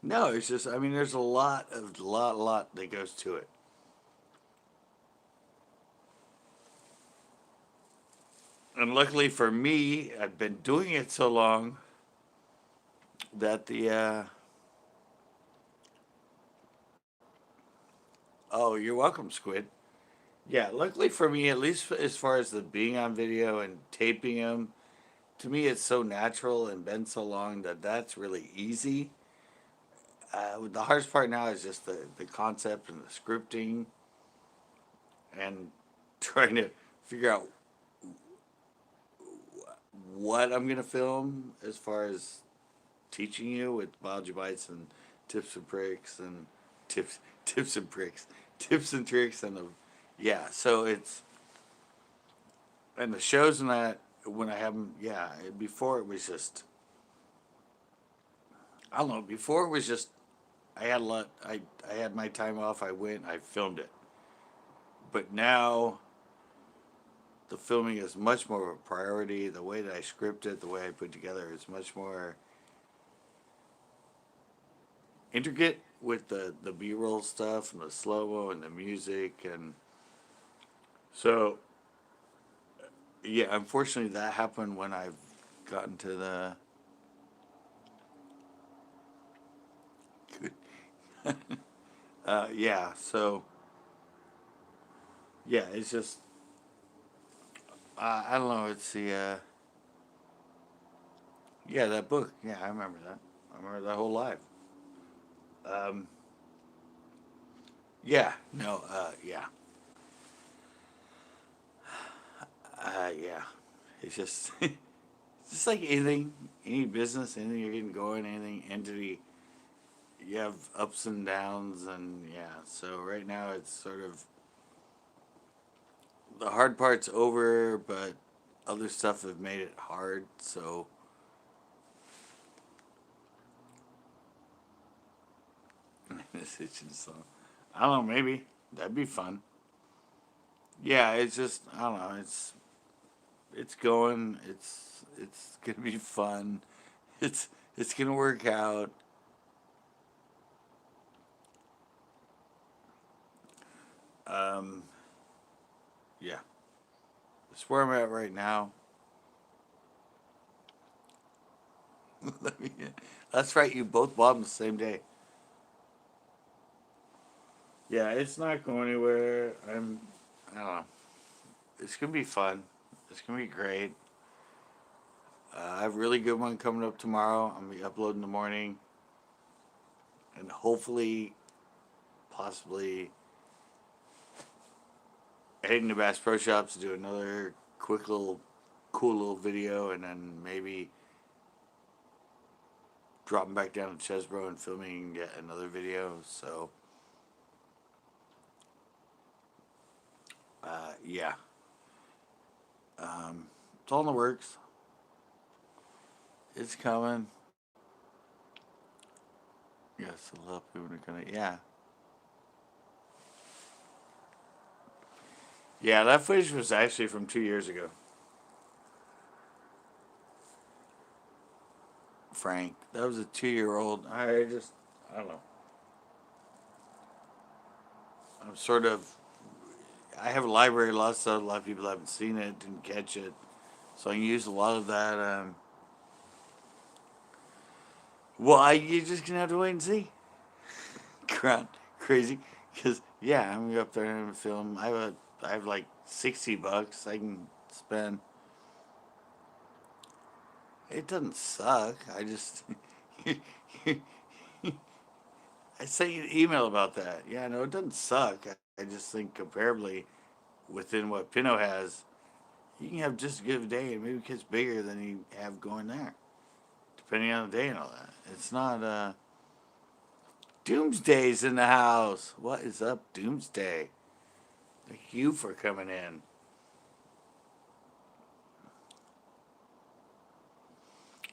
No, it's just I mean, there's a lot that goes to it. And luckily for me, I've been doing it so long that the oh, you're welcome, Squid. Yeah, luckily for me, at least as far as the being on video and taping them, to me it's so natural and been so long that that's really easy. The hardest part now is just the concept and the scripting and trying to figure out what I'm gonna film as far as teaching you with biology bites and tips and tricks and tips and tricks tips and tricks and the yeah. So it's and the shows and that when I have them, yeah. Before it was just I don't know. Before it was just I had a lot. I had my time off. I went. I filmed it. But now the filming is much more of a priority. The way that I script it, the way I put together is much more intricate with the B roll stuff and the slow mo and the music and so yeah. Unfortunately, that happened when I've gotten to the yeah. So yeah, it's just I don't know. It's the yeah, that book. Yeah, I remember that. I remember that whole life. Um, yeah, no, yeah, yeah. It's just, it's just like anything, any business, anything you're getting going, anything entity, you have ups and downs, and yeah. So right now it's sort of the hard part's over, but other stuff have made it hard. So this itching song, I don't know, maybe that'd be fun. Yeah, it's just I don't know. It's going. It's gonna be fun. It's gonna work out. Um, yeah, that's where I'm at right now. Let me- that's right. You both bought them the same day. Yeah, it's not going anywhere. I don't know. It's gonna be fun. It's gonna be great. I have a really good one coming up tomorrow. I'm gonna be uploading in the morning, and hopefully, possibly heading to Bass Pro Shops to do another quick little, cool little video, and then maybe dropping back down to Chesbro and filming yet another video. So, yeah, it's all in the works. It's coming. Yes, a lot of people are gonna. Yeah, yeah. That footage was actually from 2 years ago. Frank. That was a 2-year-old. I don't know. I'm sort of, I have a library, a lot of stuff. A lot of people haven't seen it, didn't catch it. So I can use a lot of that. Well, you're just going to have to wait and see. Crowd crazy. Because, yeah, I'm going to go up there and film. I have like $60 I can spend. It doesn't suck. I just. I sent you an email about that. Yeah, no, it doesn't suck. I just think comparably within what Pinot has, you can have just a good day and maybe it gets bigger than you have going there, depending on the day and all that. It's not, Doomsday's in the house. What is up, Doomsday? Thank you for coming in.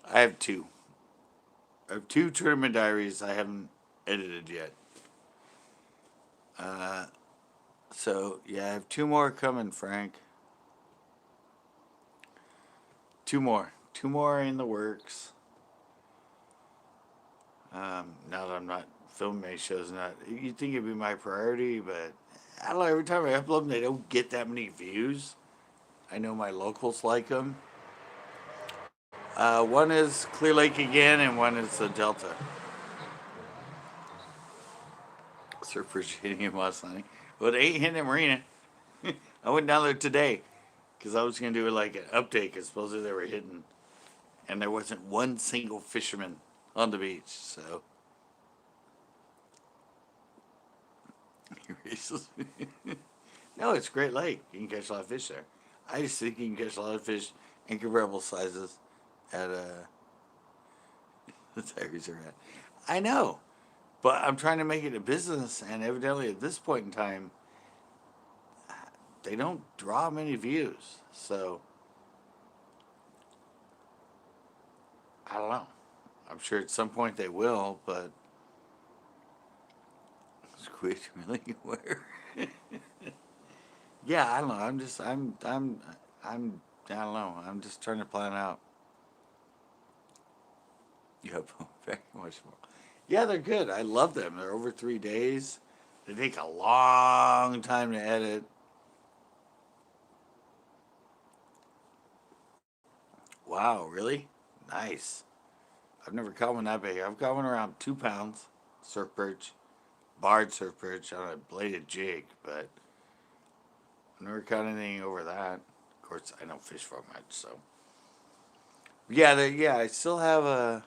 I have two. I have two tournament diaries I haven't edited yet. Uh, so, yeah, I have two more coming, Frank. Two more. Two more in the works. Now that I'm not filming any shows, not you'd think it'd be my priority, but I don't know. Every time I upload them, they don't get that many views. I know my locals like them. One is Clear Lake again, and one is the Delta. Surfers hitting him last night. Well, they ain't hitting the marina. I went down there today because I was gonna do like an update because supposedly they were hitting, and there wasn't one single fisherman on the beach. So. No, it's a great lake. You can catch a lot of fish there. I just think you can catch a lot of fish in comparable sizes at the Tigers are at. I know, but I'm trying to make it a business, and evidently at this point in time, they don't draw many views. So I don't know. I'm sure at some point they will, but squid really where? Yeah, I don't know. I don't know. I'm just trying to plan out. Yep, very much more. Yeah, they're good. I love them. They're over 3 days. They take a long time to edit. Wow, really? Nice. I've never caught one that big. I've caught one around 2 pounds, surf perch, barred surf perch on a bladed jig, but I've never caught anything over that. Of course, I don't fish for much, so. Yeah, yeah, I still have a.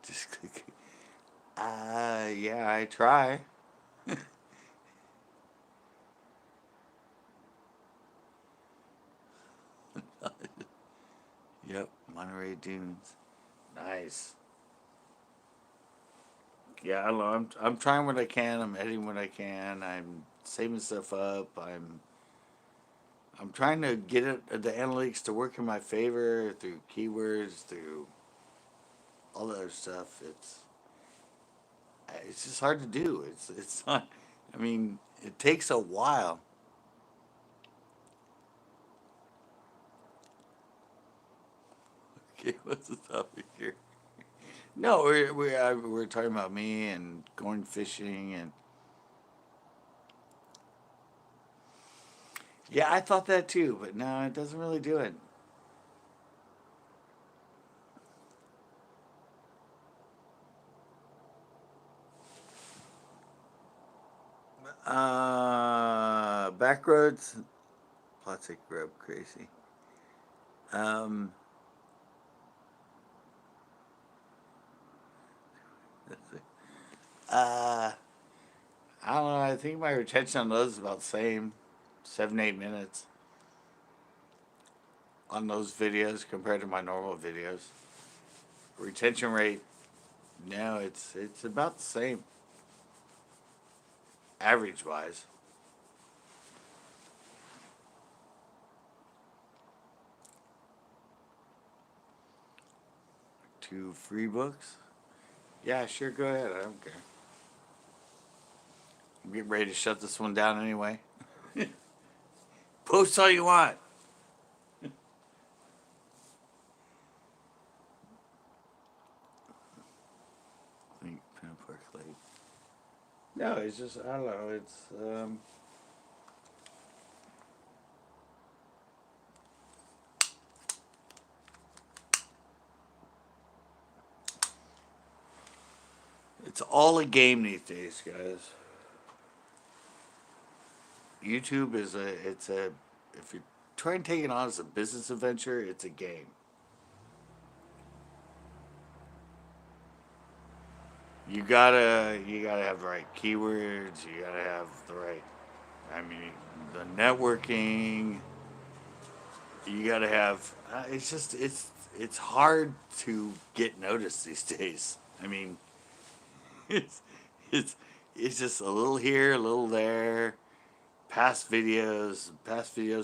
Just click. Yeah, I try. Yep, Monterey Dunes. Nice. Yeah, I don't know. I'm trying what I can. I'm editing what I can. I'm saving stuff up. I'm trying to get the analytics to work in my favor through keywords, through all the other stuff. It's just hard to do. It's not. I mean, it takes a while. Okay, what's the topic here? No, we're talking about me and going fishing and yeah, I thought that too, but no, it doesn't really do it. Backroads, plastic grub crazy. Um, uh, I don't know. I think my retention on those is about the same, 7 8 minutes on those videos compared to my normal videos. Retention rate, no, it's about the same, average wise. Two free books. Yeah, sure. Go ahead. I don't care. I'm getting ready to shut this one down anyway. Post all you want. No, it's just, I don't know. It's all a game these days, guys. YouTube is if you try and take it on as a business adventure, it's a game. You gotta have the right keywords. You gotta have the right, I mean, the networking. You gotta have. It's hard to get noticed these days. I mean, it's it's it's just a little here, a little there. Past videos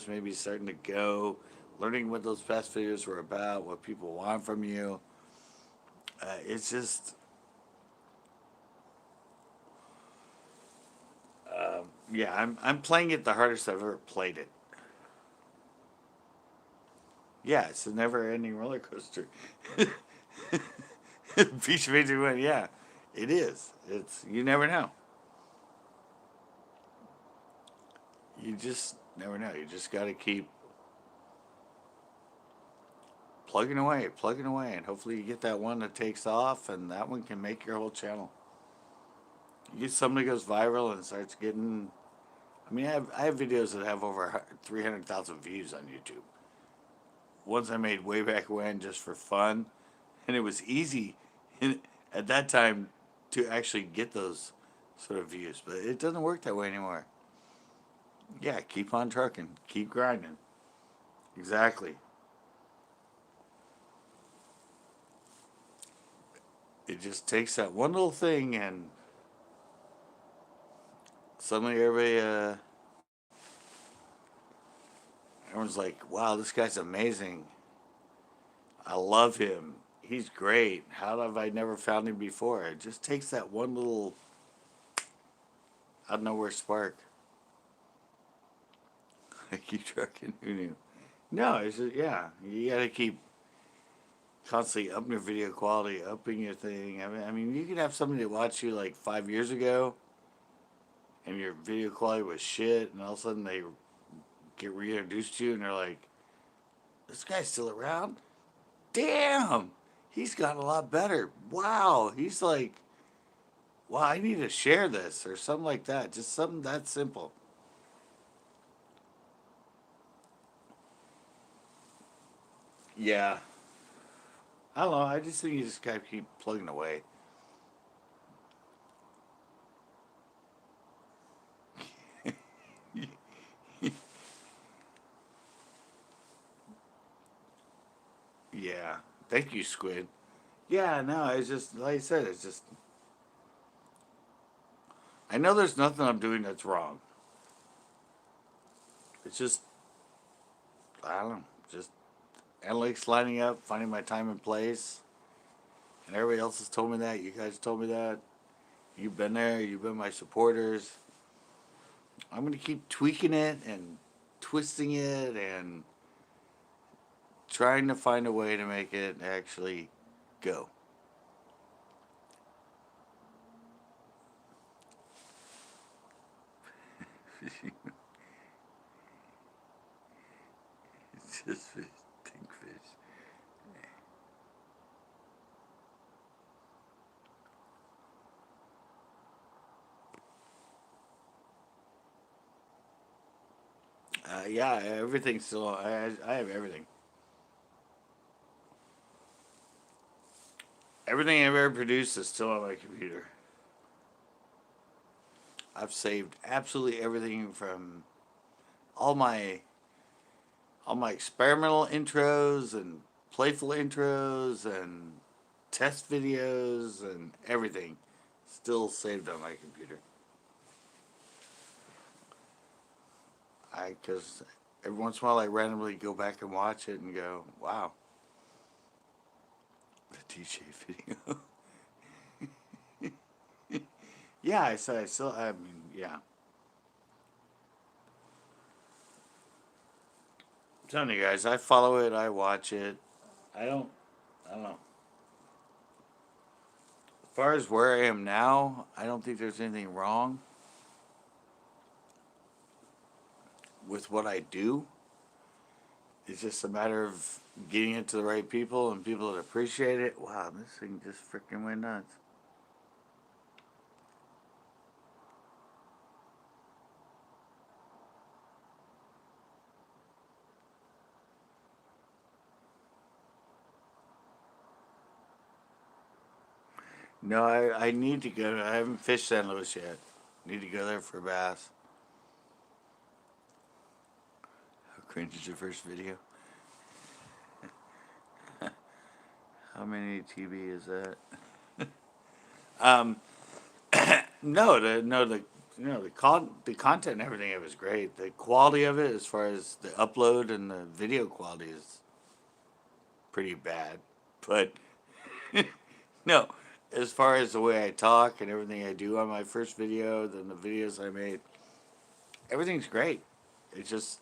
maybe starting to go. Learning what those past videos were about, what people want from you. It's just, yeah. I'm playing it the hardest I've ever played it. Yeah, it's a never-ending roller coaster. Beach Major One, yeah, it is. It's you never know. You just never know. You just got to keep plugging away, and hopefully you get that one that takes off, and that one can make your whole channel. You get somebody goes viral and starts getting. I mean, I have videos that have over 300,000 views on YouTube. Ones I made way back when just for fun, and it was easy at that time to actually get those sort of views, but it doesn't work that way anymore. Yeah, keep on trucking, keep grinding. Exactly. It just takes that one little thing, and suddenly everyone's like, "Wow, this guy's amazing. I love him. He's great. How have I never found him before?" It just takes that one little out of nowhere spark. I keep trucking. Who knew? No, it's just, yeah. You got to keep constantly upping your video quality, upping your thing. I mean, you could have somebody that watched you like 5 years ago, and your video quality was shit, and all of a sudden they get reintroduced to you, and they're like, "This guy's still around? Damn, he's gotten a lot better. Wow, he's like, wow, I need to share this or something like that. Just something that simple." Yeah, I don't know. I just think you just gotta keep plugging away. Yeah, thank you, Squid. Yeah, no, it's just like I said. It's just I know there's nothing I'm doing that's wrong. It's just I don't know. Just analytics lining up, finding my time and place, and everybody else has told me that. You guys told me that. You've been there. You've been my supporters. I'm gonna keep tweaking it and twisting it and trying to find a way to make it actually go. It's just fish, pink fish. Yeah, everything's still. I have everything. Everything I've ever produced is still on my computer. I've saved absolutely everything from all my all my experimental intros and playful intros and test videos and everything still saved on my computer. I because every once in a while I randomly go back and watch it and go, wow, the DJ video. Yeah, I still I mean yeah. I'm telling you guys, I follow it, I watch it. I don't I don't know. far as where I am now, I don't think there's anything wrong with what I do. It's just a matter of getting it to the right people and people that appreciate it. Wow, this thing just freaking went nuts. No, I need to go. I haven't fished San Luis yet. Need to go there for a bass. How cringe is your first video? How many TB is that? Um, no, the content and everything of it is great. The quality of it, as far as the upload and the video quality, is pretty bad. But no, as far as the way I talk and everything I do on my first video, then the videos I made, everything's great. It's just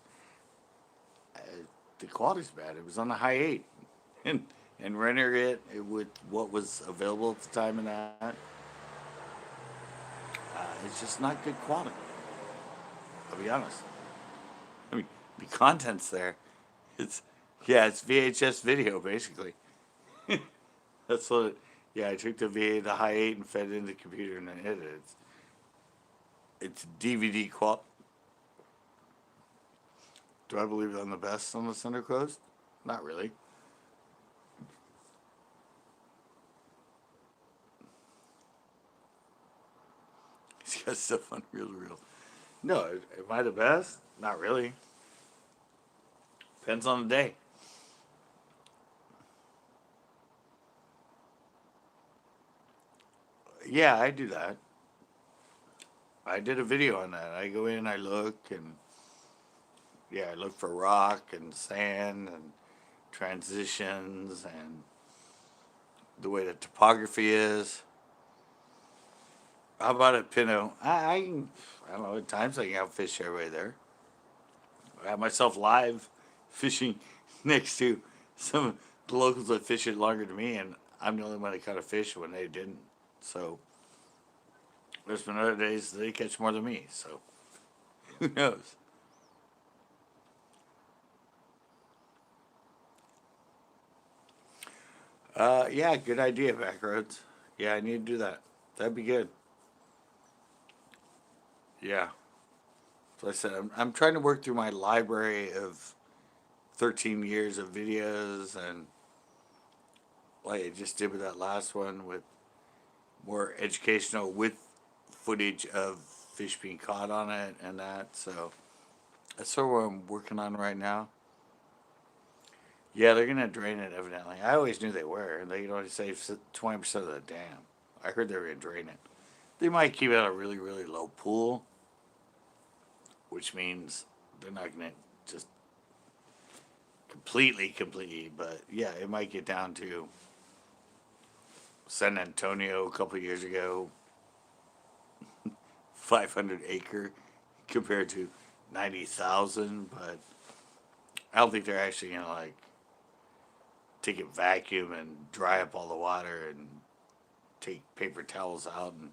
uh, the quality's bad. It was on the high eight, and rendering it with what was available at the time and that, it's just not good quality. I'll be honest. I mean, the content's there. It's yeah, it's VHS video basically. That's what. Yeah, I took the high eight and fed it into the computer and then hit it. It's DVD qual. Do I believe I'm the best on the Center Coast? Not really. He's got stuff on reel to reel. No, am I the best? Not really. Depends on the day. Yeah, I do that. I did a video on that. I go in, I look, and yeah, I look for rock and sand and transitions and the way the topography is. How about at Pinot? I don't know. At times I can outfish everybody there. I have myself live fishing next to some of the locals that fish it longer than me, and I'm the only one that caught a fish when they didn't. So there's been other days they catch more than me. So who knows? Yeah, good idea, Backroads. Yeah, I need to do that. That'd be good. Yeah. So I said, I'm trying to work through my library of 13 years of videos, and like I just did with that last one, with more educational with footage of fish being caught on it and that. So that's sort of what I'm working on right now. Yeah, they're gonna drain it evidently. I always knew they were. They can only save 20% of the dam. I heard they were gonna drain it. They might keep it at a really, really low pool, which means they're not gonna just completely. But yeah, it might get down to San Antonio a couple of years ago, 500 acre compared to 90,000. But I don't think they're actually gonna like take a vacuum and dry up all the water and take paper towels out and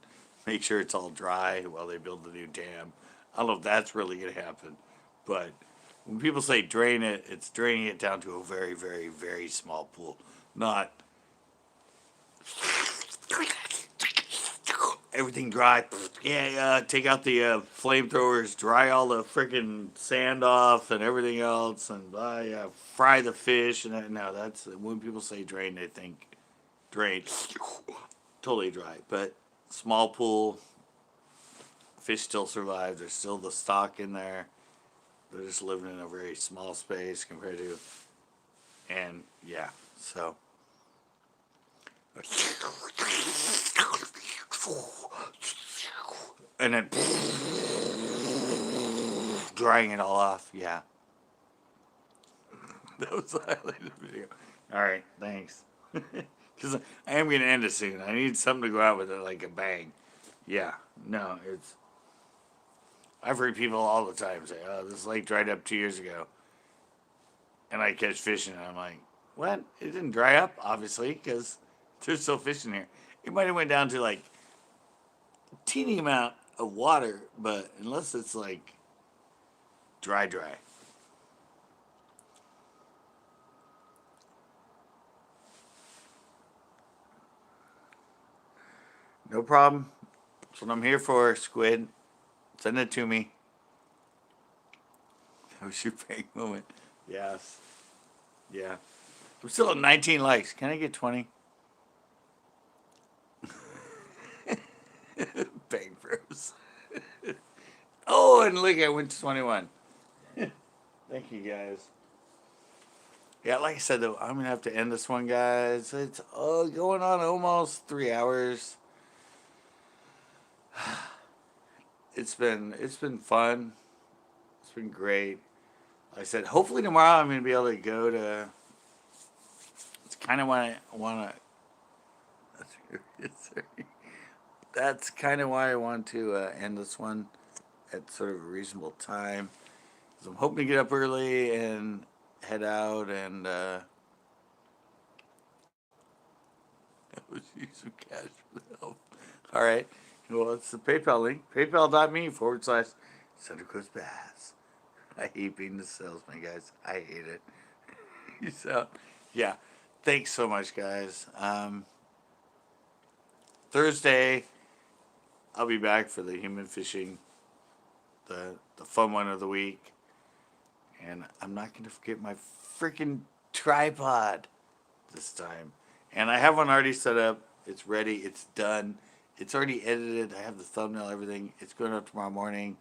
make sure it's all dry while they build the new dam. I don't know if that's really gonna happen, but when people say drain it, it's draining it down to a very, very, very small pool, not everything dry. Yeah, take out the flamethrowers, dry all the freaking sand off and everything else, and fry the fish. And that, no, that's when people say drain, they think drain, totally dry. But small pool, fish still survive. There's still the stock in there. They're just living in a very small space compared to, and yeah, so. And then drying it all off. Yeah, that was the highlight of the video. All right, thanks. Because I am going to end it soon. I need something to go out with it like a bang. Yeah, no, it's. I've heard people all the time say, "Oh, this lake dried up 2 years ago," and I catch fish, and I'm like, "What? It didn't dry up, obviously, because there's still fish in here." It might have went down to like a teeny amount of water, but unless it's like dry. No problem. That's what I'm here for, Squid. Send it to me. That was your fake moment. Yes. Yeah. I'm still at 19 likes. Can I get 20? Bang bros. Oh, and look, I went to 21. Thank you, guys. Yeah, like I said, though, I'm going to have to end this one, guys. It's going on almost 3 hours. It's been fun. It's been great. Like I said, hopefully tomorrow I'm going to be able to go to. It's kind of why I want to. That's kind of why I want to end this one at sort of a reasonable time. So I'm hoping to get up early and head out and use some cash for the help. All right. Well, it's the PayPal link. PayPal.me/Santa Cruz Bass. I hate being the salesman, guys. I hate it. So, yeah. Thanks so much, guys. Thursday, I'll be back for the human fishing, the fun one of the week. And I'm not going to forget my freaking tripod this time. And I have one already set up. It's ready. It's done. It's already edited. I have the thumbnail, everything. It's going up tomorrow morning.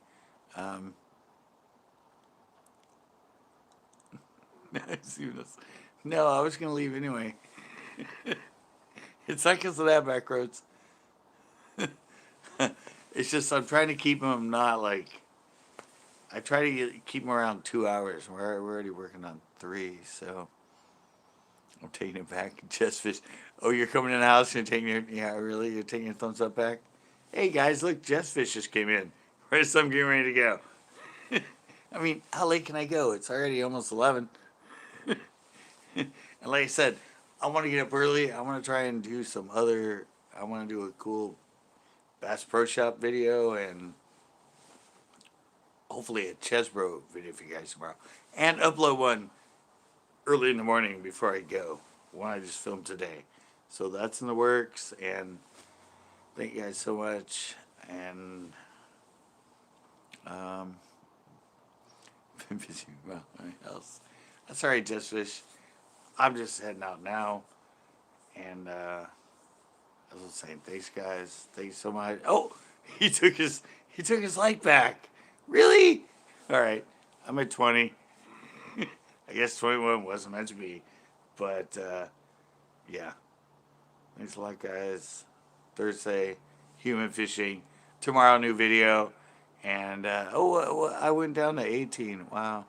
No, I was going to leave anyway. It's not because of that, Backroads. It's just I'm trying to keep them not like. I try to keep them around 2 hours. We're already working on 3, so I'm taking it back. Just fish. Oh, you're coming in the house and taking your really? You're taking your thumbs up back? Hey guys, look, Just Fish just came in. Right as I'm getting ready to go. I mean, how late can I go? It's already almost 11. And like I said, I want to get up early. I want to try and do some other. I want to do a cool Bass Pro Shop video and hopefully a Chesbro video for you guys tomorrow. And upload one early in the morning before I go. One I just filmed today. So that's in the works. And thank you guys so much. And been busy about my house. That's all right, Just Fish. I'm just heading out now. And as I was saying, thanks guys. Thanks so much. Oh, he took his light back. Really? All right. I'm at 20. I guess 21 wasn't meant to be. But yeah. Thanks a lot, guys. Thursday, human fishing. Tomorrow, new video. And I went down to 18. Wow.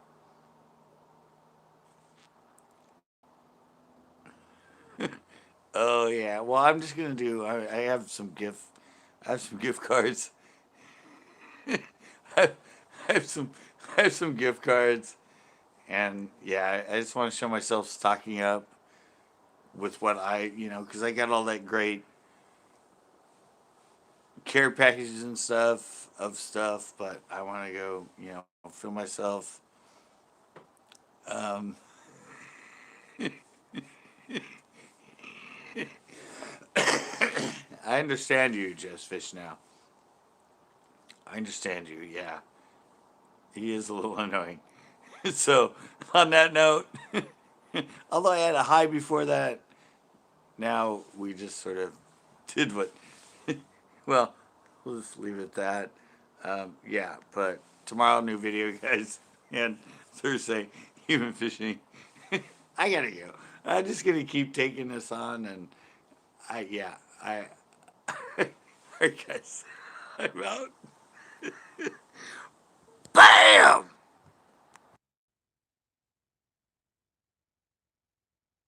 Oh yeah. Well, I'm just gonna do. I have some gift. I have some gift cards. I have some. I have some gift cards, and yeah, I just want to show myself stocking up with what because I got all that great care packages and stuff, but I want to go, feel myself. Um, I understand you, Just Fish, now. I understand you, yeah. He is a little annoying. So, on that note, although I had a high before that, now we just sort of did what. Well, we'll just leave it at that. Yeah, but tomorrow, new video, guys. And Thursday, human fishing. I gotta go. I'm just gonna keep taking this on, and I. Alright, guys. I'm out. Bam!